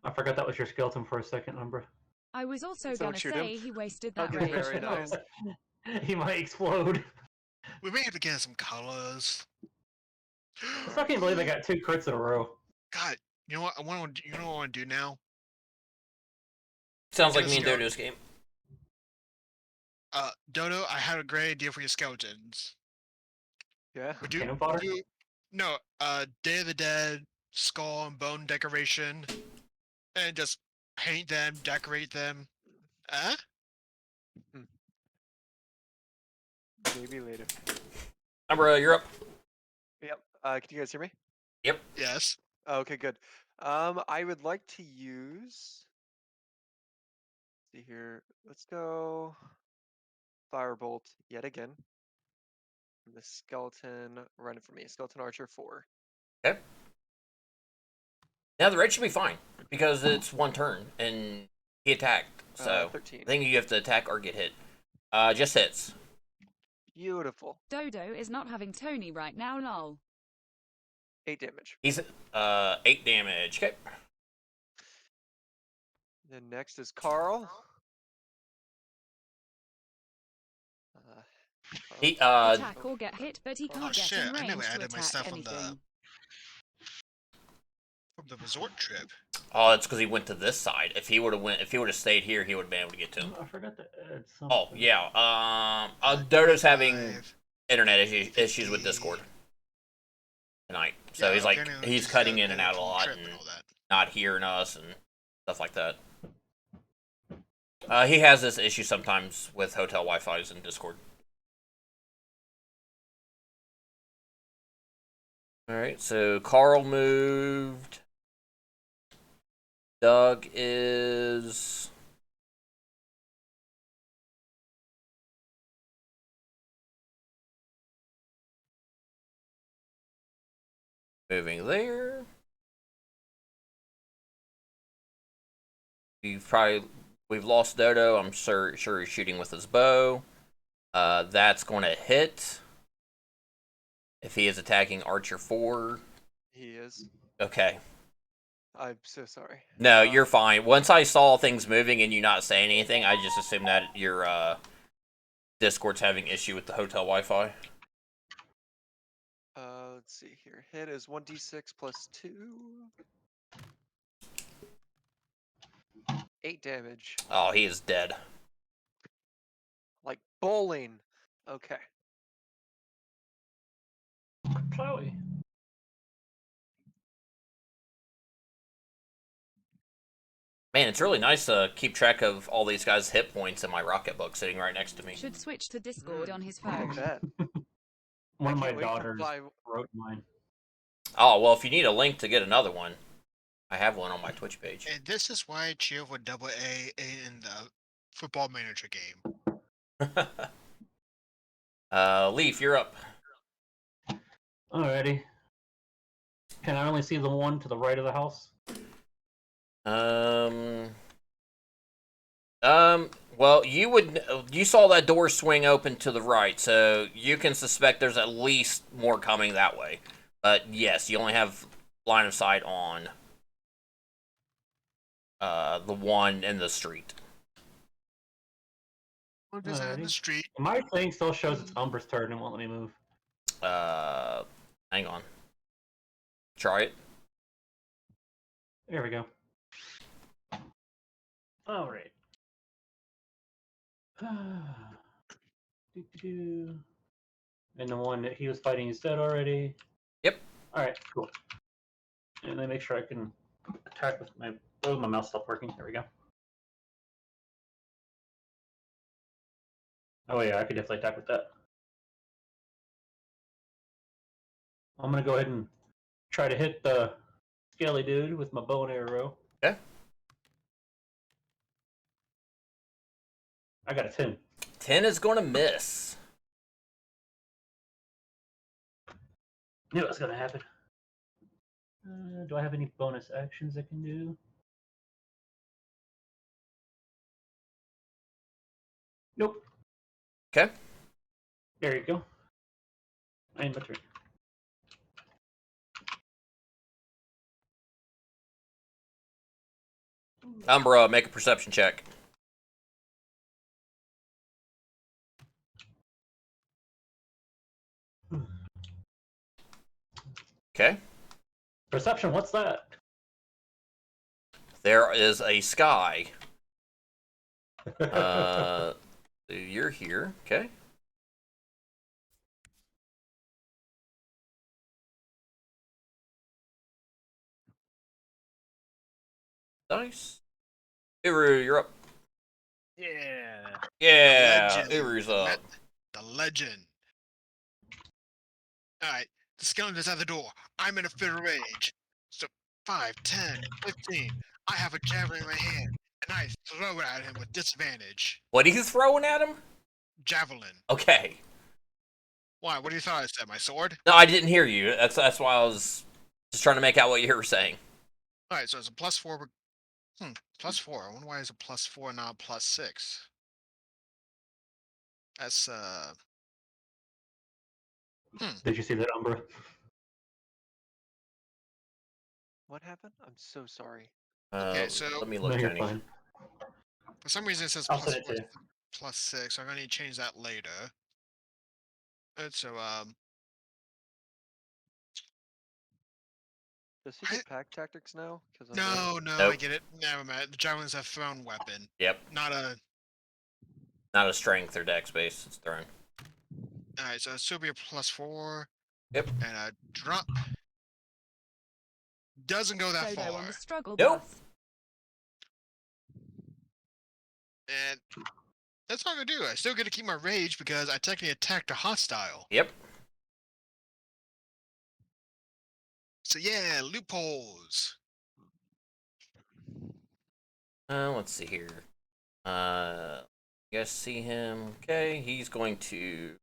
I forgot that was your skeleton for a second, Umbra. I was also Don't gonna shoot say him. he wasted that Okay, rage. very nice. He might explode. We may have to get some colors. I still can't believe I got 2 crits in a row. God, you know what? You know what I want to do now? Sounds like Let's me and go. Dodo's game. Dodo, I had a great idea for your skeletons. Yeah. We do, Cannon fodder? no, Day of the Dead, skull and bone decoration, and just paint them, decorate them. Maybe later. Umbra, you're up. Yep. Can you guys hear me? Yes. Okay, good. I would like to use. See here. Let's go. Firebolt yet again. The skeleton running for me. Skeleton Archer 4. Okay. Now the red should be fine because it's one turn and he attacked. So 13. I think you have to attack or get hit. Just hits. Beautiful. Dodo is not having Tony right now, lol. 8 damage. He's 8 damage. Okay. Then next is Carl. He Attack or get hit, but he can't get shit, in I never range to added my attack stuff anything. from the resort trip. Oh, it's because he went to this side. If he would have stayed here, he would have been able to get to him. I forgot to add something. Oh yeah. Dodo's having 5, internet issues with Discord tonight, so yeah, he's like apparently he's just cutting got in and out a lot trip and all that. not hearing us and stuff like that. He has this issue sometimes with hotel Wi-Fi's in Discord. Alright, so Carl moved. Doug is... moving there. We've lost Dodo. I'm sure he's shooting with his bow. That's going to hit. If he is attacking Archer 4. He is. Okay. I'm so sorry. No, you're fine. Once I saw things moving and you not saying anything, I just assumed that your Discord's having issue with the hotel Wi-Fi. Let's see here. Hit is 1d6 plus 2. 8 damage. Oh, he is dead. Like bowling. Okay. Chloe. Man, it's really nice to keep track of all these guys' hit points in my rocket book sitting right next to me. Should switch to Discord on his I phone. bet. One of I my can't wait to daughters fly- wrote mine. Oh, well, if you need a link to get another one, I have one on my Twitch page. And this is why I cheer for double A in the football manager game. Leaf, you're up. Alrighty. Can I only see the one to the right of the house? Well, you saw that door swing open to the right, so you can suspect there's at least more coming that way. But yes, you only have line of sight on the one in the street. What is that in the Alrighty. street? My thing still shows it's Umbra's turn and won't let me move. Hang on. Try it. There we go. Alright. And the one that he was fighting is dead already. Yep. Alright, cool. And then make sure I can attack with my... Oh, my mouse stopped working. There we go. Oh yeah, I could definitely attack with that. I'm gonna go ahead and try to hit the scaly dude with my bow and arrow. Okay. I got a 10. 10 is going to miss. Knew it was gonna happen. Do I have any bonus actions I can do? Nope. Okay. There you go. And my turn. Umbra, make a perception check. Okay. Perception, what's that? There is a sky. You're here. Okay. Nice. Uru, you're up. Yeah. Yeah, Legend. Uru's up. The legend. Alright, the skeleton's at the door. I'm in a fit of rage. So 5, 10, 15. I have a javelin in my hand, and I throw it at him with disadvantage. What are you throwing at him? Javelin. Okay. Why? What do you thought I said? My sword? No, I didn't hear you. That's why I was just trying to make out what you were saying. Alright, so it's a +4. +4. I wonder why it's a +4, not a +6. That's Did you see that, Umbra? What happened? I'm so sorry. Okay, so- Let me No, look, you're Tony. fine. For some reason it says I'll send it to +4, you. +6. So I'm gonna need to change that later. And so Does he get pack tactics now? Because no, I Nope. get it. Never mind. The javelin's a thrown weapon, Yep. not a. Not a strength or dex base. It's thrown. All right, so it'll still be a +4. Yep. And a drop. Doesn't go that Solo far. on the struggle Nope. bus. And that's not gonna do. I still get to keep my rage because I technically attacked a hostile. Yep. So yeah, loopholes. Let's see here. You guys see him? Okay, he's going to. You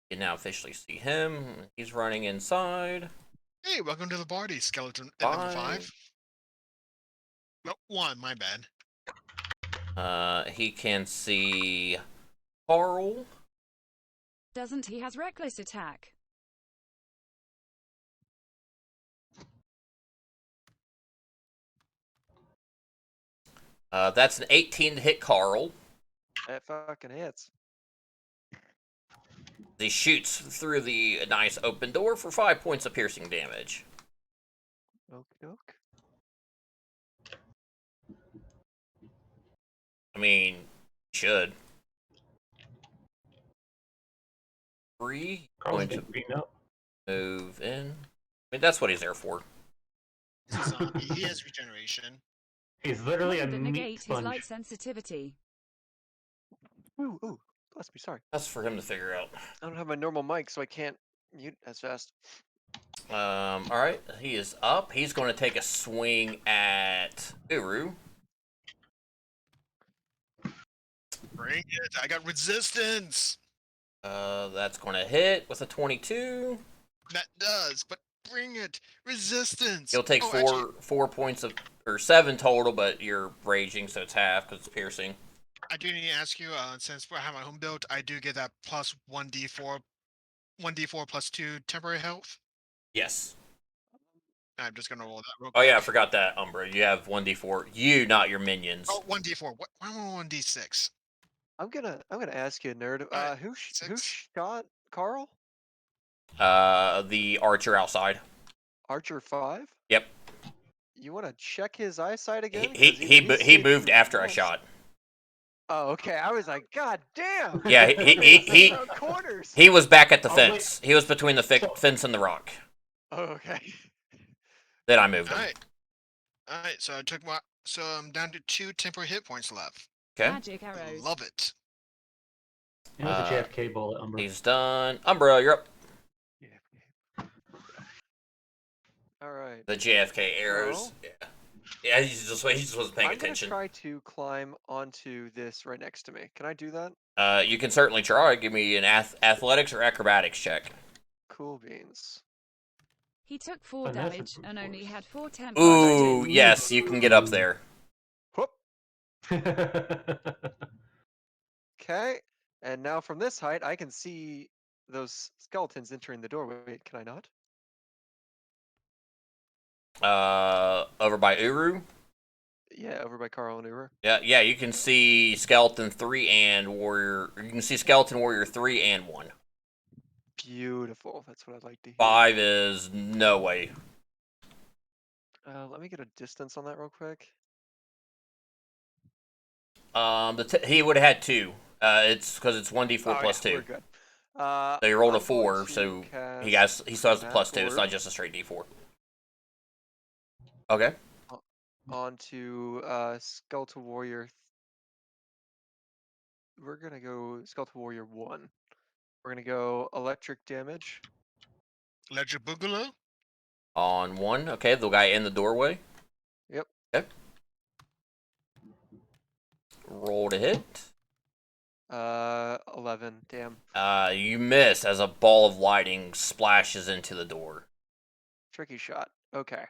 can now officially see him. He's running inside. Hey, welcome to the party, skeleton at number 5. No, 1. My bad. He can see Carl. Doesn't he has reckless attack? That's an 18 to hit Carl. that fucking hits. He shoots through the nice open door for 5 points of piercing damage. Okie doke. I mean, should. 3. Carl's Going to getting beaten up. move in. I mean, that's what he's there for. He's a zombie. He has regeneration. He's literally a Would that meat negate his sponge. light sensitivity? Ooh, bless me, sorry. That's for him to figure out. I don't have my normal mic, so I can't mute as fast. All right, he is up. He's going to take a swing at Uru. Bring it. I got resistance. That's going to hit with a 22. That does, but bring it. Resistance. He'll take Oh, four actually, 4 points of, or 7 total, but you're raging, so it's half because it's piercing. I do need to ask you, since I have my home built, I do get that plus 1d4 plus 2 temporary health. Yes. I'm just gonna roll that real Oh quick. yeah, I forgot that, Umbra. You have 1d4. You, not your minions. Oh, 1d4. What? Why am I 1d6? I'm gonna ask you, nerd. Alright, Who six. shot Carl? The archer outside. Archer 5? Yep. You want to check his eyesight again? He moved after I shot. Oh, okay. I was like, God damn! Yeah, he Around corners. he was back at the Oh, wait. fence. He was between the fence and the rock. Oh, okay. Then I moved him. Alright, so I took my. So I'm down to 2 temporary hit points left. Okay. Magic arrows. Love it. It was a JFK bullet, Umbra. He's done. Umbra, you're up. All right. The JFK arrows. Well, Yeah. Yeah, he just wasn't paying I'm attention. gonna try to climb onto this right next to me. Can I do that? You can certainly try. Give me an athletics or acrobatics check. Cool beans. He took 4 Finesse damage and and only force. had 4 temp. Ooh, yes, you can get up there. Whoop. Okay. And now from this height, I can see those skeletons entering the doorway. Wait, can I not? Over by Uru. Yeah, over by Carl and Uber. Yeah, you can see Skeleton 3 and Warrior. You can see Skeleton Warrior 3 and 1. Beautiful. That's what I'd like to hear. 5 is no way. Let me get a distance on that real quick. He would have had 2. It's because it's 1d4 plus yeah, 2. We're good. So you rolled a I'm 4, going to so he cast still has a plus 2. It's Orb not just a straight d4. Okay. onto Skeletal Warrior. We're gonna go Skeletal Warrior 1. We're gonna go electric damage. Ledger Boogaloo? On 1. Okay, the guy in the doorway. Yep. Okay. Roll to hit. 11. Damn. You miss as a ball of lightning splashes into the door. Tricky shot. Okay.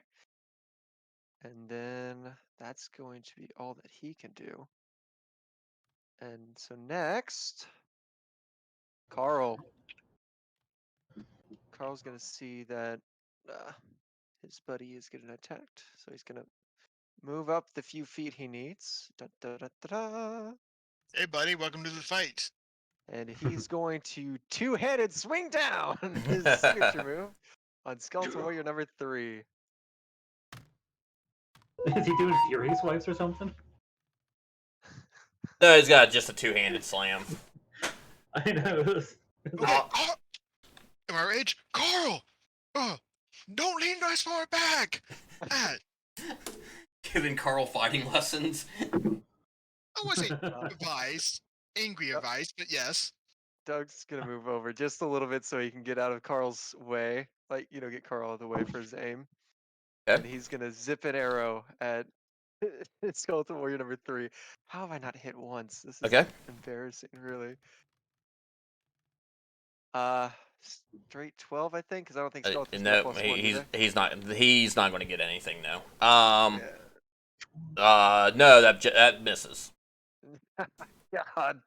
And then that's going to be all that he can do. And so next, Carl. Carl's gonna see that his buddy is getting attacked, so he's gonna move up the few feet he needs. Da, da, da, da, da. Hey, buddy, welcome to the fight. And he's going to two-handed swing down his signature move on Skeletal Warrior number 3. Is he doing Fury swipes or something? No, he's got just a 2-handed slam. I know. Okay, Carl! Am I rage? Carl! Oh, don't lean as far back! Ah, Giving Carl fighting lessons. I wasn't advised. Angry advice, but yes. Doug's gonna move over just a little bit so he can get out of Carl's way. Like, get Carl out of the way for his aim. Okay. And he's gonna zip an arrow at Skeletal Warrior number 3. How have I not hit once? This is Okay. embarrassing, really. Straight 12, I think, because I don't think Skeleton's got No, plus 1, do they? he's not going to get anything. No. Yeah. No, that misses. God.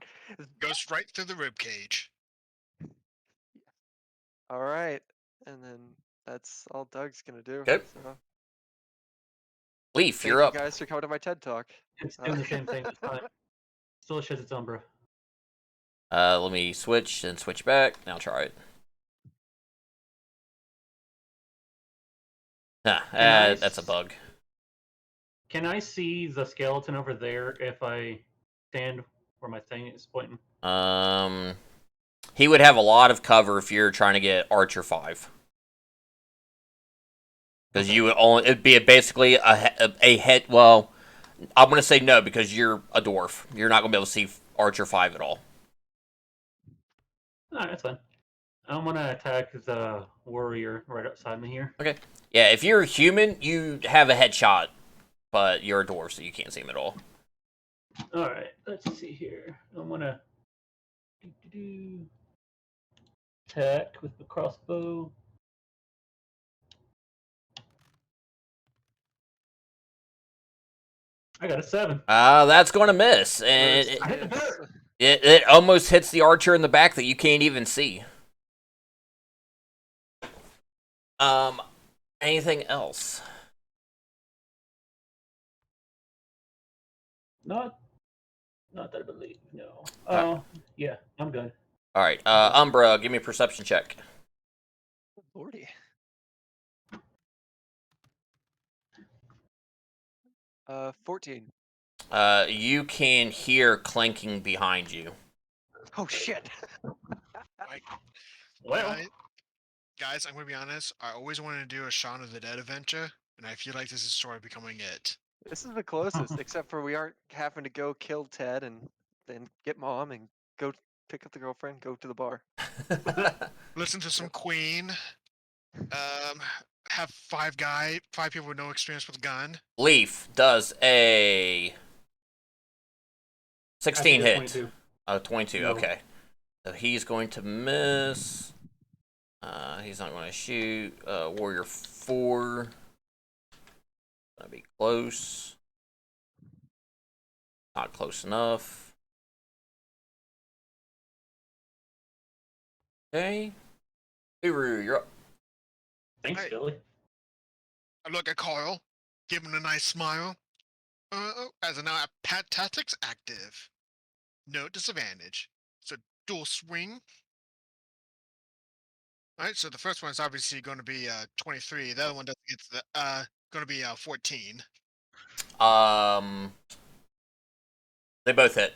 Goes right through the ribcage. All right, and then that's all Doug's gonna do. Okay. So, Leaf, thank you're you up. guys for coming to my TED Talk. It's doing the same thing. It's fine. Still sheds its Umbra. Let me switch and switch back. Now try it. Nice. That's a bug. Can I see the skeleton over there if I stand where my thing is pointing? He would have a lot of cover if you're trying to get Archer 5. Because you would it'd be basically a head. Well, I'm gonna say no because you're a dwarf. You're not gonna be able to see Archer 5 at all. Alright, that's fine. I'm gonna attack the warrior right outside me here. Okay. Yeah, if you're a human, you have a headshot, but you're a dwarf, so you can't see him at all. All right, let's see here. I'm gonna attack with the crossbow. I got a 7. That's going to miss, and First I hit the hits. dirt. it almost hits the archer in the back that you can't even see. Anything else? Not that I believe. No. Uh, Yeah, I'm good. All right, Umbra, give me a perception check. Lordy. 14. You can hear clanking behind you. Oh shit. Like, Well, guys, I'm gonna be honest. I always wanted to do a Shaun of the Dead adventure, and I feel like this is sort of becoming it. This is the closest, except for we aren't having to go kill Ted and then get mom and go pick up the girlfriend, go to the bar. Listen to some Queen. Have five people with no experience with a gun. Leaf does a 16 hit. 22. 22, No. okay. So he's going to miss. He's not going to shoot. Warrior 4. Gonna be close. Not close enough. Okay. Uru, you're up. Thanks, Hey. Billy. I look at Carl, give him a nice smile. As of now, tactics active. No disadvantage. So dual swing. Alright, so the first one is obviously going to be 23. The other one doesn't get to the going to be 14. They both hit.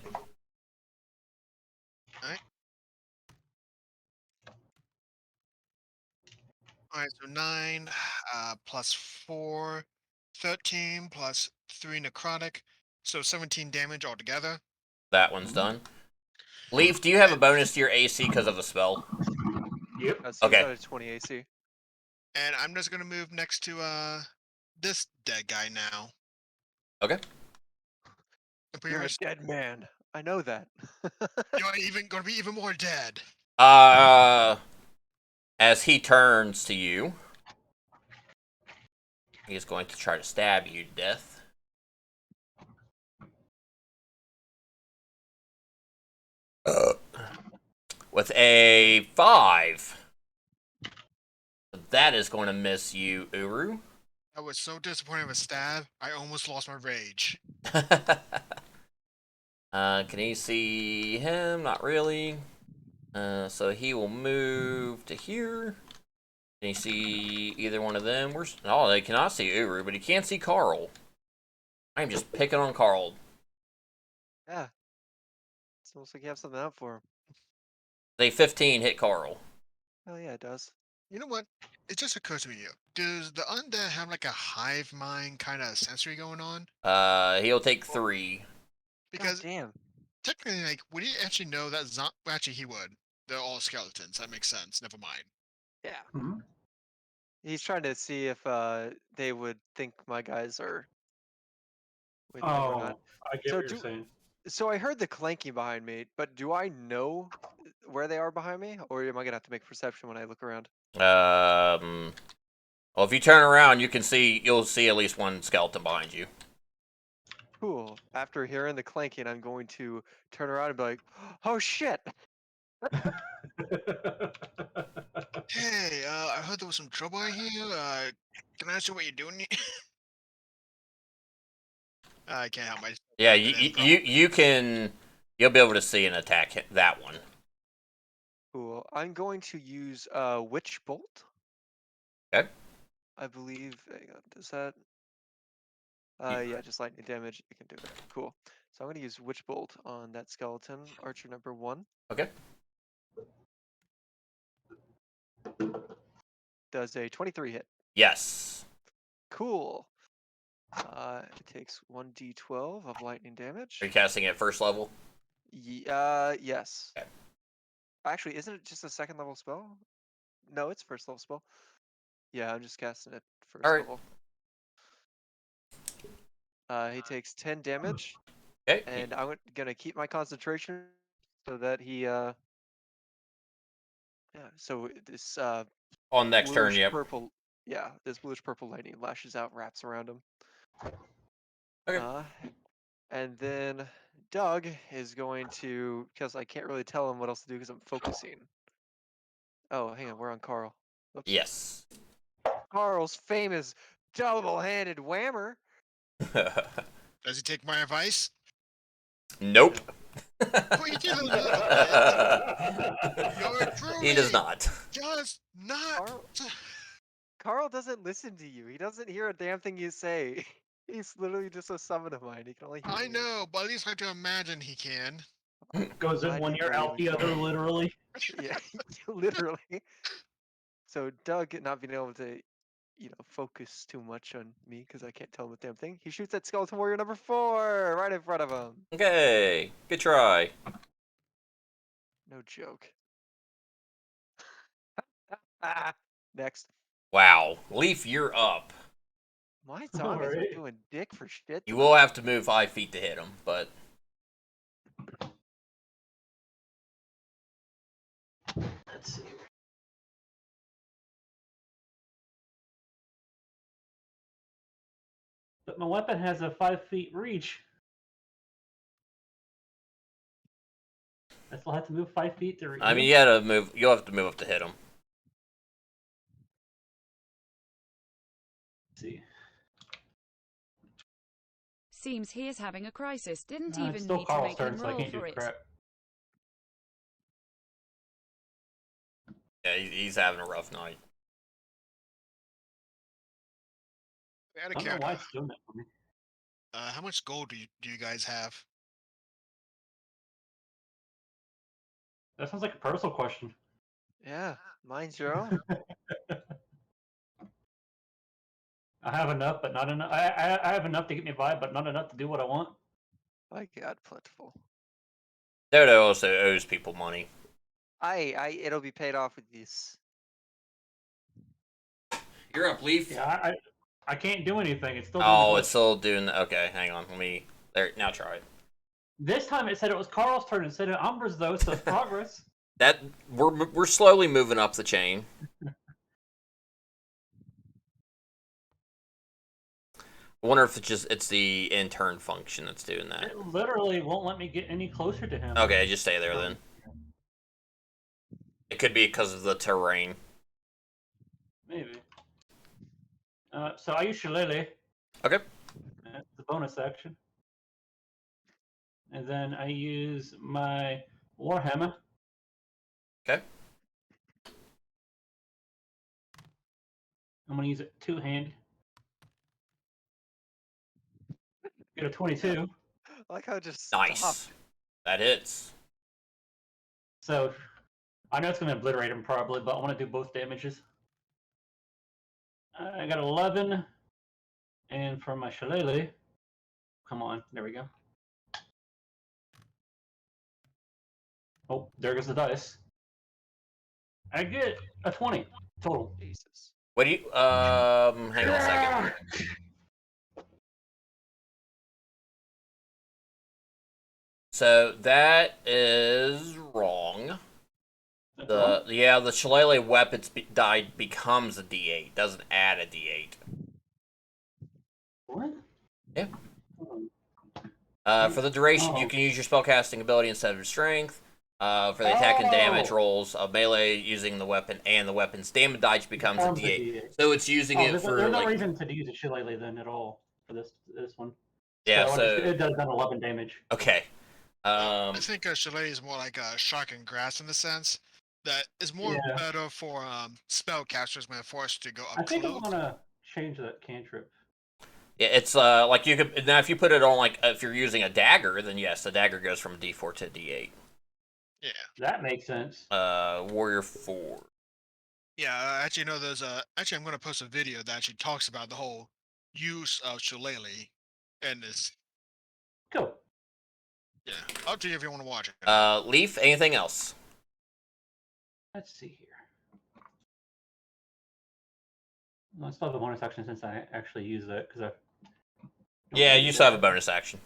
Alright, so 9 plus 4, 13 plus 3 necrotic, so 17 damage altogether. That one's done. Leaf, do you have a bonus to your AC because of the spell? Yep. So he's Okay. at a 20 AC. And I'm just gonna move next to this dead guy now. Okay. You're a Appears dead man. I know that. you're even gonna be even more dead. As he turns to you, he is going to try to stab you to death. With a 5. That is going to miss you, Uru. I was so disappointed with stab, I almost lost my rage. Can he see him? Not really. So he will move to here. Can he see either one of them? Oh, they cannot see Uru, but he can see Carl. I'm just picking on Carl. Yeah. It's almost like you have something out for him. They 15 hit Carl. Hell yeah, it does. You know what? It just occurred to me. Does the undead have like a hive mind kind of sensory going on? He'll take 3. Because God damn. technically, like, would he actually know that actually, he would. They're all skeletons. That makes sense. Never mind. Yeah. Mm-hmm. He's trying to see if they would think my guys are with him or not. I get So what you're saying. So I heard the clanking behind me, but do I know where they are behind me, or am I gonna have to make perception when I look around? Well, if you turn around, you'll see at least one skeleton behind you. Cool. After hearing the clanking, I'm going to turn around and be like, "Oh shit!" Hey, I heard there was some trouble in here. Can I ask you what you're doing? I can't help myself. Yeah, you'll be able to see and attack that one. Cool. I'm going to use Witch Bolt. Okay. I believe. Hang on, does that? Yeah, just lightning damage. You can do it. Cool. So I'm going to use Witch Bolt on that skeleton, archer number 1. Okay. Does a 23 hit? Yes. Cool. It takes 1d12 of lightning damage. Are you casting it at first level? Yes. Okay. Actually, isn't it just a second level spell? No, it's first level spell. Yeah, I'm just casting it first All right. level. He takes 10 damage, Okay. and I'm gonna keep my concentration so that he yeah. So this On next turn, bluish yep. purple, yeah, this bluish purple lightning lashes out, wraps around him. Okay. And then Doug is going to, because I can't really tell him what else to do because I'm focusing. Oh, hang on, we're on Carl. Oops. Yes. Carl's famous double-handed whammer. Does he take my advice? Nope. Oh, he did a little bit. You're true. He does not. Just not. Carl doesn't listen to you. He doesn't hear a damn thing you say. He's literally just a summon of mine. He can only hear I me. know, but at least I have to imagine he can. Goes in Glad one you ear, believe out in the other, Carl. literally. Yeah, literally. So Doug not being able to, focus too much on me because I can't tell him a damn thing. He shoots at Skeleton Warrior number 4 right in front of him. Okay. Good try. No joke. Next. Wow. Leaf, you're up. My zombies are Alright. doing dick for shit. You will have to move 5 feet to hit him, but Let's see. But my weapon has a 5 feet reach. I still have to move 5 feet to reach I mean, him. you gotta move. You'll have to move up to hit him. Let's see. Seems he is having a crisis. Didn't It's even still need to Carl's make turn, him so I roll can't do for it. crap. Yeah, he's having a rough night. Out I of don't know why character, it's doing that for me. how much gold do you guys have? That sounds like a personal question. Yeah, mine's your own. I have enough, but not enough. I have enough to get me by, but not enough to do what I want. My God, plentiful. Dodo also owes people money. It'll be paid off with this. You're up, Leaf. Yeah, I can't do anything. It's still doing Oh, the it's glitch. still doing. Okay, hang on. Let me. There. Now try it. This time it said it was Carl's turn instead of Umbra's, though, so it's progress. That we're slowly moving up the chain. I wonder if it's the intern function that's doing that. It literally won't let me get any closer to him. Okay, just stay there then. It could be because of the terrain. Maybe. So I use Shillelagh. Okay. That's the bonus action. And then I use my Warhammer. Okay. I'm going to use it two-handed. Get a 22. I like how it just Nice. stopped. That hits. So I know it's going to obliterate him probably, but I want to do both damages. I got 11. And for my Shillelagh, come on, there we go. Oh, there goes the dice. I get a 20 total. Jesus. What do you? Hang on a second. So that is wrong. The Shillelagh weapons die becomes a D8. Doesn't add a D8. What? Yeah. For the duration, you can use your spellcasting ability instead of strength. For the attack and damage rolls of melee using the weapon and the weapon's damage die becomes a D8. So it's using it for there's no like. reason to use a Shillelagh then at all for this one. Yeah. So it does done 11 damage. Okay. I think Shillelagh is more like a shock and grass in the sense that is more better for spellcasters when forced to go up I think close. I want to change that cantrip. Yeah, it's like you could now if you put it on like if you're using a dagger, then yes, the dagger goes from D4 to D8. Yeah. That makes sense. Warrior 4. Yeah, actually, no. There's actually I'm going to post a video that actually talks about the whole use of Shillelagh and this. Cool. Yeah, up to you if you want to watch it. Leaf. Anything else? Let's see here. Well, I still have a bonus action since I actually use it because I. Yeah, you still have a bonus action.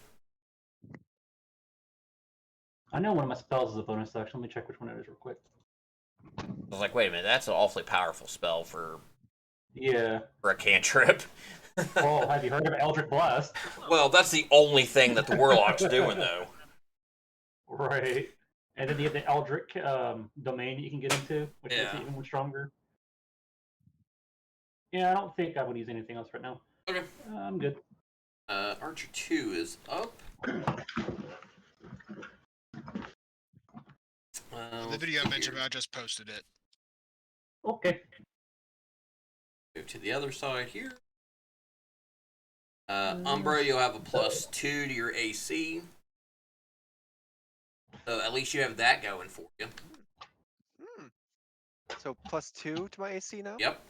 I know one of my spells is a bonus action. Let me check which one it is real quick. I was like, wait a minute, that's an awfully powerful spell for Yeah. a cantrip. Well, have you heard of Eldritch Blast? Well, that's the only thing that the Warlock's doing, though. Right. And then you have the Eldritch domain that you can get into, which makes it Yeah. even stronger. Yeah, I don't think I would use anything else right now. Okay. I'm good. Archer 2 is up. The video I mentioned about, I just posted it. Okay. Go to the other side here. Umbra, you'll have a +2 to your AC. So at least you have that going for you. Hmm. So +2 to my AC now? Yep.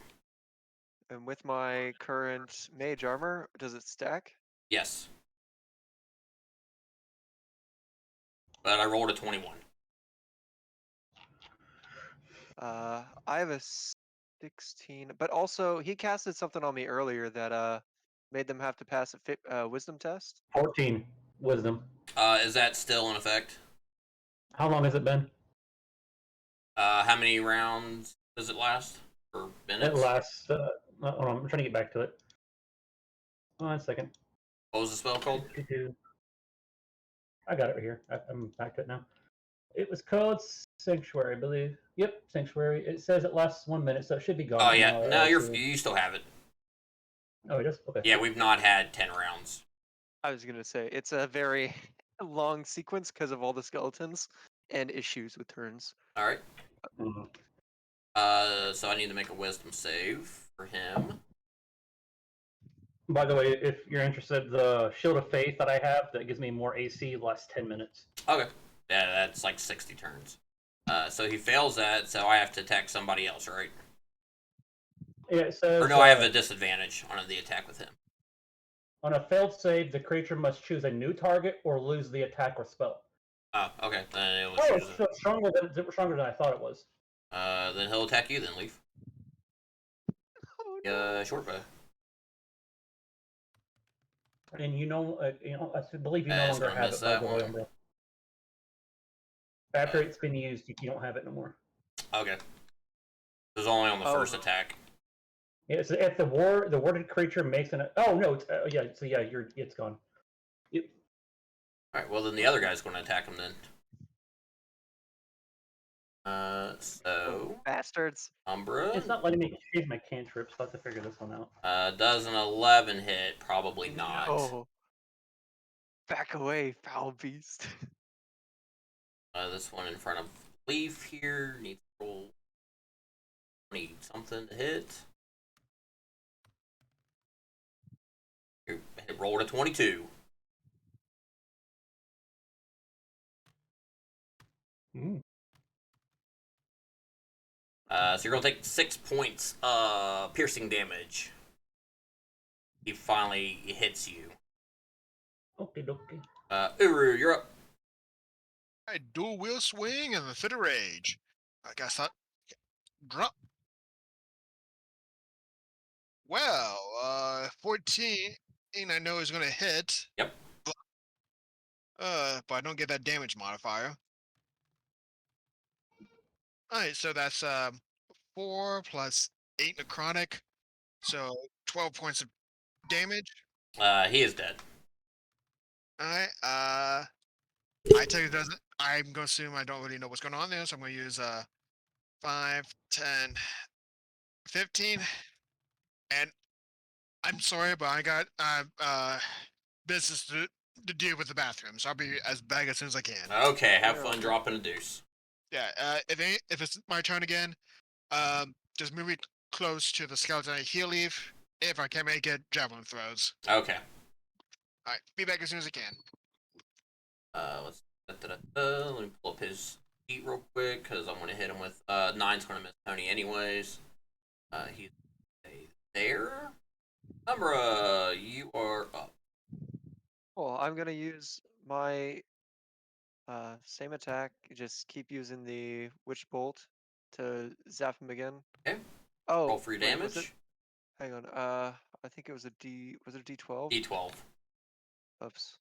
And with my current mage armor, does it stack? Yes. But I rolled a 21. I have a 16, but also he casted something on me earlier that made them have to pass a wisdom test. 14 wisdom. Is that still in effect? How long has it been? How many rounds does it last? Or minutes? It lasts. Hold on, I'm trying to get back to it. 1 second. What was the spell called? I got it right here. I'm back to it now. It was called Sanctuary, I believe. Yep, Sanctuary. It says it lasts 1 minute, so it should be gone. Oh yeah, now. no, you still have it. Oh, it does. Okay. Yeah, we've not had 10 rounds. I was gonna say it's a very long sequence because of all the skeletons and issues with turns. All right. Mhm. So I need to make a wisdom save for him. By the way, if you're interested, the Shield of Faith that I have that gives me more AC lasts 10 minutes. Okay. Yeah, that's like 60 turns. So he fails that, so I have to attack somebody else, right? Yeah, it says. Or no, I have a disadvantage on the attack with him. On a failed save, the creature must choose a new target or lose the attack or spell. Oh, okay. Then it was Oh, it's stronger than I thought it was. then he'll attack you then, Leaf. Oh, no. Short bow. And I believe you no It's longer gonna have miss it, by that the way, one. Umbra. After it's been used, you don't have it no more. Okay. It was only on the first attack. Yeah, so if the warded creature makes an it's gone. Alright, well then the other guy's gonna attack him then. So Bastards. Umbra. It's not letting me change my cantrips, so I have to figure this one out. Does an 11 hit? Probably not. Oh. Back away, foul beast. This one in front of Leaf here needs to roll 20 something to hit. It rolled a 22. So you're gonna take 6 points piercing damage. He finally hits you. Okay. Uru, you're up. I dual wheel swing and the fit of rage. I guess that drop. Well, 14 I know is gonna hit. Yep. But I don't get that damage modifier. Alright, so that's 4 plus 8 necrotic. So 12 points of damage. He is dead. Alright, I tell you doesn't I'm gonna assume I don't really know what's going on there, so I'm gonna use 5, 10, 15. And I'm sorry, but I got business to deal with the bathroom, so I'll be as back as soon as I can. Okay, have fun dropping a deuce. Yeah, if it's my turn again, just move it close to the skeleton I heal leave. If I can't make it, javelin throws. Okay. Alright, be back as soon as I can. Let me pull up his feet real quick because I'm gonna hit him with 9's gonna miss Tony anyways. He's there. Umbra, you are up. Well, I'm gonna use my same attack. Just keep using the witch bolt to zap him again. Okay. Oh, Roll for your wait, was damage. it? Hang on. I think it was a D. Was it a D12? D12. Oops.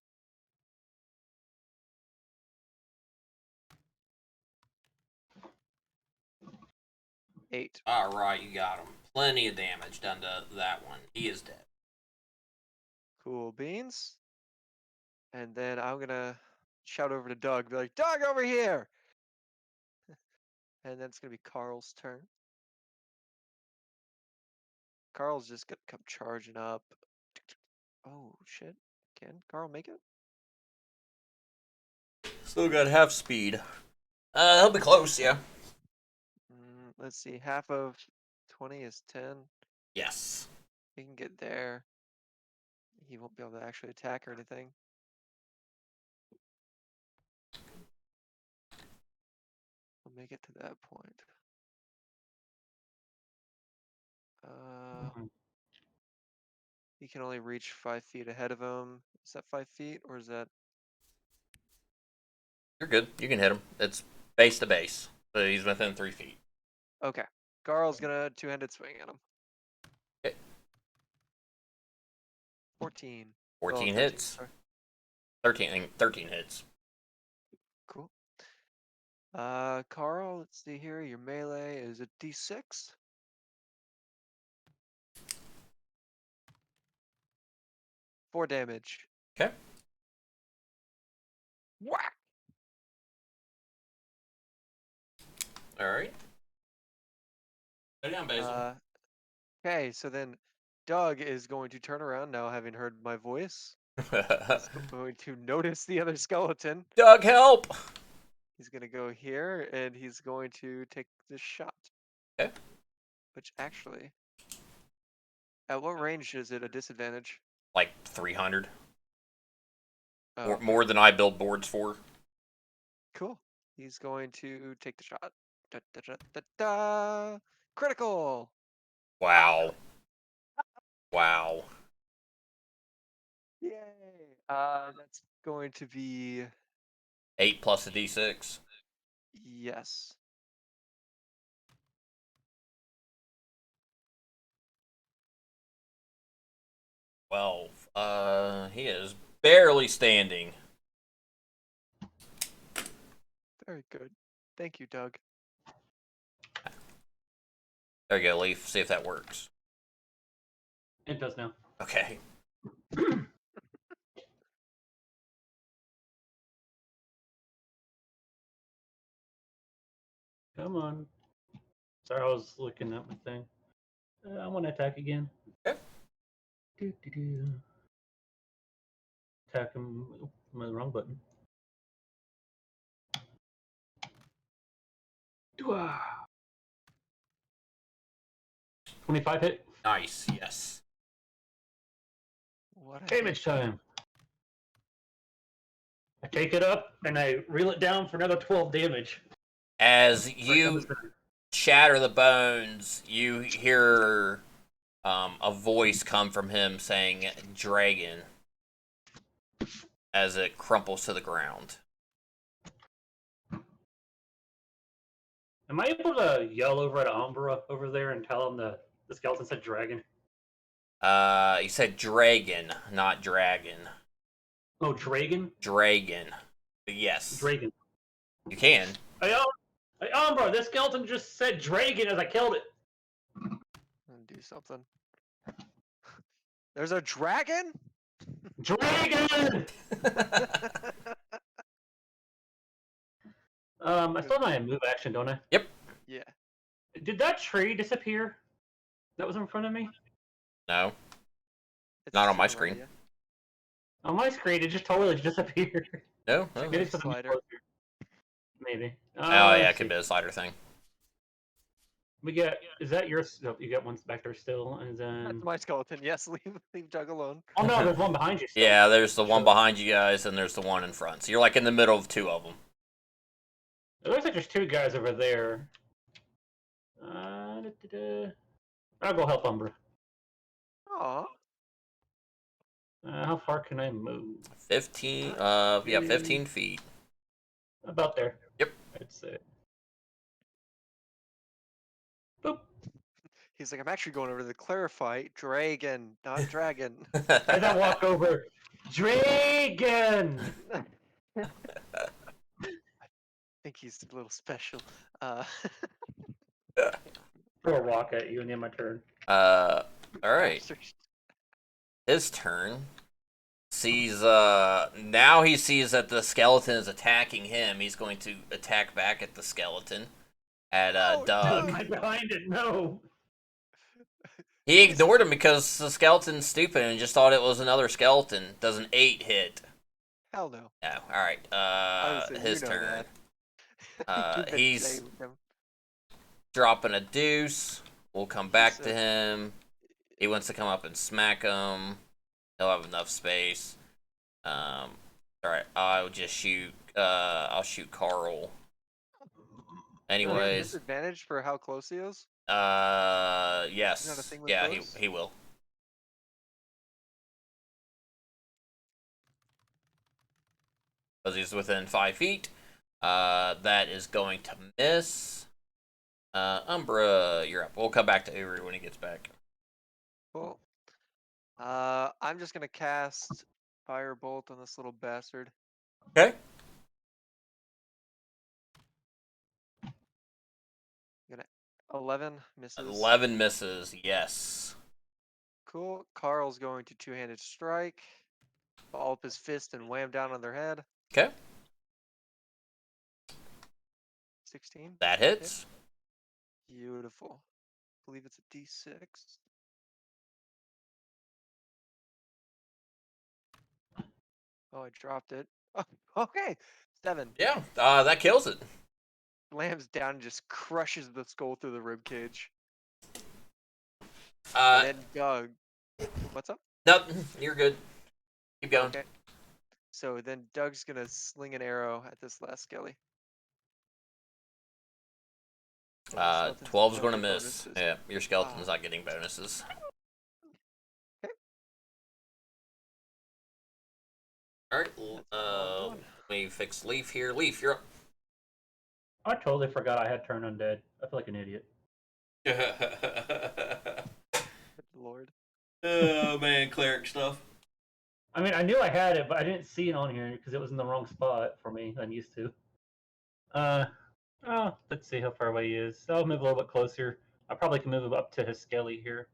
Eight. All right, you got him. Plenty of damage done to that one. He is dead. Cool beans. And then I'm gonna shout over to Doug, be like, Doug, over here! And then it's gonna be Carl's turn. Carl's just gonna come charging up. Oh, shit. Can Carl make it? Still got half speed. He'll be close, yeah. Let's see. Half of 20 is 10. Yes. He can get there. He won't be able to actually attack or anything. We'll make it to that point. He can only reach 5 feet ahead of him. Is that 5 feet or is that? You're good. You can hit him. It's base to base. So he's within 3 feet. Okay. Carl's gonna two-handed swing at him. Okay. 14. 14 13, hits. sorry. 13 hits. Cool. Carl, let's see here. Your melee is a D6. Four damage. Okay. Whack! All right. Go down, Basil. Okay, so then Doug is going to turn around now, having heard my voice. He's going to notice the other skeleton. Doug, help! He's going to go here, and he's going to take this shot. Okay. Which actually, at what range is it a disadvantage? Like 300. Oh, More than I build boards for. cool. He's going to take the shot. Da, da, da, da, da. Critical! Wow. Wow. Yay! That's going to be 8 plus a d6. yes. Well, he is barely standing. Very good. Thank you, Doug. There you go, Leaf. See if that works. It does now. Okay. Come on. Sorry, I was looking at my thing. I want to attack again. Okay. Do. Attack him with my wrong button. 25 hit. Nice, yes. What a Damage time. I take it up and I reel it down for another 12 damage. As you shatter the bones, you hear a voice come from him saying dragon as it crumples to the ground. Am I able to yell over at Umbra over there and tell him the skeleton said dragon? He said dragon, not dragon. Oh, dragon? Dragon. Yes. Dragon. You can. Hey, Umbra, this skeleton just said dragon as I killed it. do something. There's a dragon? Dragon! I still have my move action, don't I? Yep. Yeah. Did that tree disappear? That was in front of me? No. It's Not on my to the right, screen. yeah. On my screen, it just totally disappeared. No. Check Maybe the it's 'cause I'm slider. closer. Maybe. Oh yeah, let's it could see. be a slider thing. We get. Is that yours? No, you got one back there still, and then. That's my skeleton. Yes, leave Doug alone. Oh no, there's one behind you. Still. Yeah, there's the one Sure. behind you guys, and there's the one in front. So you're like in the middle of two of them. It looks like there's two guys over there. I'll go help Umbra. Aw. How far can I move? 15. Yeah, 15 feet. About there. Yep. I'd say. He's like, I'm actually going over to clarify dragon, not dragon. As I walk over, Dragon! I think he's a little special. Throw a rock at you and then my turn. All right. His turn. Sees now he sees that the skeleton is attacking him. He's going to attack back at the skeleton. At Doug. Get behind it, no. He ignored him because the skeleton's stupid and just thought it was another skeleton. Does an 8 hit? Hell no. No. Alright. His turn. He's dropping a deuce. We'll come back to him. He wants to come up and smack him. He'll have enough space. Alright, I'll just shoot. I'll shoot Carl. Anyways. Disadvantage for how close he is? Yes. Yeah, he will. Because he's within 5 feet. That is going to miss. Umbra, you're up. We'll come back to Uru when he gets back. Cool. I'm just gonna cast Firebolt on this little bastard. Okay. Gonna 11 misses. 11 misses, yes. Cool. Carl's going to two-handed strike. Ball up his fist and wham down on their head. Okay. 16. That hits. Beautiful. I believe it's a D6. Oh, I dropped it. Oh, okay. 7. Yeah, that kills it. Slams down and just crushes the skull through the rib cage. And then Doug. What's up? Nope, you're good. Keep going. Okay. So then Doug's gonna sling an arrow at this last skelly. 12's going to miss. Yeah, your skeleton's not getting bonuses. Okay. Alright, let me fix Leaf here. Leaf, you're up. I totally forgot I had turn undead. I feel like an idiot. Lord. Oh man, cleric stuff. I mean, I knew I had it, but I didn't see it on here because it was in the wrong spot for me than used to. Let's see how far away he is. So I'll move a little bit closer. I probably can move up to his skelly here.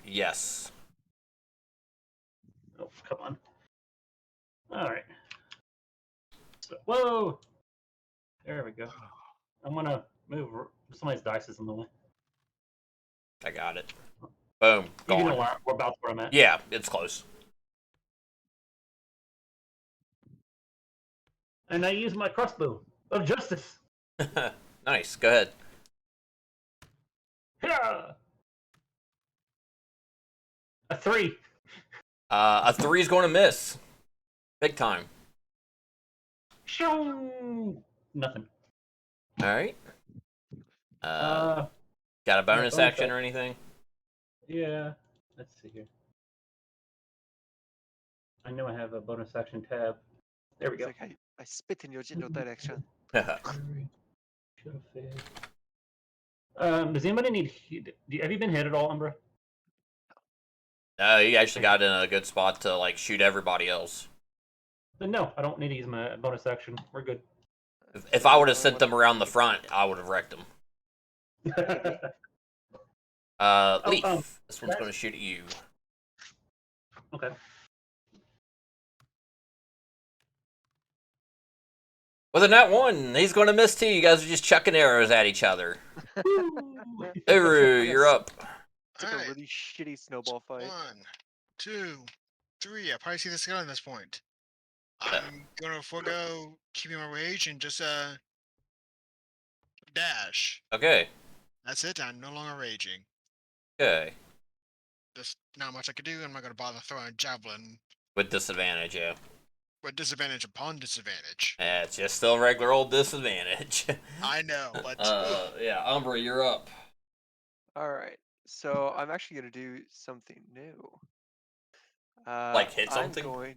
Yes. Oh, come on. Alright. Whoa! There we go. I'm gonna move. Somebody's dice is in the way. I got it. Boom. You Gone. know we're about where I'm at. Yeah, it's close. And I use my crossbow of justice. Nice. Go ahead. Yeah! A 3. A 3 is going to miss. Big time. Shoo! Nothing. All right. Got a bonus action or anything? Yeah. Let's see here. I know I have a bonus action tab. There we go. Like I spit in your general direction. Should have failed. Does anybody need? Have you been hit at all, Umbra? You actually got in a good spot to like shoot everybody else. No, I don't need to use my bonus action. We're good. If I would have sent them around the front, I would have wrecked them. Leaf, this one's going to shoot at you. Okay. With a nat 1, he's going to miss too. You guys are just chucking arrows at each other. Uru, you're up. It's like a really shitty snowball fight. 1, 2, 3. I probably see the skeleton at this point. I'm gonna forego keeping my rage and just dash. Okay. That's it. I'm no longer raging. Okay. There's not much I could do. I'm not gonna bother throwing a javelin With disadvantage, yeah. with disadvantage upon disadvantage. Yeah, it's just still regular old disadvantage. I know, but yeah, Umbra, you're up. Alright. So I'm actually gonna do something new. Like hit something?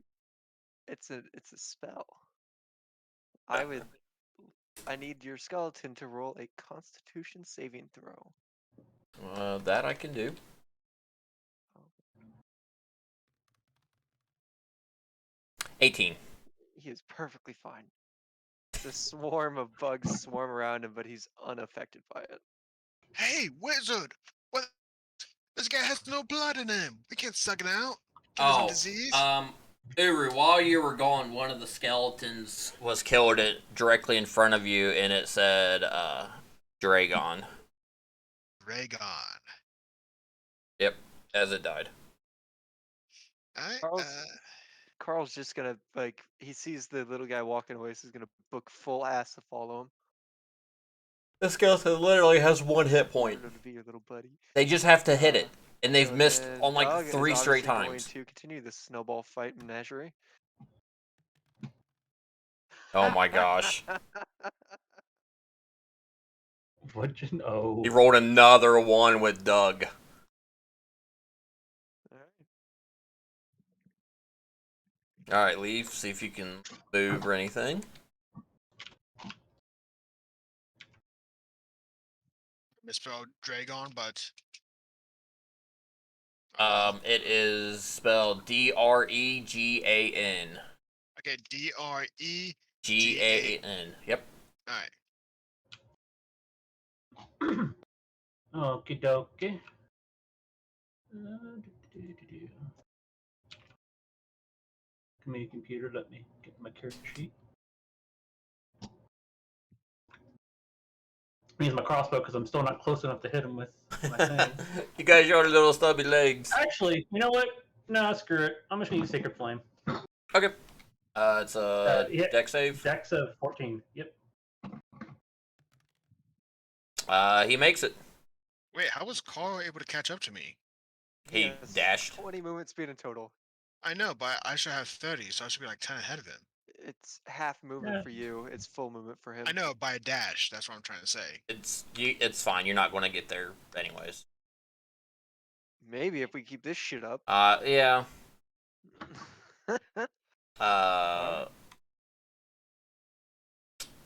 It's a spell. I need your skeleton to roll a Constitution saving throw. That I can do. $18. He is perfectly fine. The swarm of bugs swarm around him, but he's unaffected by it. Hey, wizard! What? This guy has no blood in him. We can't suck it out. Give him some disease. Uru, while you were gone, one of the skeletons was killed directly in front of you, and it said, Dragon. Dragon. Yep, as it died. Alright, Carl's just gonna, like, he sees the little guy walking away, so he's gonna book full ass to follow him. The skeleton literally has 1 hit point. To be your little buddy. They just have to hit it, and they've So missed then on like Doug is 3 straight obviously times. Going to continue the snowball fight menagerie. Oh my gosh. What'd you know? He rolled another 1 with Doug. Alright, Leaf, see if you can move or anything. misspelled Dragon, but It is spelled Dregan. okay, DRE. Gan. Yep. All right. Okie dokie. Come here, computer. Let me get my character sheet. I use my crossbow because I'm still not close enough to hit him with my thing. You guys are little stubby legs. Actually, you know what? No, screw it. I'm just gonna use Sacred Flame. Okay. It's a deck save. Dex of 14. Yep. He makes it. Wait, how was Carl able to catch up to me? He has dashed. 20 movement speed in total. I know, but I should have 30, so I should be like 10 ahead of him. It's half movement Yeah. for you. It's full movement for him. I know, by a dash. That's what I'm trying to say. It's fine. You're not going to get there anyways. Maybe if we keep this shit up. Yeah.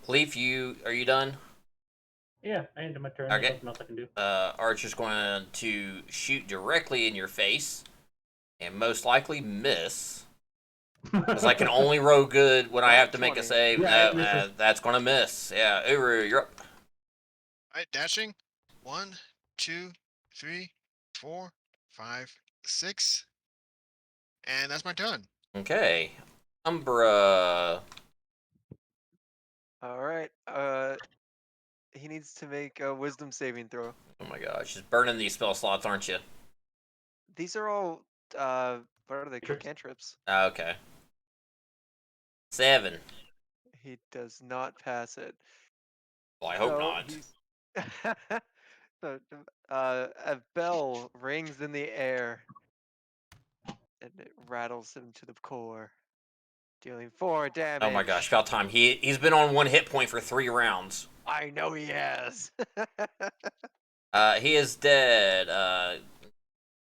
Leaf, are you done? Yeah, I ended my turn. Okay. There's nothing else I can do. Archer's going to shoot directly in your face, and most likely miss. Because I can only roll good when I have to make a 20. save. Yeah, No, that's going to miss. Yeah, Uru, you're up. Alright, dashing. 1, 2, 3, 4, 5, 6. And that's my turn. Okay. Umbra. Alright. He needs to make a wisdom saving throw. Oh my gosh, she's burning these spell slots, aren't you? These are all what are they? Cantrips. Cantrips. Okay. 7. He does not pass it. Well, I hope So not. he's- So, a bell rings in the air, and it rattles him to the core, dealing 4 damage. Oh my gosh, about time. He's been on 1 hit point for 3 rounds. I know he has. He is dead.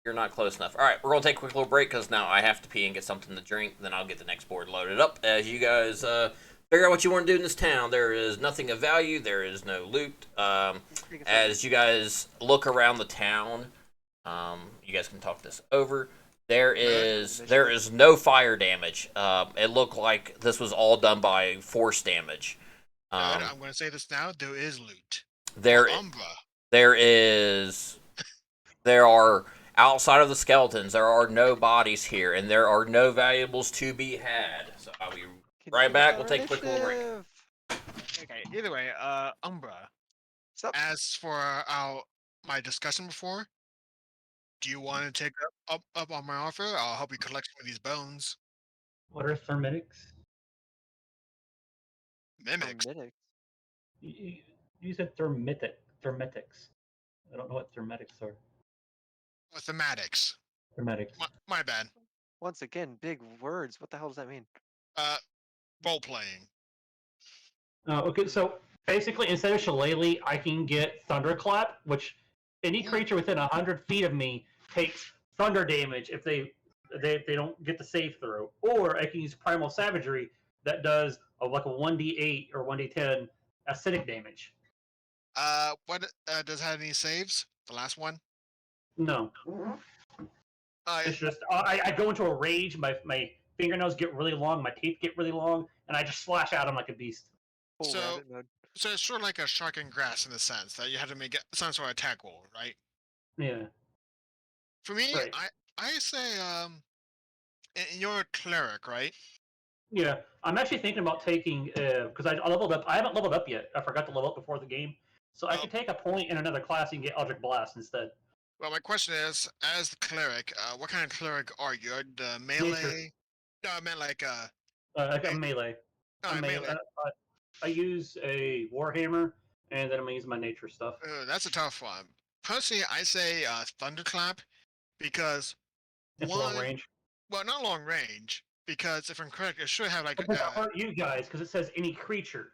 You're not close enough. All right, we're gonna take a quick little break because now I have to pee and get something to drink. Then I'll get the next board loaded up as you guys figure out what you want to do in this town. There is nothing of value. There is no loot. As you guys look around the town, you guys can talk this over. There is no fire damage. It looked like this was all done by force damage. I'm going to say this now. There is loot. There are outside of the skeletons. There are no bodies here, and there are no valuables to be had. So I'll be right back. We'll take a quick little break. Okay. Either way, Umbra. Sup? As for my discussion before, do you want to take up on my offer? I'll help you collect some of these bones. What are thermitics? Mimics. You said thermitics. I don't know what thermitics are. Thematics. Thermitics. My bad. Once again, big words. What the hell does that mean? Role playing. Okay, so basically, instead of Shillelagh, I can get Thunderclap, which any creature within 100 feet of me takes thunder damage if they don't get the save throw. Or I can use Primal Savagery that does like a 1d8 or 1d10 acidic damage. What does it have any saves? The last one? No, it's just I go into a rage. My fingernails get really long. My teeth get really long, and I just slash at them like a beast. Full So- rabbit mode. so it's sort of like a shark and grass in the sense that you have to make some sort of attack roll, right? Yeah. For me, Right. I say and you're a cleric, right? Yeah, I'm actually thinking about taking because I leveled up. I haven't leveled up yet. I forgot to level up before the game, so I Oh. could take a point in another class and get Eldritch Blast instead. Well, my question is, as the clerik, what kind of cleric are you? Are the melee? No, I meant like Like a melee. no, melee. I use a Warhammer, and then I'm gonna use my nature stuff. That's a tough one. Personally, I say thunderclap because It's one, long range. well, not long range, because if I'm correct, it should have like But that hurt you guys because it says any creature.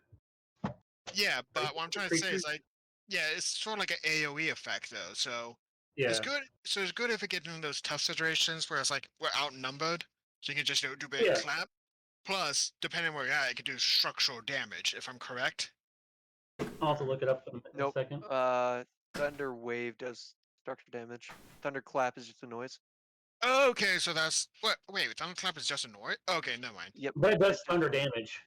yeah, but what I'm trying to say Creatures? is like, yeah, it's sort of like an AOE effect though, so Yeah. it's good. So it's good if it gets into those tough situations where it's like we're outnumbered, so you can just do a bit Yeah. of clap. Plus, depending where you're at, it can do structural damage. If I'm correct. I'll have to look it up in Nope. a second. Thunder wave does structure damage. Thunder clap is just a noise. Okay, so that's what. Wait, thunderclap is just a noise. Okay, never mind. Yep. But it does thunder damage.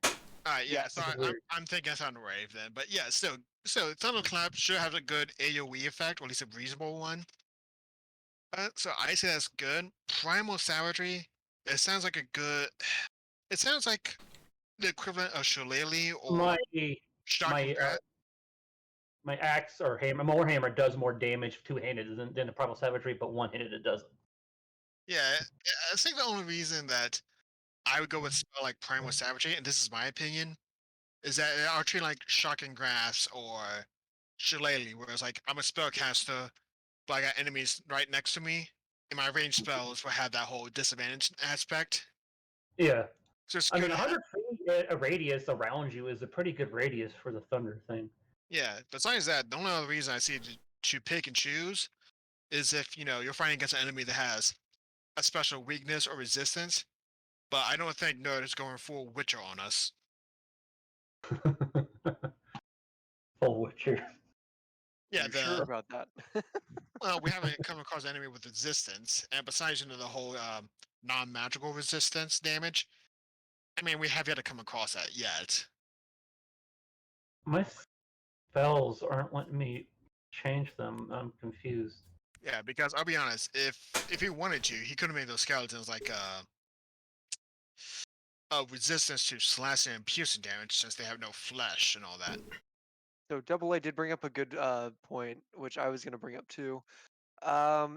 Alright, yeah, Yeah, so which is I'm, weird. I'm thinking Thunderwave then, but yeah, still, so Thunderclap should have a good AoE effect, or at least a reasonable one. So I say that's good. Primal Savagery, it sounds like a good. It sounds like the equivalent of Shillelagh or My Shocking Grass. my axe or hammer, my warhammer does more damage two-handed than the primal savagery, but one-handed it doesn't. Yeah, I think the only reason that I would go with spell like Primal Savagery, and this is my opinion, is that I'll treat like Shocking Grass or Shillelagh, where it's like I'm a spellcaster, but I got enemies right next to me, and my ranged spells will have that whole disadvantage aspect. Yeah, So it's I good. mean, 100 feet a radius around you is a pretty good radius for the thunder thing. Yeah. Besides that, the only other reason I see to pick and choose is if you're fighting against an enemy that has a special weakness or resistance. But I don't think Nerd is going full Witcher on us. Full Witcher. Yeah. You sure about that? Well, we haven't come across an enemy with resistance, and besides the whole non-magical resistance damage. I mean, we have yet to come across that yet. My spells aren't letting me change them. I'm confused. Yeah, because I'll be honest, if he wanted to, he could have made those skeletons like resistance to slashing and piercing damage since they have no flesh and all that. So Double A did bring up a good point, which I was going to bring up too.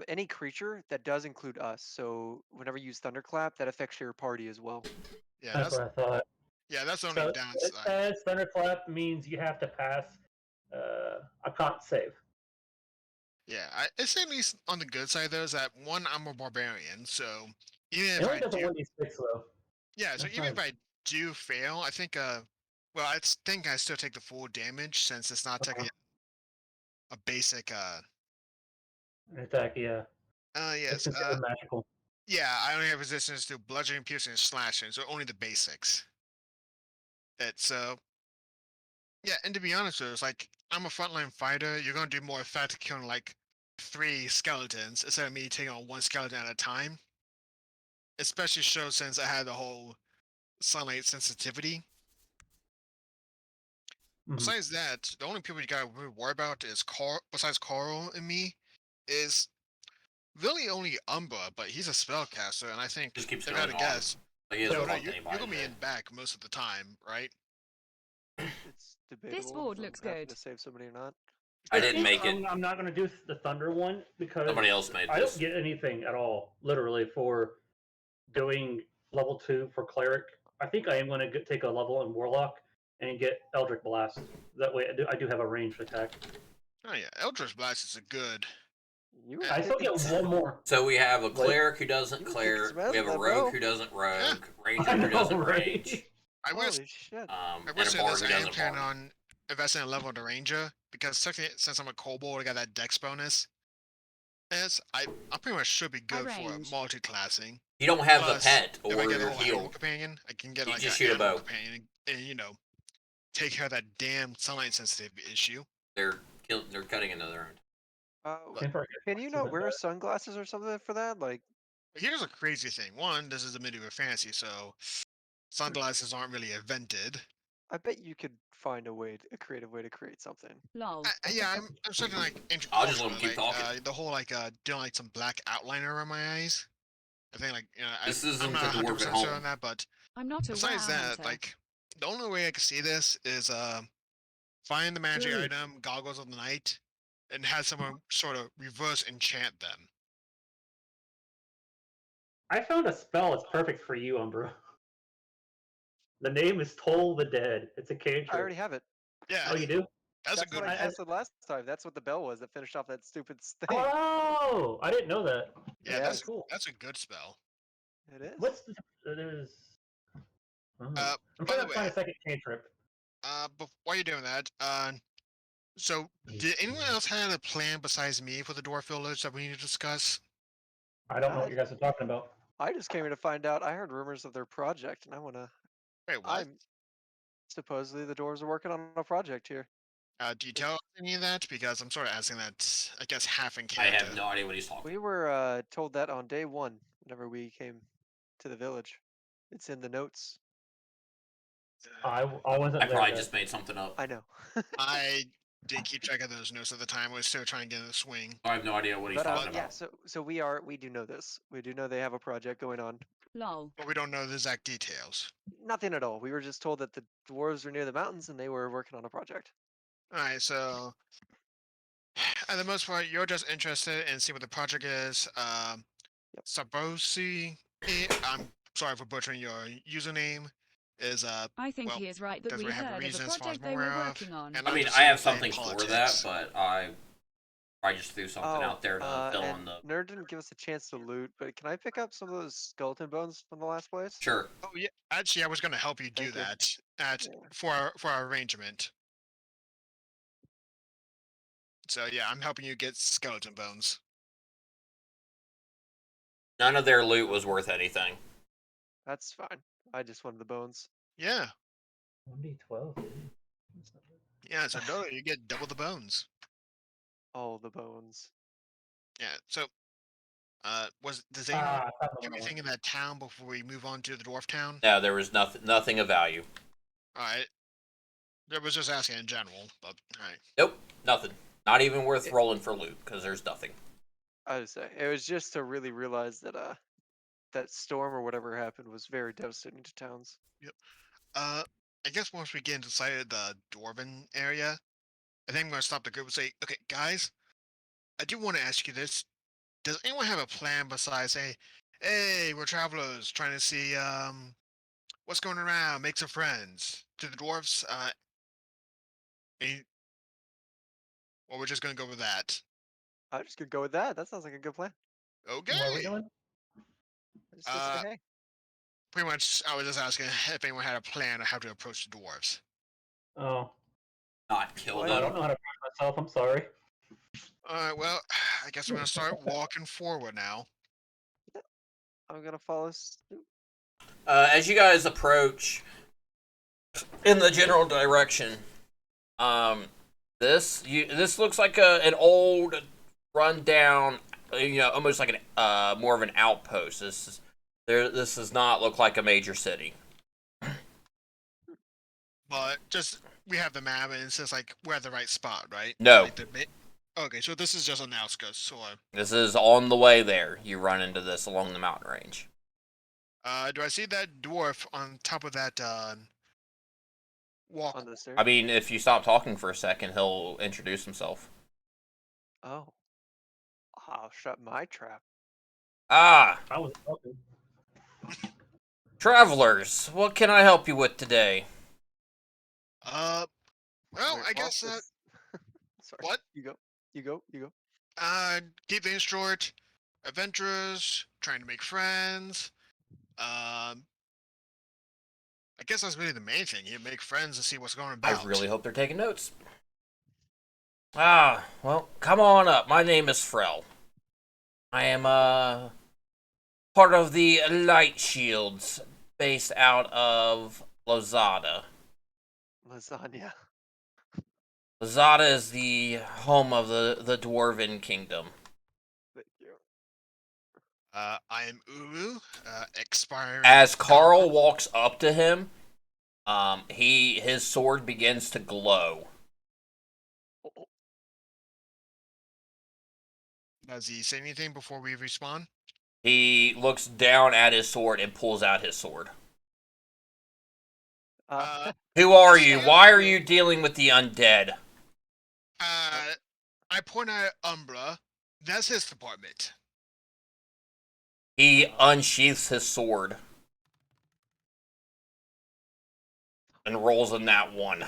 Any creature that does include us. So whenever you use Thunderclap, that affects your party as well. Yeah, That's what I thought. that's the only So it downside. says thunderclap means you have to pass a con save. Yeah, it's at least on the good side though. Is that one, I'm a barbarian, so even It if only I does a do, 1d6 though. yeah, so That's even if nice. I do fail, I think well, I think I still take the full damage since it's not technically a basic Attack, yeah. It's yes, considered magical. yeah, I only have resistance to bludgeoning, piercing, and slashing, so only the basics. It's yeah, and to be honest with you, it's like I'm a frontline fighter. You're gonna do more effective killing like 3 skeletons instead of me taking on 1 skeleton at a time. Especially since I had the whole sunlight sensitivity. Mhm. Besides that, the only people you gotta really worry about is Carl. Besides Carl and me, is really only Umbra, but he's a spellcaster, and I think Just keeps if I going had to on. guess, Like, he So, doesn't no, want you're anybody gonna be to- in back most of the time, right? It's debatable. board if looks I'm having good. to save somebody or not. I didn't make it. I'm not going to do the thunder one because Somebody else made I this. don't get anything at all, literally, for doing level 2 for cleric. I think I am going to take a level in warlock and get Eldritch Blast. That way, I do have a ranged attack. Oh yeah, Eldritch Blast is a good. You I I still get one more. So we have a Like- cleric who doesn't You kick cleric. some ass, We have a man, rogue bro. who doesn't rogue. Yeah. Ranger I who know, doesn't right? range. I wish Holy shit. I And wish a say bard this. who I am doesn't planning bard. on investing in a level of the Ranger because technically, since I'm a kobold, I got that Dex bonus. I pretty much should be good for range. multi-classing. You don't have Plus, the pet if I or get a your whole animal heal. companion, I can get You like just an shoot a animal bow. companion and take care of that damn sunlight sensitive issue. They're cutting another end. Same for Can you not wear sunglasses or something for that? Like, Here's a crazy thing. One, this is a medieval fantasy, so sunglasses aren't really invented. I bet you could find a creative way to create something. Lol. Yeah, I'm certain like I'll just let intercultural, him keep like talking. the whole like doing like some black outliner around my eyes. I think like This I'm isn't not the dwarf 100% at sure home. on that, but I'm not a besides wow that, hunter. like the only way I can see this is find the magic Dude. item, goggles of the night, and have someone sort of reverse enchant them. I found a spell that's perfect for you, Umbro. The name is Toll the Dead. It's a cantrip. I already have it. Yeah, Oh, you do? that's a That's good what one. I casted last time. That's what the bell was that finished off that stupid thing. Oh, I didn't know that. Yeah, Yeah. Cool. that's a good spell. It is. What's the there's? Oh. I'm By trying the to find way, a second cantrip. while you're doing that, so did anyone else have a plan besides me for the dwarf village that we need to discuss? I don't know what you guys are talking about. I just came here to find out. I heard rumors of their project, and I want to. Wait, what? I'm supposedly the dwarves are working on a project here. Do you tell us any of that? Because I'm sort of asking that, I guess, half in I character. have no idea what he's talking. We were told that on day one, whenever we came to the village. It's in the notes. I wasn't I there. probably then. just made something up. I know. I didn't keep track of those notes at the time. I was still trying to get in the swing. I have no idea what he's But talking yeah, about. so we do know this. We do know they have a project going on. Lol. But we don't know the exact details. Nothing at all. We were just told that the dwarves were near the mountains and they were working on a project. Alright, so at the most part, you're just interested in seeing what the project is. Yep. Sabosi, I'm sorry for butchering your username, is I think well, he is right that doesn't we really have a heard of a reason as far as project I'm they were aware of. working on. And I I'm mean, just I here have playing something for politics. that, but I just threw something out there to fill and in the. Nerd didn't give us a chance to loot, but can I pick up some of those skeleton bones from the last place? Sure. Oh yeah, actually, I was going to help you do Thank you. that at Yeah. for our arrangement. So yeah, I'm helping you get skeleton bones. None of their loot was worth anything. That's fine. I just wanted the bones. Yeah, 1d12. yeah. So no, you get double the bones. All the bones. Yeah. So, does anyone I found the do one I anything in that town before we move on to the dwarf town? No, there was nothing of value. All right. I was just asking in general, but all right. Nope, nothing. Not even worth rolling for loot because there's nothing. I would say it was just to really realize that that storm or whatever happened was very devastating to towns. I guess once we get inside the dwarven area, I think I'm gonna stop the group and say, okay, guys, I do want to ask you this. Does anyone have a plan besides say, hey, we're travelers trying to see what's going around, make some friends? To the dwarves, any, or we're just gonna go with that. I just could go with that. That sounds like a good plan. What are we Okay. doing? I just said say hey. Pretty much, I was just asking if anyone had a plan on how to approach the dwarves. Oh, Not kill Well, I them. don't know how to protect myself. I'm sorry. Alright, well, I guess I'm gonna start walking forward now. I'm gonna follow suit. As you guys approach in the general direction, this looks like an old, rundown, almost like an more of an outpost. This does not look like a major city. But just, we have the map and it says like, we're at the right spot, right? No. Like okay, so this is just on the outskirts, so This is on the way there. You run into this along the mountain range. do I see that dwarf on top of that walk? On the stairs. I mean, if you stop talking for a second, he'll introduce himself. Oh. I'll shut my trap. Ah, I was talking. travelers, what can I help you with today? Well, Wait, I guess pause this. Sorry. what? You go. You go. You go. Keep things short. Adventurers, trying to make friends. I guess that's really the main thing. You make friends and see what's going about. I really hope they're taking notes. Ah, well, come on up. My name is Frel. I am, part of the Light Shields, based out of Lozada. Lasagna. Zada is the home of the Dwarven Kingdom. Thank you. I am Uru, expiring. As Carl walks up to him, his sword begins to glow. Does he say anything before we respawn? He looks down at his sword and pulls out his sword. Who are you? Why are you dealing with the undead? I point at Umbra. That's his department. He unsheaths his sword and rolls a nat 1.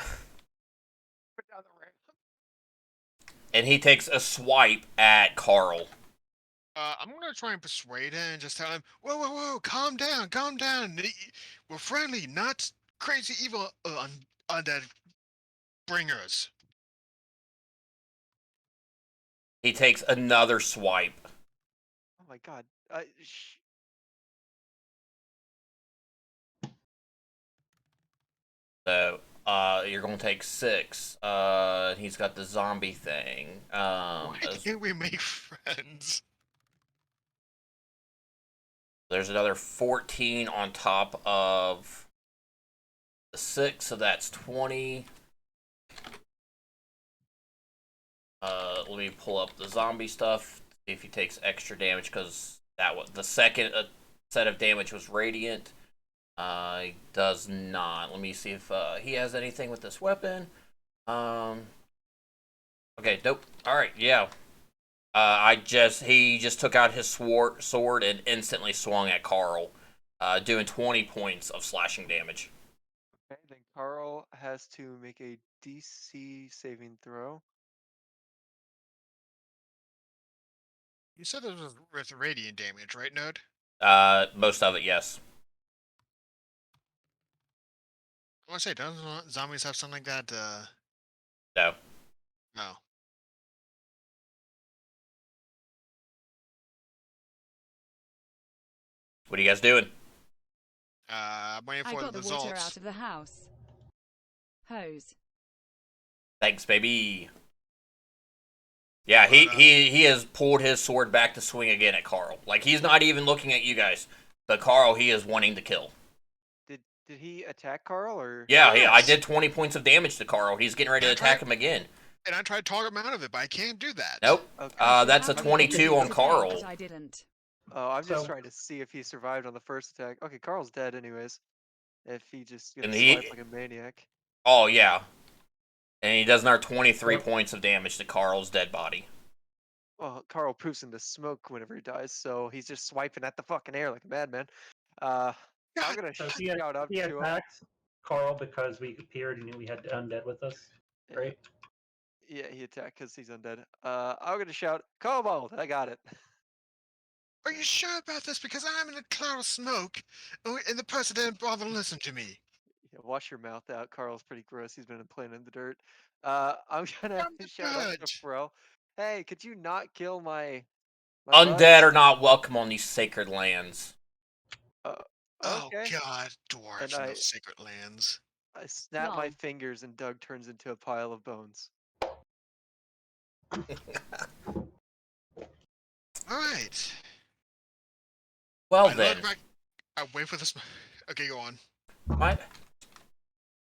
And he takes a swipe at Carl. I'm gonna try and persuade him and just tell him, whoa, whoa, whoa, calm down, calm down. We're friendly, not crazy evil undead bringers. He takes another swipe. Oh my god. So, you're gonna take 6. He's got the zombie thing. Why can't we make friends? There's another 14 on top of the 6, so that's 20. Let me pull up the zombie stuff, see if he takes extra damage, because that was the second set of damage was radiant. He does not. Let me see if he has anything with this weapon. Okay, nope. Alright, yeah. He just took out his sword and instantly swung at Carl, doing 20 points of slashing damage. Okay, then Carl has to make a DC saving throw. You said this was with radiant damage, right, Node? Most of it, yes. I want to say, don't zombies have something like that? No. No. What are you guys doing? I'm waiting I for got the the water results. out of the house. Hose. Thanks, baby. Yeah, he has pulled his sword back to swing again at Carl. Like, he's not even looking at you guys. But Carl, he is wanting to kill. Did he attack Carl or? Yeah, Yes. I did 20 points of damage to Carl. He's getting ready to attack him again. And I tried to talk him out of it, but I can't do that. Nope. Okay. That's a How 22 on today, Carl. but I didn't. Oh, I'm just So- trying to see if he survived on the first attack. Okay, Carl's dead anyways. If he just gets And swiped like a maniac. Oh, yeah. And he does another 23 points of damage to Carl's dead body. Well, Carl poofs into smoke whenever he dies, so he's just swiping at the fucking air like a madman. I'm gonna So shout up he to him. attacked Carl because we appeared and we had undead with us, Yeah. right? Yeah, he attacked because he's undead. I'm gonna shout, Kobold! I got it. Are you sure about this? Because I'm in a cloud of smoke, and the person didn't bother to listen to me. Yeah, wash your mouth out. Carl's pretty gross. He's been playing in the dirt. I'm gonna I'm the shout up to judge. Fro. Hey, could you not kill my Undead buds? are not welcome on these sacred lands. Oh Okay. God, dwarves And in I- those sacred lands. I snap my Lol. fingers and Doug turns into a pile of bones. All right. Well I then, look back. I wait for this. Okay, go on.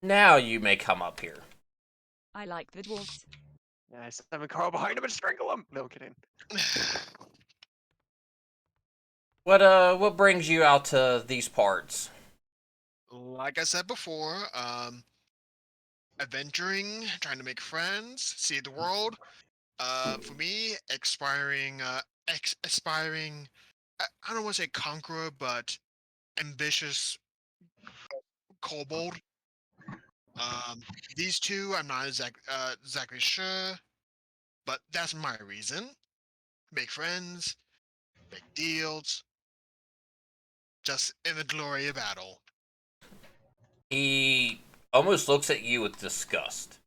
now you may come up here. I like the dwarves. Yeah, I summon Carl behind him and strangle him. No kidding. What brings you out to these parts? Like I said before, adventuring, trying to make friends, see the world. For me, aspiring. I don't want to say conqueror, but ambitious kobold. These two, I'm not exactly sure, but that's my reason. Make friends, make deals, just in the glory of battle. He almost looks at you with disgust.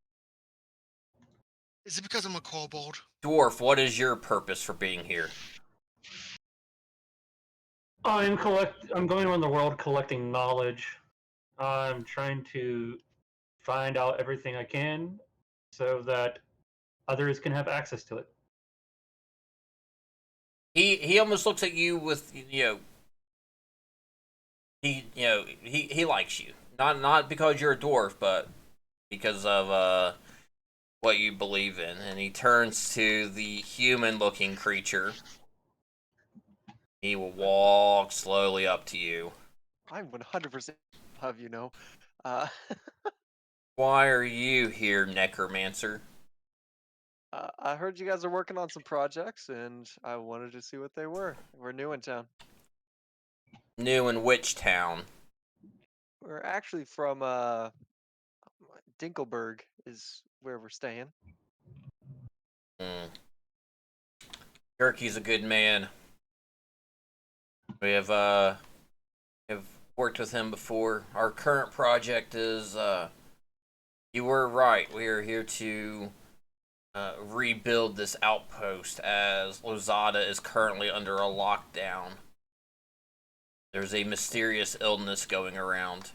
Is it because I'm a kobold? Dwarf, what is your purpose for being here? I'm going around the world collecting knowledge. I'm trying to find out everything I can so that others can have access to it. He almost looks at you with he likes you, not because you're a dwarf, but because of what you believe in. And he turns to the human-looking creature. He will walk slowly up to you. I'm 100% have you know. Uh, Why are you here, necromancer? I heard you guys are working on some projects, and I wanted to see what they were. We're new in town. New in which town? We're actually from Dinkelberg is where we're staying. Gerkie's a good man. We have worked with him before. Our current project is you were right. We are here to rebuild this outpost as Lozada is currently under a lockdown. There's a mysterious illness going around.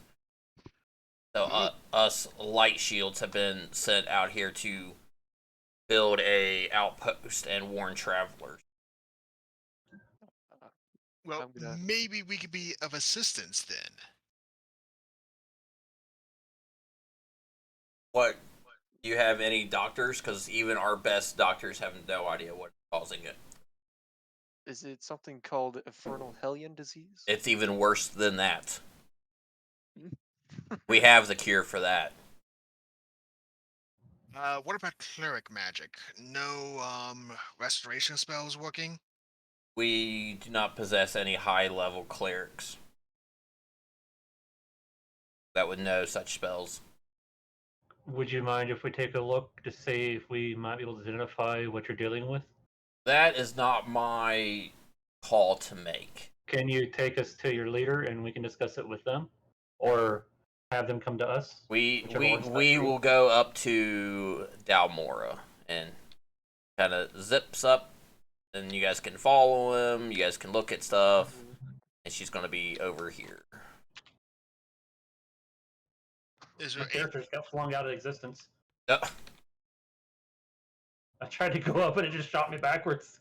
So us light shields have been sent out here to build a outpost and warn travelers. Well, I'm gonna- maybe we could be of assistance then. What? Do you have any doctors? Because even our best doctors have no idea what's causing it. Is it something called Infernal Hellion disease? It's even worse than that. We have the cure for that. What about cleric magic? No restoration spells working? We do not possess any high-level clerics that would know such spells. Would you mind if we take a look to see if we might be able to identify what you're dealing with? That is not my call to make. Can you take us to your leader and we can discuss it with them? Or have them come to us? We Whichever works best for you. will go up to Dalmora and kind of zips up, and you guys can follow him. You guys can look at stuff, and she's gonna be over here. Is My there characters got flung out of existence. Uh, I tried to go up and it just shot me backwards.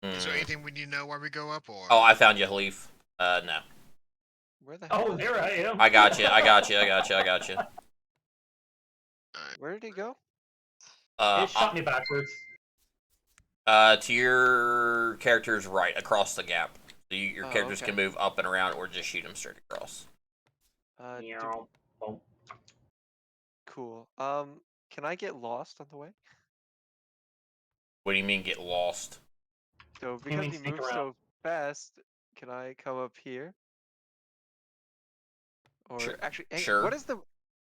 is there hmm. anything we need to know while we go up, or? Oh, I found you, Halif. No. Where the hell? Oh, there I am. I got you. I got you. Where did he go? It shot me backwards. To your character's right, across the gap. So your Oh, characters okay. can move up and around, or just shoot them straight across. Meow. Oh. Cool. Can I get lost on the way? What do you mean, get lost? So You mean because he sneak moves around. so fast, can I come up here? Or Sure. actually, hey, Sure. what is the?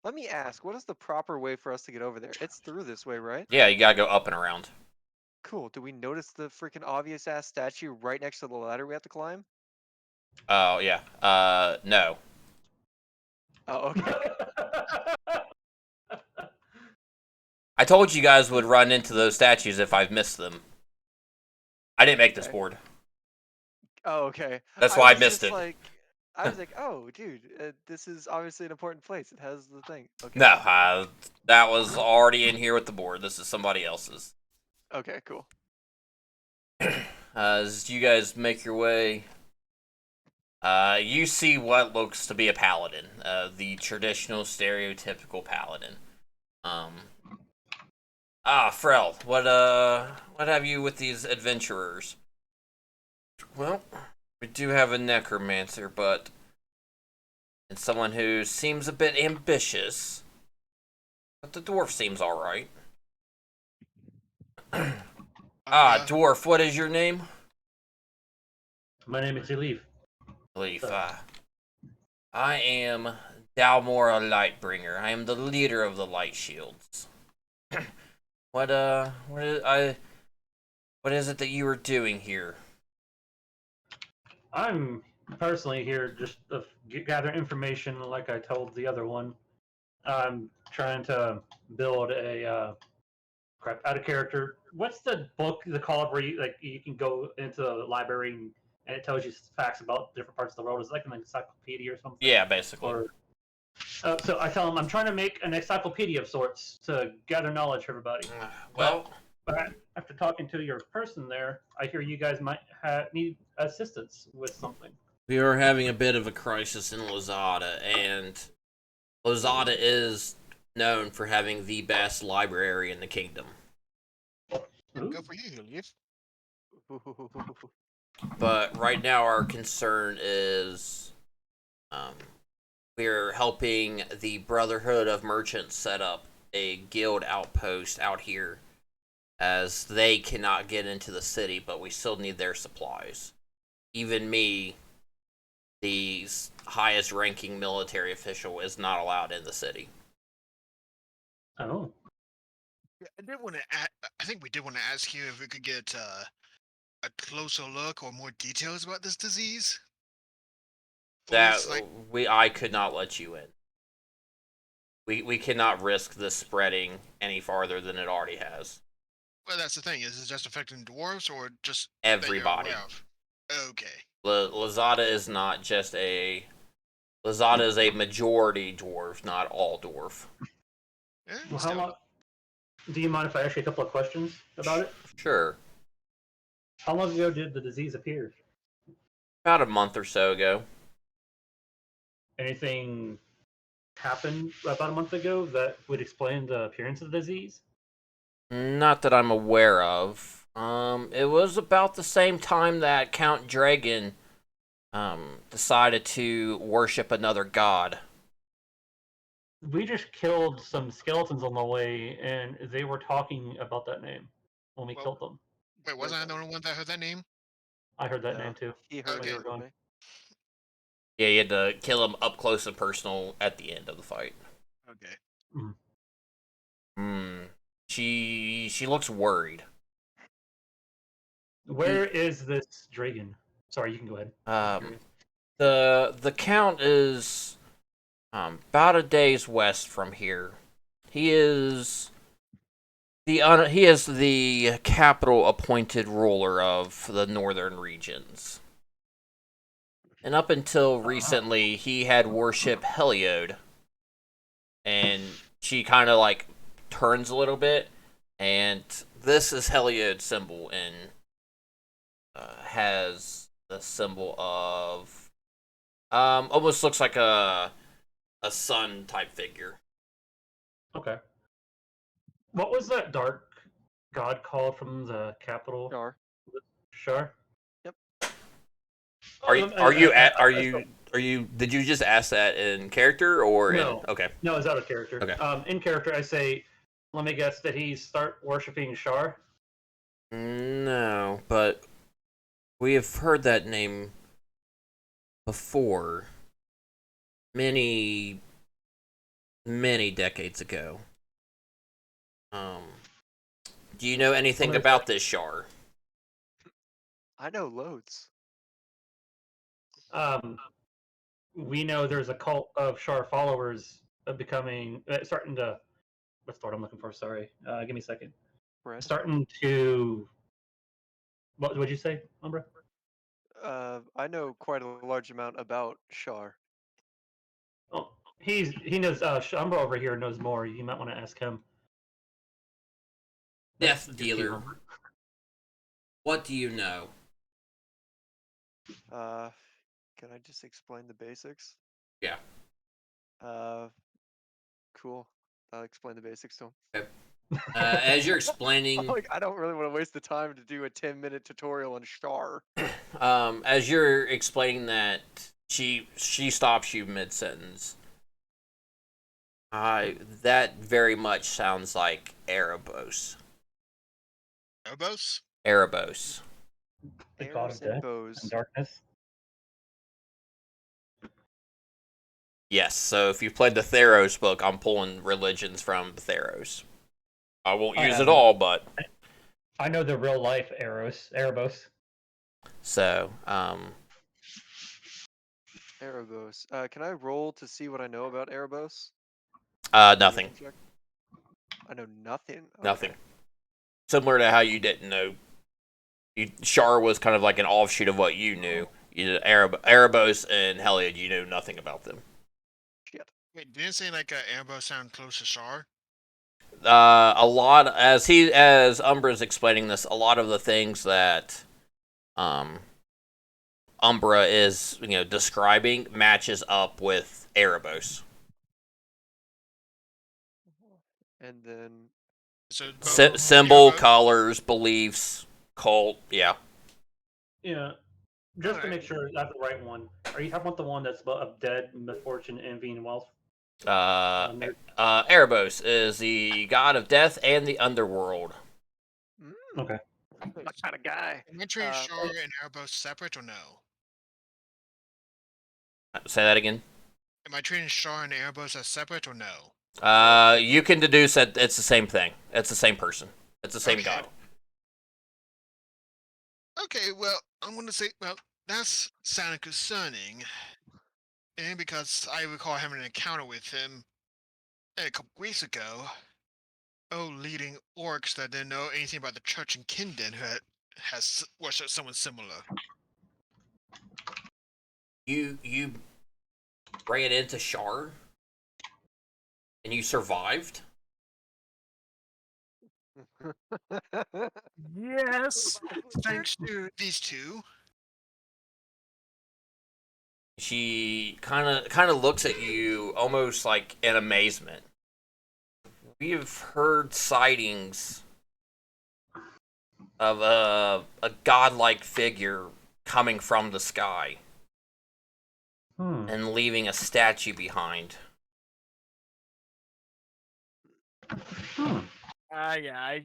Let me ask. What is the proper way for us to get over there? It's through this way, right? Yeah, you gotta go up and around. Cool. Do we notice the freaking obvious ass statue right next to the ladder we have to climb? Oh, yeah. No. Oh, okay. I told you guys would run into those statues if I've missed them. I didn't make this Okay. board. Oh, okay. That's why I was missed just it. Like, I was like, oh, dude, this is obviously an important place. It has the thing. Okay. No, that was already in here with the board. This is somebody else's. Okay, cool. As you guys make your way, you see what looks to be a paladin. The traditional, stereotypical paladin. Frel, what have you with these adventurers? Well, we do have a necromancer, but it's someone who seems a bit ambitious. But the dwarf seems alright. Dwarf, what is your name? My name is Elif. Leaf. I am Dalmora Lightbringer. I am the leader of the Light Shields. What is it that you are doing here? I'm personally here just to gather information like I told the other one. I'm trying to build a out of character. What's the book called where you can go into the library and it tells you facts about different parts of the world? Is it like an encyclopedia or something? Yeah, basically. So I tell him I'm trying to make an encyclopedia of sorts to gather knowledge for everybody. Well, But after talking to your person there, I hear you guys might need assistance with something. we are having a bit of a crisis in Lozada, and Lozada is known for having the best library in the kingdom. Ooh. Go for you, Julius. But right now, our concern is we're helping the Brotherhood of Merchants set up a guild outpost out here, as they cannot get into the city, but we still need their supplies. Even me, the highest ranking military official, is not allowed in the city. Oh. Yeah, I did want to. I think we did want to ask you if we could get a closer look or more details about this disease. That Almost like, I could not let you in. We cannot risk this spreading any farther than it already has. well, that's the thing. Is it just affecting dwarves or just Everybody. That you're aware of? Okay. Lazada is not just a. Lazada is a majority dwarf, not all dwarf. Yeah, Well, still- how long? Do you mind if I ask you a couple of questions about it? Sure. How long ago did the disease appear? About a month or so ago. Anything happened about a month ago that would explain the appearance of the disease? Not that I'm aware of. It was about the same time that Count Dragon decided to worship another god. We just killed some skeletons on the way, and they were talking about that name when we Well- killed them. Wait, wasn't I the only one that heard that name? I heard that No, name too. He heard Okay. you it were gone. me. Yeah, you had to kill him up close and personal at the end of the fight. Okay. She looks worried. Where is this dragon? Sorry, you can go ahead. The count is about a day's west from here. He is the capital appointed ruler of the northern regions. And up until recently, he had worshipped Heliod. And she kind of like turns a little bit, and this is Heliod's symbol, and has the symbol of almost looks like a sun type figure. Okay. What was that dark god called from the capital? Sure. Shar? Yep. Are you did you just ask that in character or No. okay. No, it's out of character. Okay. In character, I say, let me guess, did he start worshiping Shar? No, but we have heard that name before, many decades ago. Do you know anything about this Shar? I know loads. We know there's a cult of Shar followers starting to. What's the word I'm looking for? Sorry. Give me a second. Brett. Starting to. What would you say, Umbra? I know quite a large amount about Shar. Oh, he knows. Umbra over here knows more. You might want to ask him. Death Your dealer. team. What do you know? Can I just explain the basics? Yeah. Cool. I'll explain the basics to him. As you're explaining, Like, I don't really want to waste the time to do a 10-minute tutorial on Shar. as you're explaining that, she stops you mid sentence. That very much sounds like Erebos. Erebos? Erebos. The god Arrows of and death bows. and darkness. Yes, so if you've played the Theros book, I'm pulling religions from the Theros. I won't use it haven't. all, but I know the real life Erebos. so Erebos. Can I roll to see what I know about Erebos? nothing. Check. I know nothing. Nothing. Similar to how you didn't know. Shar was kind of like an offshoot of what you knew. Erebos and Heliod, you knew nothing about them. Shit. Wait, didn't it say like Ambo sound close to Shar? A lot as Umbra's explaining this, a lot of the things that Umbra is describing matches up with Erebos. And then So Symbol, Erebos- colors, beliefs, cult. Yeah. Yeah. Just to Alright. make sure that's the right one. Are you talking about the one that's of dead, misfortune, envy, and wealth? Nerd. Erebos is the god of death and the underworld. Okay. that kind of guy. Am I treating Uh, Shar and Erebos separate or no? Say that again. Am I treating Shar and Erebos as separate or no? You can deduce that it's the same thing. It's the same person. It's the same Okay. god. Okay, well, I'm gonna say, well, that's sounding concerning. And because I recall having an encounter with him a couple weeks ago. Oh, leading orcs that didn't know anything about the church in Kindon who has worshipped someone similar. You ran into Shar and you survived. Yes, thanks to these two. She kind of looks at you almost like in amazement. We've heard sightings of a godlike figure coming from the sky and leaving a statue behind. Yeah, I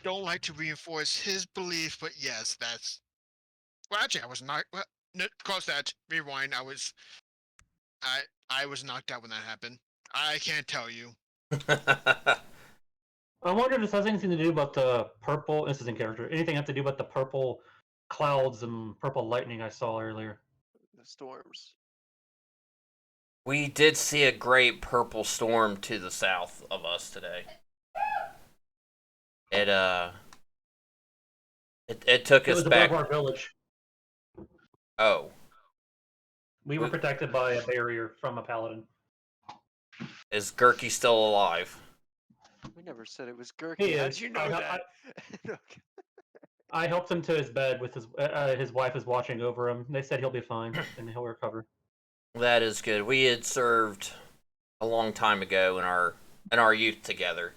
don't like to reinforce his belief, but yes, that's. Well, actually, I was not. Well, no, close that. Rewind. I was knocked out when that happened. I can't tell you. I wonder if this has anything to do about the purple. This is in character. Anything have to do about the purple clouds and purple lightning I saw earlier? the storms. We did see a great purple storm to the south of us today. It took It us was back. above our village. Oh, We were protected by a barrier from a paladin. is Gurky still alive? We never said it was Gurky. He How is. did you know that? I helped him to his bed with his wife is watching over him. They said he'll be fine and he'll recover. That is good. We had served a long time ago in our youth together.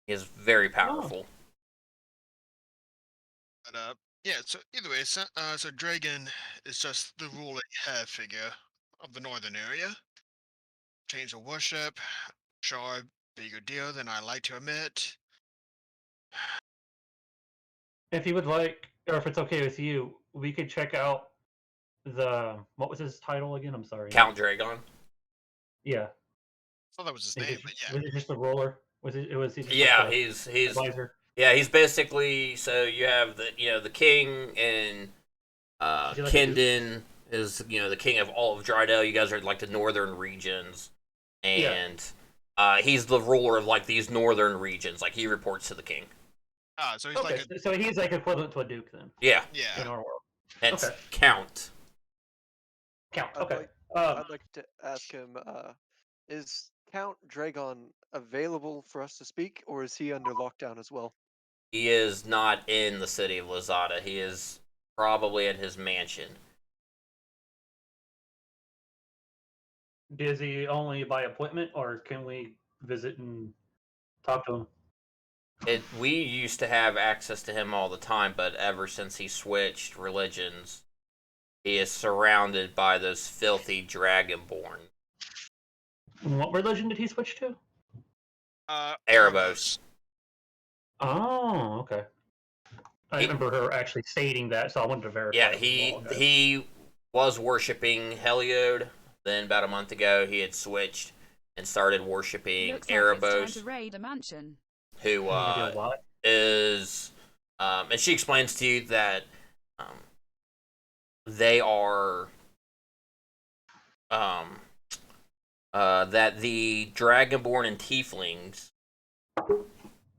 He is very powerful. But yeah. So either way, so Dragon is just the ruling head figure of the northern area. Change of worship. Sure, bigger deal than I like to admit. If you would like, or if it's okay with you, we could check out what was his title again? I'm sorry. Count Dragon. Yeah. I thought that was his Was name, it, but yeah. was it just the roller? Was it? Was he just Yeah, like he's advisor? yeah, he's basically, so you have the king and Is he like a duke? Kindon is the king of all of Drydale. You guys are like the northern regions, and he's the ruler of like these northern regions. Like he reports to the king. So he's Okay, like a so he's like equivalent to a duke then Yeah, yeah. in our world. it's Okay. Count. Count. I'd Okay. like, I'd like to ask him, is Count Dragon available for us to speak, or is he under lockdown as well? He is not in the city of Lazada. He is probably in his mansion. Is he only by appointment, or can we visit and talk to him? We used to have access to him all the time, but ever since he switched religions, he is surrounded by those filthy dragonborn. What religion did he switch to? Erebos. Oh, okay. I remember her actually stating that, so I wanted to verify. Yeah, it as well. Okay. he was worshiping Heliod. Then about a month ago, he had switched and started worshiping Looks like it's time Erebos, to raid a mansion. who Maybe a lot. is, and she explains to you that they are, that the Dragonborn and Tieflings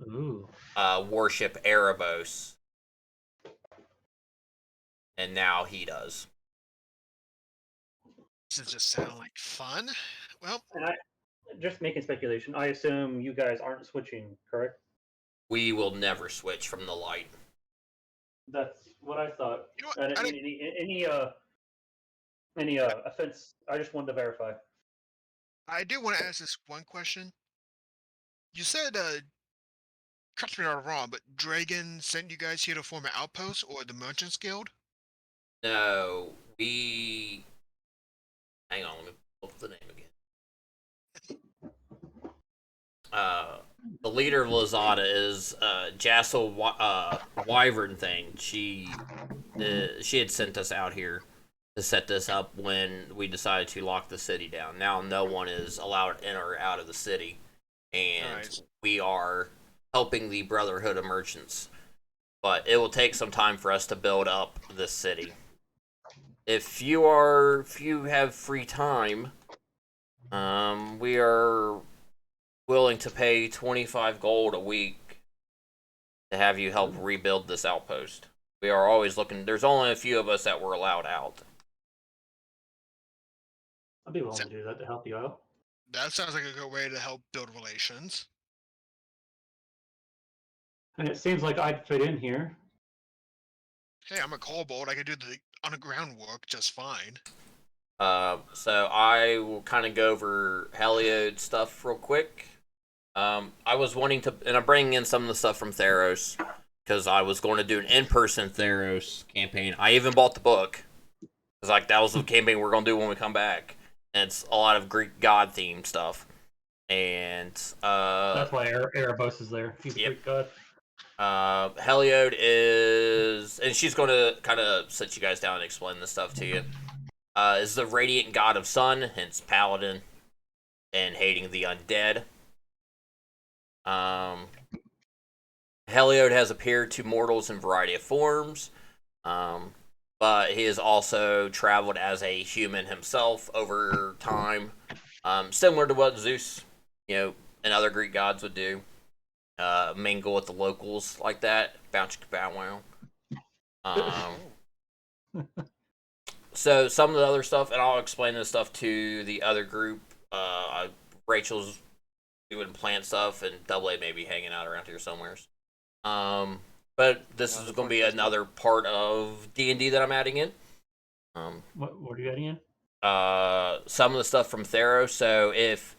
Ooh. worship Erebos, and now he does. Does it just sound like fun? Well, just making speculation. I assume you guys aren't switching, correct? We will never switch from the light. That's what I thought. You know what? I didn't mean any offense. I just wanted to verify. I do want to ask this one question. You said, correct me if I'm wrong, but Dragon sent you guys here to form an outpost or the Merchants Guild? No, we. Hang on, let me look up the name again. The leader of Lazada is Jassel Wyvern thing. She had sent us out here to set this up when we decided to lock the city down. Now no one is allowed in or out of the city, and Alright. we are helping the Brotherhood of Merchants. But it will take some time for us to build up this city. If you have free time, we are willing to pay 25 gold a week to have you help rebuild this outpost. We are always looking. There's only a few of us that were allowed out. I'd be willing to do that to help you out. That sounds like a good way to help build relations. And it seems like I'd fit in here. Hey, I'm a kobold. I can do the underground work just fine. So I will kind of go over Heliod stuff real quick. I was wanting to, and I'm bringing in some of the stuff from Theros because I was going to do an in-person Theros campaign. I even bought the book. It's like that was the campaign we're going to do when we come back. And it's a lot of Greek god themed stuff. And That's why Erebos is there. He's a Yep. Greek god. Heliod is, and she's going to kind of sit you guys down and explain this stuff to you. Is the radiant god of sun, hence paladin, and hating the undead. Heliod has appeared to mortals in a variety of forms, but he has also traveled as a human himself over time, similar to what Zeus, and other Greek gods would do. Mingle with the locals like that, bounce bow wow. So some of the other stuff, and I'll explain this stuff to the other group. Rachel's doing plant stuff, and Double A may be hanging out around here somewhere. But this is going to be another part of D&D that I'm adding in. What are you adding in? Some of the stuff from Theros. So if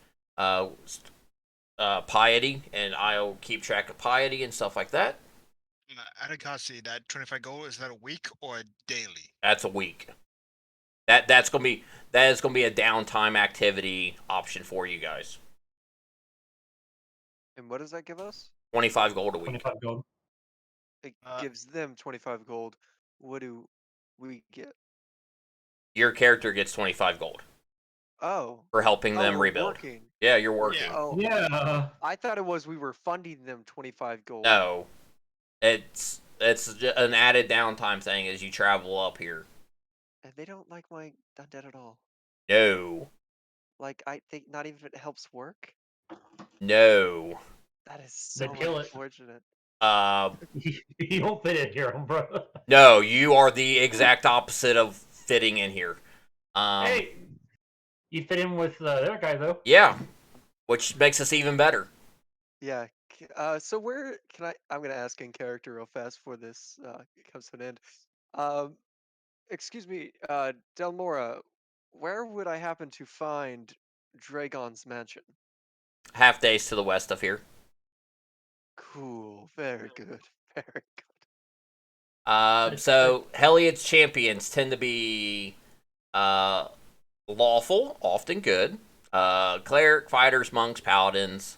piety, and I'll keep track of piety and stuff like that. Adikasi, that 25 gold, is that a week or a daily? That's a week. That is gonna be a downtime activity option for you guys. And what does that give us? 25 gold a week. 25 gold. It gives them 25 gold. What do we get? Your character gets 25 gold Oh. for helping them we're rebuild. Working. Yeah, you're working. Yeah. Oh. Yeah. I thought it was we were funding them 25 gold. No, it's an added downtime thing as you travel up here. And they don't like my undead at all. No, Like, I think not even if it helps work. no. That is They so kill it. unfortunate. You don't fit in here, bro. No, you are the exact opposite of fitting in here. Hey, you fit in with the other guy though. Yeah, which makes us even better. Yeah. So where can I'm gonna ask in character real fast before this comes to an end. Excuse me, Delmora, where would I happen to find Dragon's mansion? Half days to the west of here. Cool. Very good. Very good. So Heliod's champions tend to be lawful, often good. Cleric, fighters, monks, paladins.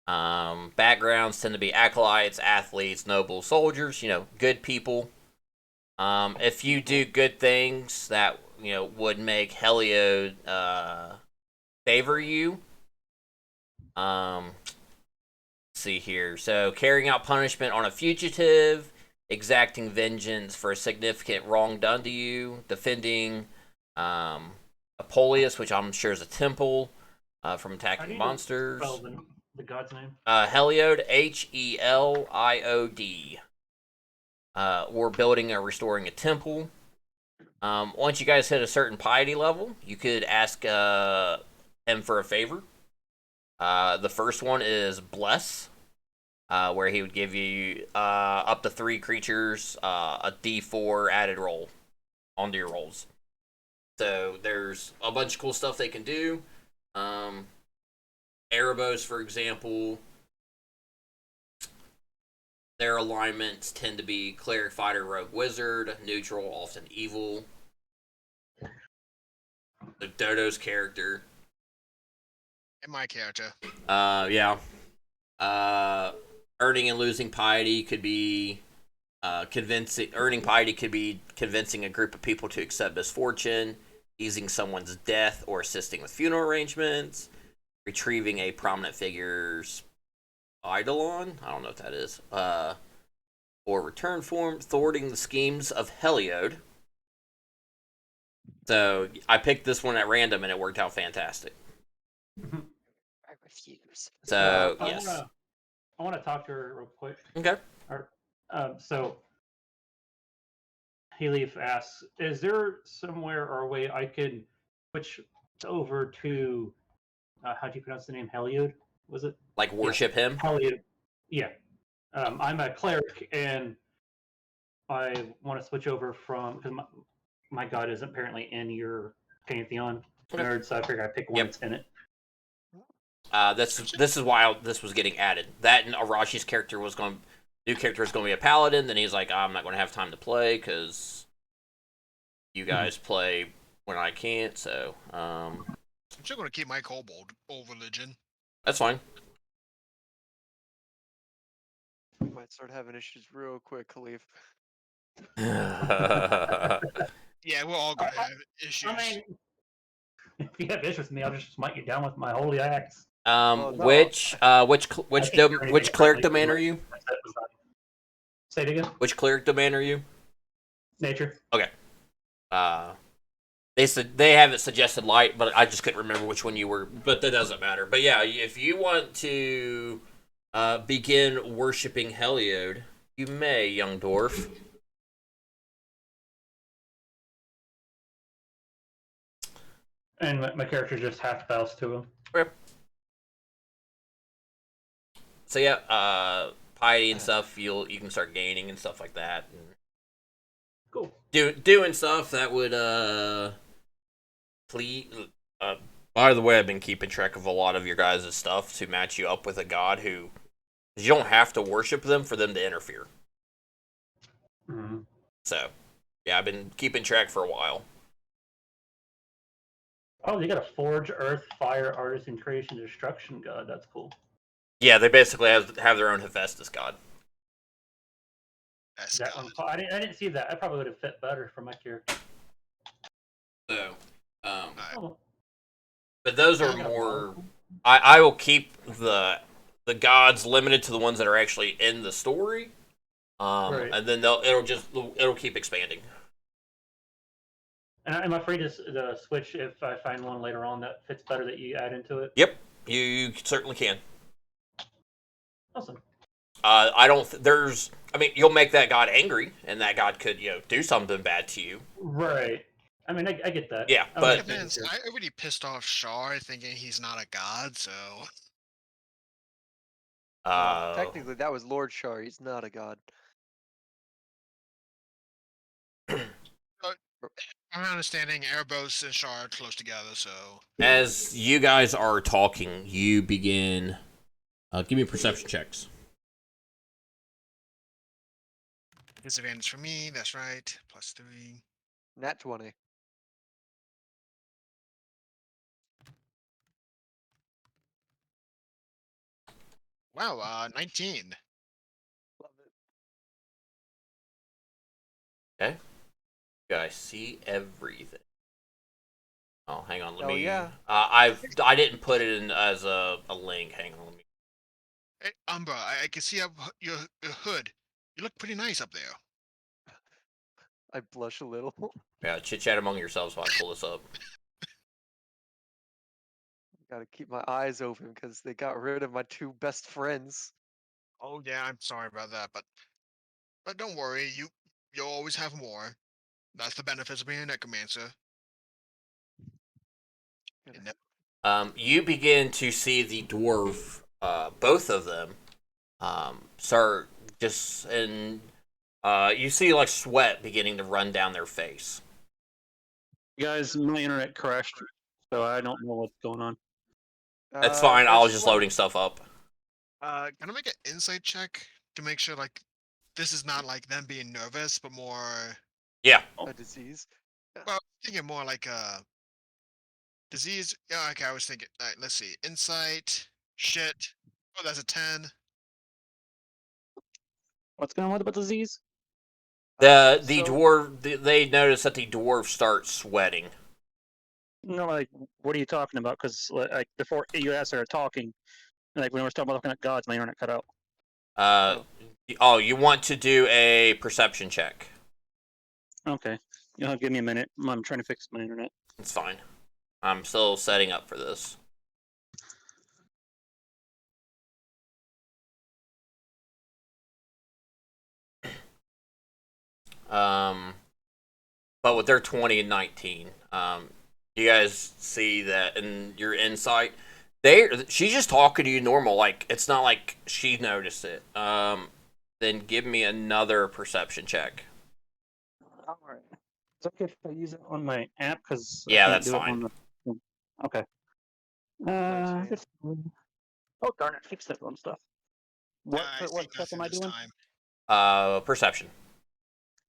Backgrounds tend to be acolytes, athletes, nobles, soldiers. Good people. If you do good things that would make Heliod favor you. Let's see here. So carrying out punishment on a fugitive, exacting vengeance for a significant wrong done to you, defending Apoleus, which I'm sure is a temple, from attacking monsters. Spell the god's name. Heliod, Heliod. We're building or restoring a temple. Once you guys hit a certain piety level, you could ask him for a favor. The first one is Bless, where he would give you up to 3 creatures, a D4 added roll onto your rolls. So there's a bunch of cool stuff they can do. Erebos, for example, their alignments tend to be cleric, fighter, rogue, wizard, neutral, often evil. The Dodo's character. And my character. Yeah. Earning and losing piety could be convincing. Earning piety could be convincing a group of people to accept misfortune, easing someone's death, or assisting with funeral arrangements. Retrieving a prominent figure's eidolon. I don't know what that is. Or return form, thwarting the schemes of Heliod. So I picked this one at random, and it worked out fantastic. I refuse. So I yes. want to talk to her real quick. Okay. So Leaf asks, is there somewhere or a way I could switch over to how do you pronounce the name? Heliod? Was it? Like worship him? Heliod. Yeah. I'm a cleric and I want to switch over from because my god is apparently in your pantheon nerd, so I figured I'd pick one that's in it. This is why this was getting added. That and Arashi's character was going. New character is going to be a paladin. Then he's like, I'm not going to have time to play because you guys play when I can't. So I'm still going to keep my kobold old religion. That's fine. You might start having issues real quick, Khalif. Yeah, we're all going to have issues. I mean, if you have issues with me, I'll just smite you down with my holy axe. no. Which cleric domain are you? Say it again. Which cleric domain are you? Nature. Okay. They said they have it suggested light, but I just couldn't remember which one you were. But that doesn't matter. But yeah, if you want to begin worshiping Heliod, you may, young dwarf. And my character just half bows to him. Okay. So yeah, piety and stuff. You can start gaining and stuff like that. And cool. Doing stuff that would please. By the way, I've been keeping track of a lot of your guys' stuff to match you up with a god who you don't have to worship them for them to interfere. Mm-hmm. So yeah, I've been keeping track for a while. Oh, they got a forge, earth, fire, artisan, creation, destruction god. That's cool. Yeah, they basically have their own Hephaestus god. I didn't see that. I probably would have fit better for my character. So, Oh. but those are more. I will keep the gods limited to the ones that are actually in the story, Right. and then it'll keep expanding. And am I free to switch if I find one later on that fits better that you add into it? Yep, you certainly can. Awesome. I don't. There's. I mean, you'll make that god angry, and that god could do something bad to you. Right. I mean, I get that. Yeah, but I already pissed off Shar thinking he's not a god, so. Technically, that was Lord Shar. He's not a god. My understanding, Erebos and Shar are close together, so. As you guys are talking, you begin. Give me perception checks. Disadvantage for me, that's right. +3. Nat 20. Wow, 19. Love it. Okay. You guys see everything. Oh, hang on. Let Oh, me. yeah. I didn't put it in as a link. Hang on. Let me. Hey, Umbra, I can see up your hood. You look pretty nice up there. I blush a little. Yeah, chit chat among yourselves while I pull this up. Gotta keep my eyes open because they got rid of my 2 best friends. Oh yeah, I'm sorry about that, but don't worry, you'll always have more. That's the benefits of being a necromancer. Gotta, You know- You begin to see the dwarf, both of them, start just and you see like sweat beginning to run down their face. Guys, my internet crashed, so I don't know what's going on. That's fine. I was just wanna- loading stuff up. Can I make an insight check to make sure like this is not like them being nervous, but more Yeah. A disease. well, thinking more like a disease. Yeah, okay. I was thinking. All right, let's see. Insight. Shit. Oh, that's a 10. What's going on with the disease? The So- dwarf. They notice that the dwarf starts sweating. No, like, what are you talking about? Because like before you guys started talking, like when we were talking about looking at gods, my internet cut out. You want to do a perception check? Okay, give me a minute. I'm trying to fix my internet. It's fine. I'm still setting up for this. But with their 20 and 19, you guys see that in your insight. She's just talking to you normal, like it's not like she noticed it. Then give me another perception check. All right. Is it okay if I use it on my app? Because Yeah, that's fine. Okay. man. Oh darn it! Fix that one stuff. What I what think stuff am nothing I this doing? time. Perception.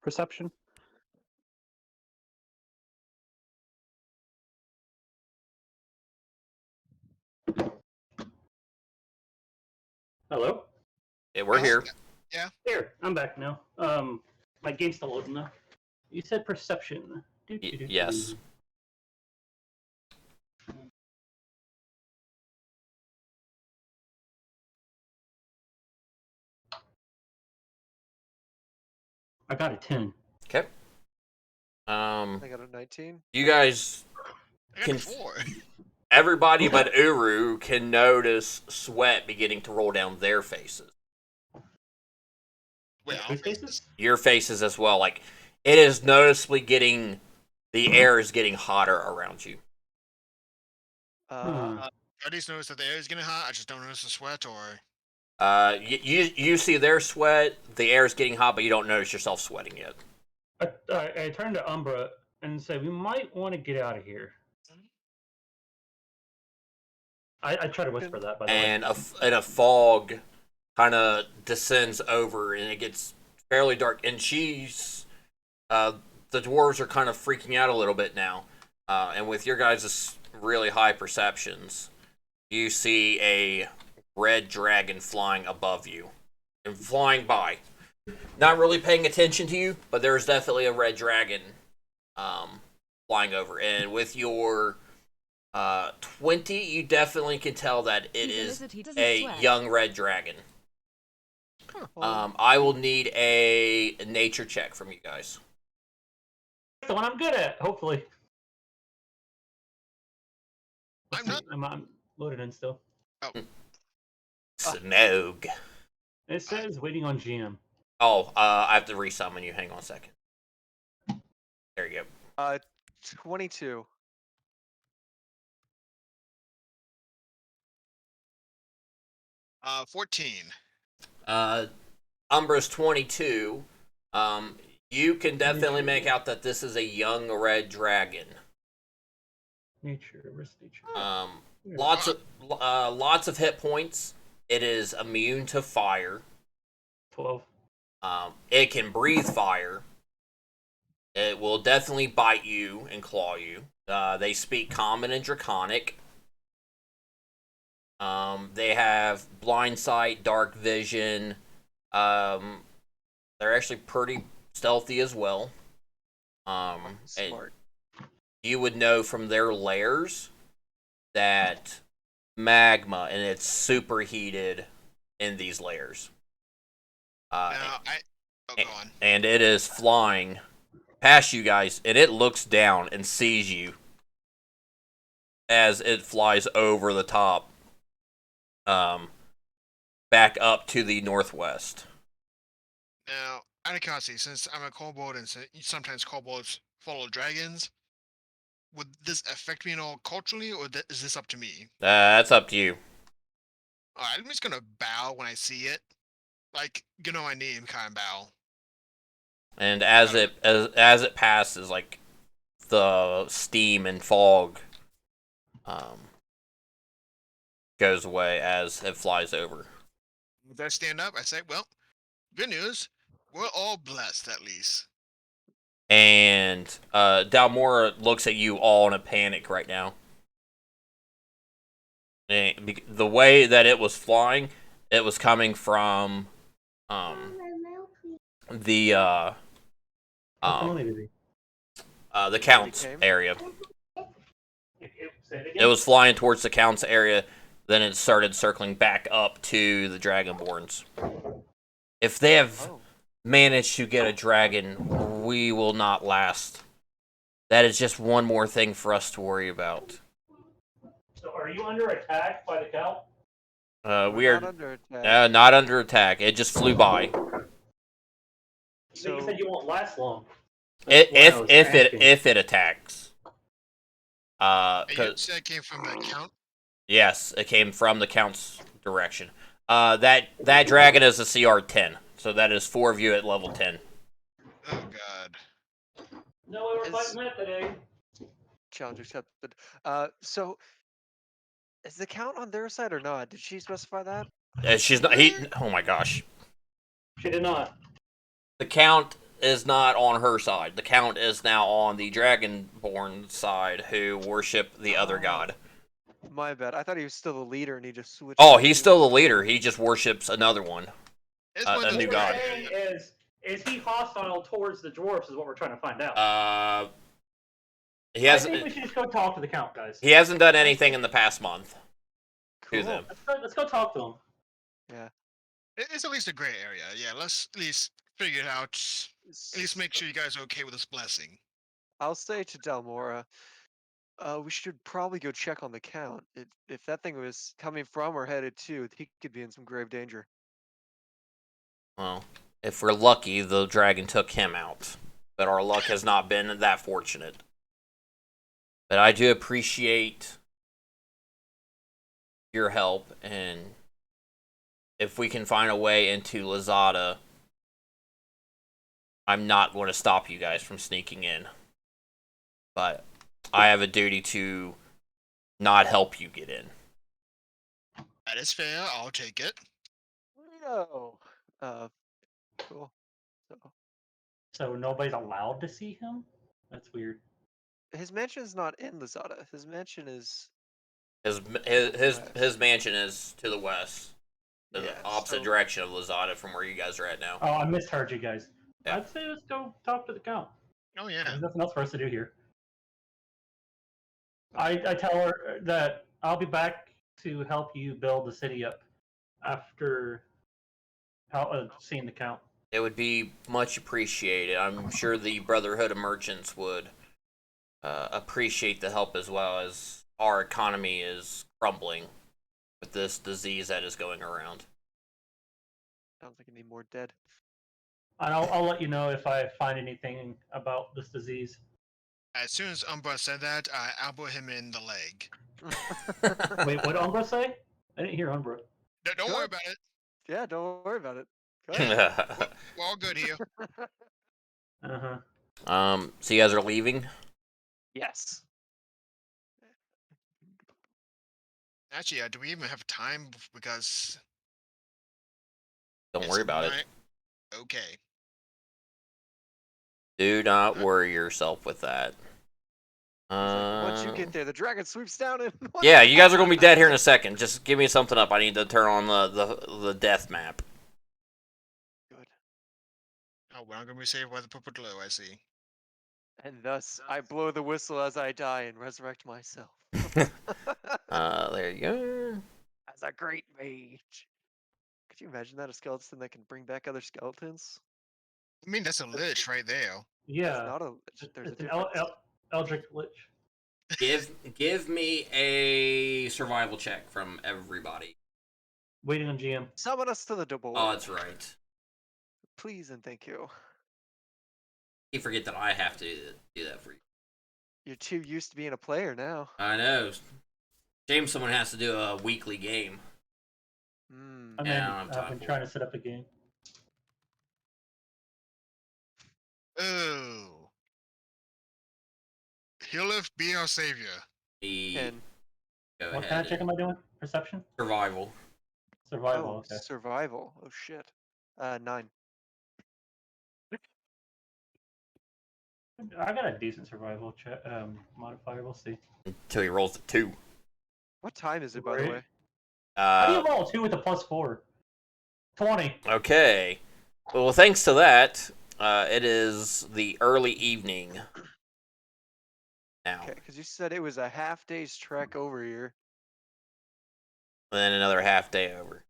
Perception. Hello. Yeah, we're Oh, here. Yeah. Here, I'm back now. My game's still loading though. You said perception. Yes. I got a 10. Okay. I got a 19. You guys I got Can- a 4. Everybody but Uru can notice sweat beginning to roll down their faces. Wait, Whose faces? Your faces as well. Like, it is noticeably the air is getting hotter around you. Uh, I just noticed that the air is getting hot. I just don't notice the sweat, or You see their sweat, the air is getting hot, but you don't notice yourself sweating yet. I turned to Umbra and said, we might want to get out of here. I try to whisper that, by the way. And a fog kind of descends over, and it gets fairly dark. And the dwarves are kind of freaking out a little bit now. And with your guys' really high perceptions, you see a red dragon flying above you and flying by. Not really paying attention to you, but there's definitely a red dragon flying over. And with your 20, you definitely can tell that it He's a is lizard, he doesn't a sweat. young red dragon. I will need a nature check from you guys. That's the one I'm good at, hopefully. I'm not. I'm loaded in still. Snog. It says waiting on GM. Oh, I have to resummon you. Hang on a second. There you go. 22. 14. Umbra's 22. You can definitely make out that this is a young red dragon. Nature, where's nature? Lots of hit points. It is immune to fire. 12. It can breathe fire. It will definitely bite you and claw you. They speak Common and Draconic. They have blind sight, dark vision. They're actually pretty stealthy as well. Smart. You would know from their lairs that magma and it's superheated in these layers. Now, go on. And it is flying past you guys, and it looks down and sees you as it flies over the top, back up to the northwest. Now, out of curiosity, since I'm a kobold and sometimes kobolds follow dragons, would this affect me at all culturally, or is this up to me? That's up to you. All right, I'm just gonna bow when I see it, like get on my knee and kind of bow. And as it passes, like the steam and fog goes away as it flies over. If I stand up, I say, "Well, good news. We're all blessed, at least." And Dalmora looks at you all in a panic right now. And the way that it was flying, it was coming from the the Count's area. It was flying towards the Count's area, then it started circling back up to the Dragonborns. If they have managed to get a dragon, we will not last. That is just one more thing for us to worry about. So are you under attack by the Count? We are not under attack. not under attack. It just flew by. So you said you won't last long. If it attacks. And you said it came from the Count? Yes, it came from the Count's direction. That dragon is a CR 10, so that is 4 of you at level 10. Oh god. No way we're fighting that today. Challenge accepted. So is the Count on their side or not? Did she specify that? She's not. Oh my gosh. She did not. The Count is not on her side. The Count is now on the Dragonborn side, who worship the other god. My bad. I thought he was still the leader and he just switched. Oh, he's still the leader. He just worships another one. A new god. Is he hostile towards the dwarves? Is what we're trying to find out. He hasn't. I think we should just go talk to the Count, guys. He hasn't done anything in the past month. Cool. To them. Let's go talk to him. Yeah. It's at least a gray area. Yeah, let's at least figure it out. At least make sure you guys are okay with this blessing. I'll say to Dalmora, we should probably go check on the Count. If that thing was coming from or headed to, he could be in some grave danger. Well, if we're lucky, the dragon took him out. But our luck has not been that fortunate. But I do appreciate your help, and if we can find a way into Lazada, I'm not going to stop you guys from sneaking in. But I have a duty to not help you get in. That is fair. I'll take it. No. Cool. So nobody's allowed to see him? That's weird. His mansion's not in Lazada. His mansion is. His mansion is to the west, the Yeah, opposite direction of Lazada from where you guys are at now. Oh, I misheard you guys. Yeah. I'd say let's go talk to the Count. Oh yeah. There's nothing else for us to do here. I tell her that I'll be back to help you build the city up after seeing the Count. It would be much appreciated. I'm sure the Brotherhood of Merchants would appreciate the help as well, as our economy is crumbling with this disease that is going around. Sounds like I need more dead. And I'll let you know if I find anything about this disease. As soon as Umbra said that, I elbow him in the leg. Wait, what did Umbra say? I didn't hear Umbra. Don't worry about it. Yeah, don't worry about it. Go ahead. We're all good here. So you guys are leaving? Yes. Actually, do we even have time? Because Don't worry about it. Okay. Do not worry yourself with that. Once you get there, the dragon swoops down and. Yeah, you guys are gonna be dead here in a second. Just give me something up. I need to turn on the death map. Good. Oh, we're not gonna be saved by the Pupatlo, I see. And thus, I blow the whistle as I die and resurrect myself. There you go. As a great mage. Could you imagine that? A skeleton that can bring back other skeletons? I mean, that's a lich right there. Yeah. It's not a lich. There's It's a an difference. Eldritch Lich. Give me a survival check from everybody. Waiting on GM. Summon us to the double. Oh, that's right. Please and thank you. You forget that I have to do that for you. You're too used to being a player now. I know. Shame someone has to do a weekly game. Mm. I mean, Yeah, I don't have I've time been for trying to set up a game. Oh. Healeth, be our savior. The And go What ahead. kind of check am I doing? Perception? Survival. Survival, oh, okay. survival. Oh shit. 9. I got a decent survival modifier. We'll see. Until he rolls a 2. What time is it, by the Right. way? How do you roll 2 with a +4? 20. Okay. Well, thanks to that, it is the early evening now. Okay, because you said it was a half day's trek over here. And then another half day over.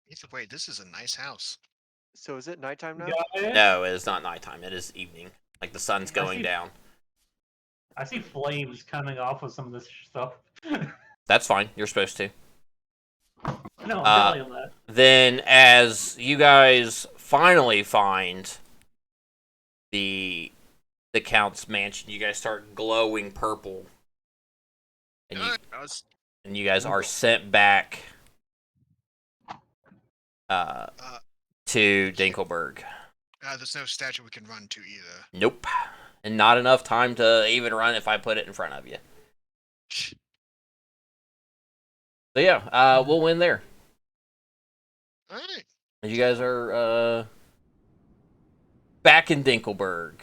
Either way, this is a nice house. So is it nighttime now? Got it? No, it is not nighttime. It is evening. Like the sun's going see. down. I see flames coming off of some of this stuff. That's fine. You're supposed to. No, I'm telling that. Then, as you guys finally find the Count's mansion, you guys start glowing purple, and you guys are sent back to Dinkelberg. There's no statue we can run to either. Nope, and not enough time to even run if I put it in front of you. So yeah, we'll win there. All right. You guys are back in Dinkelberg.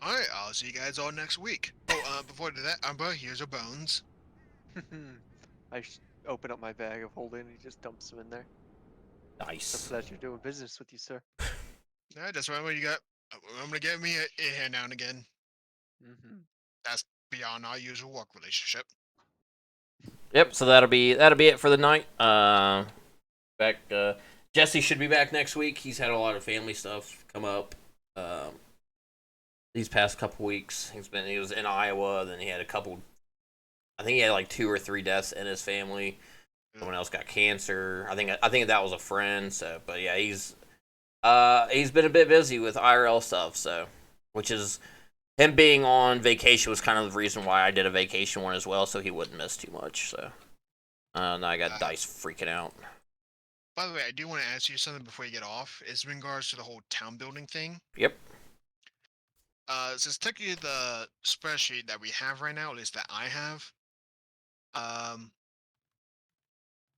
All right. I'll see you guys all next week. Oh, before that, Umber, here's your bones. I open up my bag of holding and he just dumps them in there. It's a Nice. pleasure doing business with you, sir. All right, just remember you got. I'm gonna get me a hand now and again. Mm-hmm. That's beyond our usual work relationship. Yep. So that'll be it for the night. Back. Jesse should be back next week. He's had a lot of family stuff come up. These past couple weeks, he was in Iowa. Then he had a couple. I think he had like 2 or 3 deaths in his family. Someone else got cancer. I think that was a friend. So, but yeah, he's been a bit busy with IRL stuff. So, which is him being on vacation was kind of the reason why I did a vacation one as well, so he wouldn't miss too much. So, now I got Dice freaking out. By the way, I do want to ask you something before you get off. Is in regards to the whole town building thing. Yep. Since technically the spreadsheet that we have right now, at least that I have,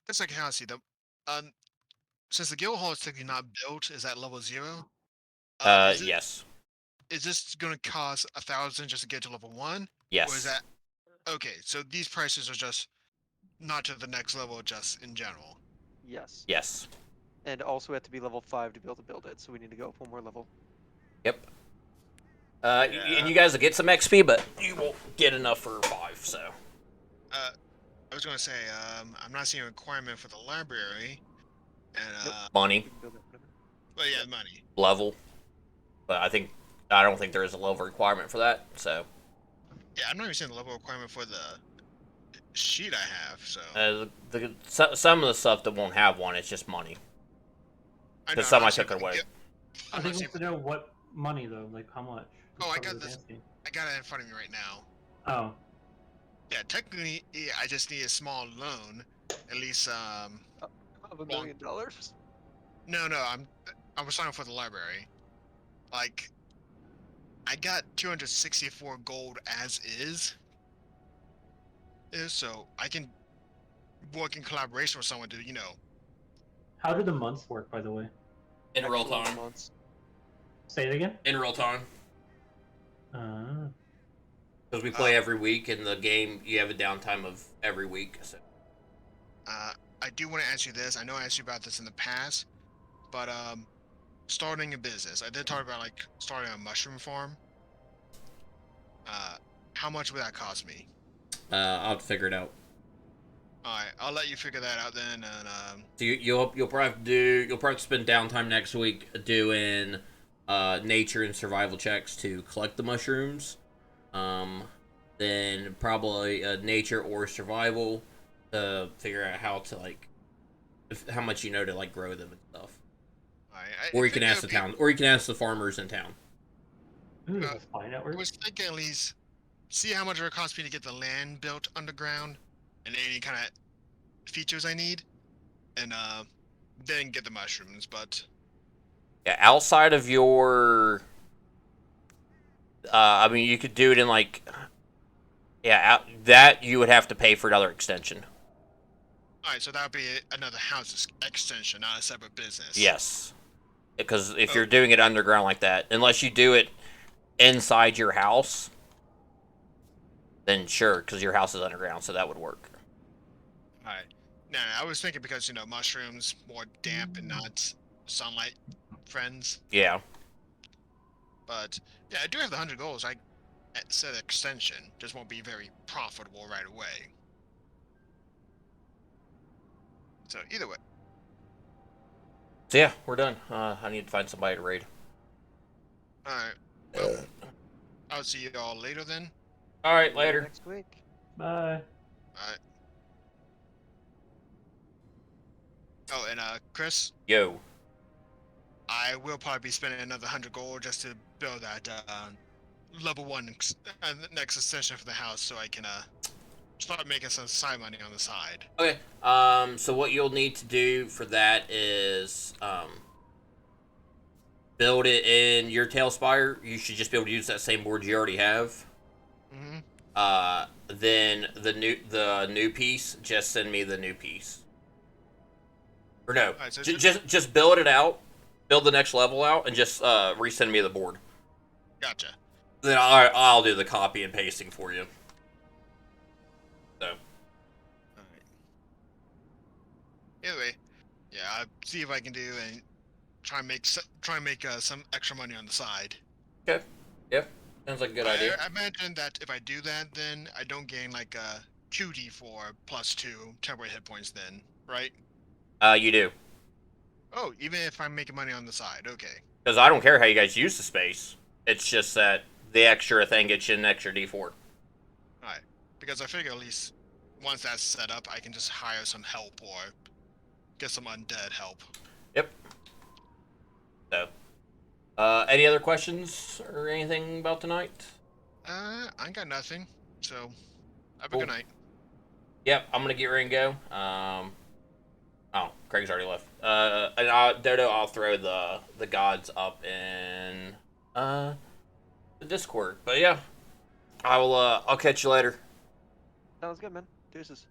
that's like how I see them. Since the guild hall is technically not built, is at level 0? Yes. Is this going to cost 1,000 just to get to level 1? Yes. Or is that okay? So these prices are just not to the next level, just in general. Yes. Yes. And also we have to be level 5 to be able to build it, so we need to go up 1 more level. Yep. And you guys will get some XP, but you won't get enough for 5. So. I was going to say, I'm not seeing a requirement for the library, and Money. but yeah, money. Level. But I don't think there is a level requirement for that. So. Yeah, I'm not even seeing the level requirement for the sheet I have. So. Some of the stuff that won't have one, it's just money. Because some I took away. I think we have to know what money though, like how much. Oh, I got this. I got it in front of me right now. Oh. Yeah, technically, yeah, I just need a small loan, at least. Of $1 million? No, I was signing for the library. Like, I got 264 gold as is. So I can work in collaboration with someone to, How do the months work, by the way? In real time. Say it again. In real time. Because we play every week, in the game you have a downtime of every week. So. I do want to ask you this. I know I asked you about this in the past, but starting a business. I did talk about like starting a mushroom farm. How much would that cost me? I'll have to figure it out. All right, I'll let you figure that out then. And so you'll probably have to spend downtime next week doing nature and survival checks to collect the mushrooms. Then probably nature or survival to figure out how to how much you know to grow them and stuff. Or you can ask the town, or you can ask the farmers in town. Ooh, that's fine. I was thinking at least see how much it would cost me to get the land built underground, and any kind of features I need, and then get the mushrooms. But Yeah, outside of your, I mean, you could do it in like, yeah, that you would have to pay for another extension. all right, so that would be another house extension, not a separate business. Yes, because if you're doing it underground like that, unless you do it inside your house, then sure, because your house is underground, so that would work. All right. Now, I was thinking because mushrooms more damp and not sunlight friends. Yeah. But yeah, I do have the 100 goals. I said extension just won't be very profitable right away. So either way. So yeah, we're done. I need to find somebody to raid. All right. Well, I'll see you all later then. All right, See you later. next week. Bye. All right. Oh, and Chris, Yo. I will probably be spending another 100 gold just to build that level 1 next extension for the house, so I can start making some side money on the side. Okay. So what you'll need to do for that is build it in your Talespire. You should just be able to use that same board you already have. Mm-hmm. Then the new piece, just send me the new piece. Or no, Right, so just build it out, build the next level out, and just resend me the board. Gotcha. Then I'll do the copy and pasting for you. So. All right. Anyway, yeah, I'll see if I can do and try and make some extra money on the side. Okay. Yeah. Sounds like a good idea. I imagine that if I do that, then I don't gain like a 2d4 +2 temporary hit points. Then, right? You do. Oh, even if I'm making money on the side, okay. Because I don't care how you guys use the space. It's just that the extra thing gets you an extra D4. Alright. Because I figure at least once that's set up, I can just hire some help or get some undead help. Yep. So, any other questions or anything about tonight? I ain't got nothing. So, have a Cool. good night. Yep, I'm gonna get ready and go. Oh, Craig's already left. And Dodo, I'll throw the gods up in the Discord. But yeah, I'll catch you later. Sounds good, man. Deuces.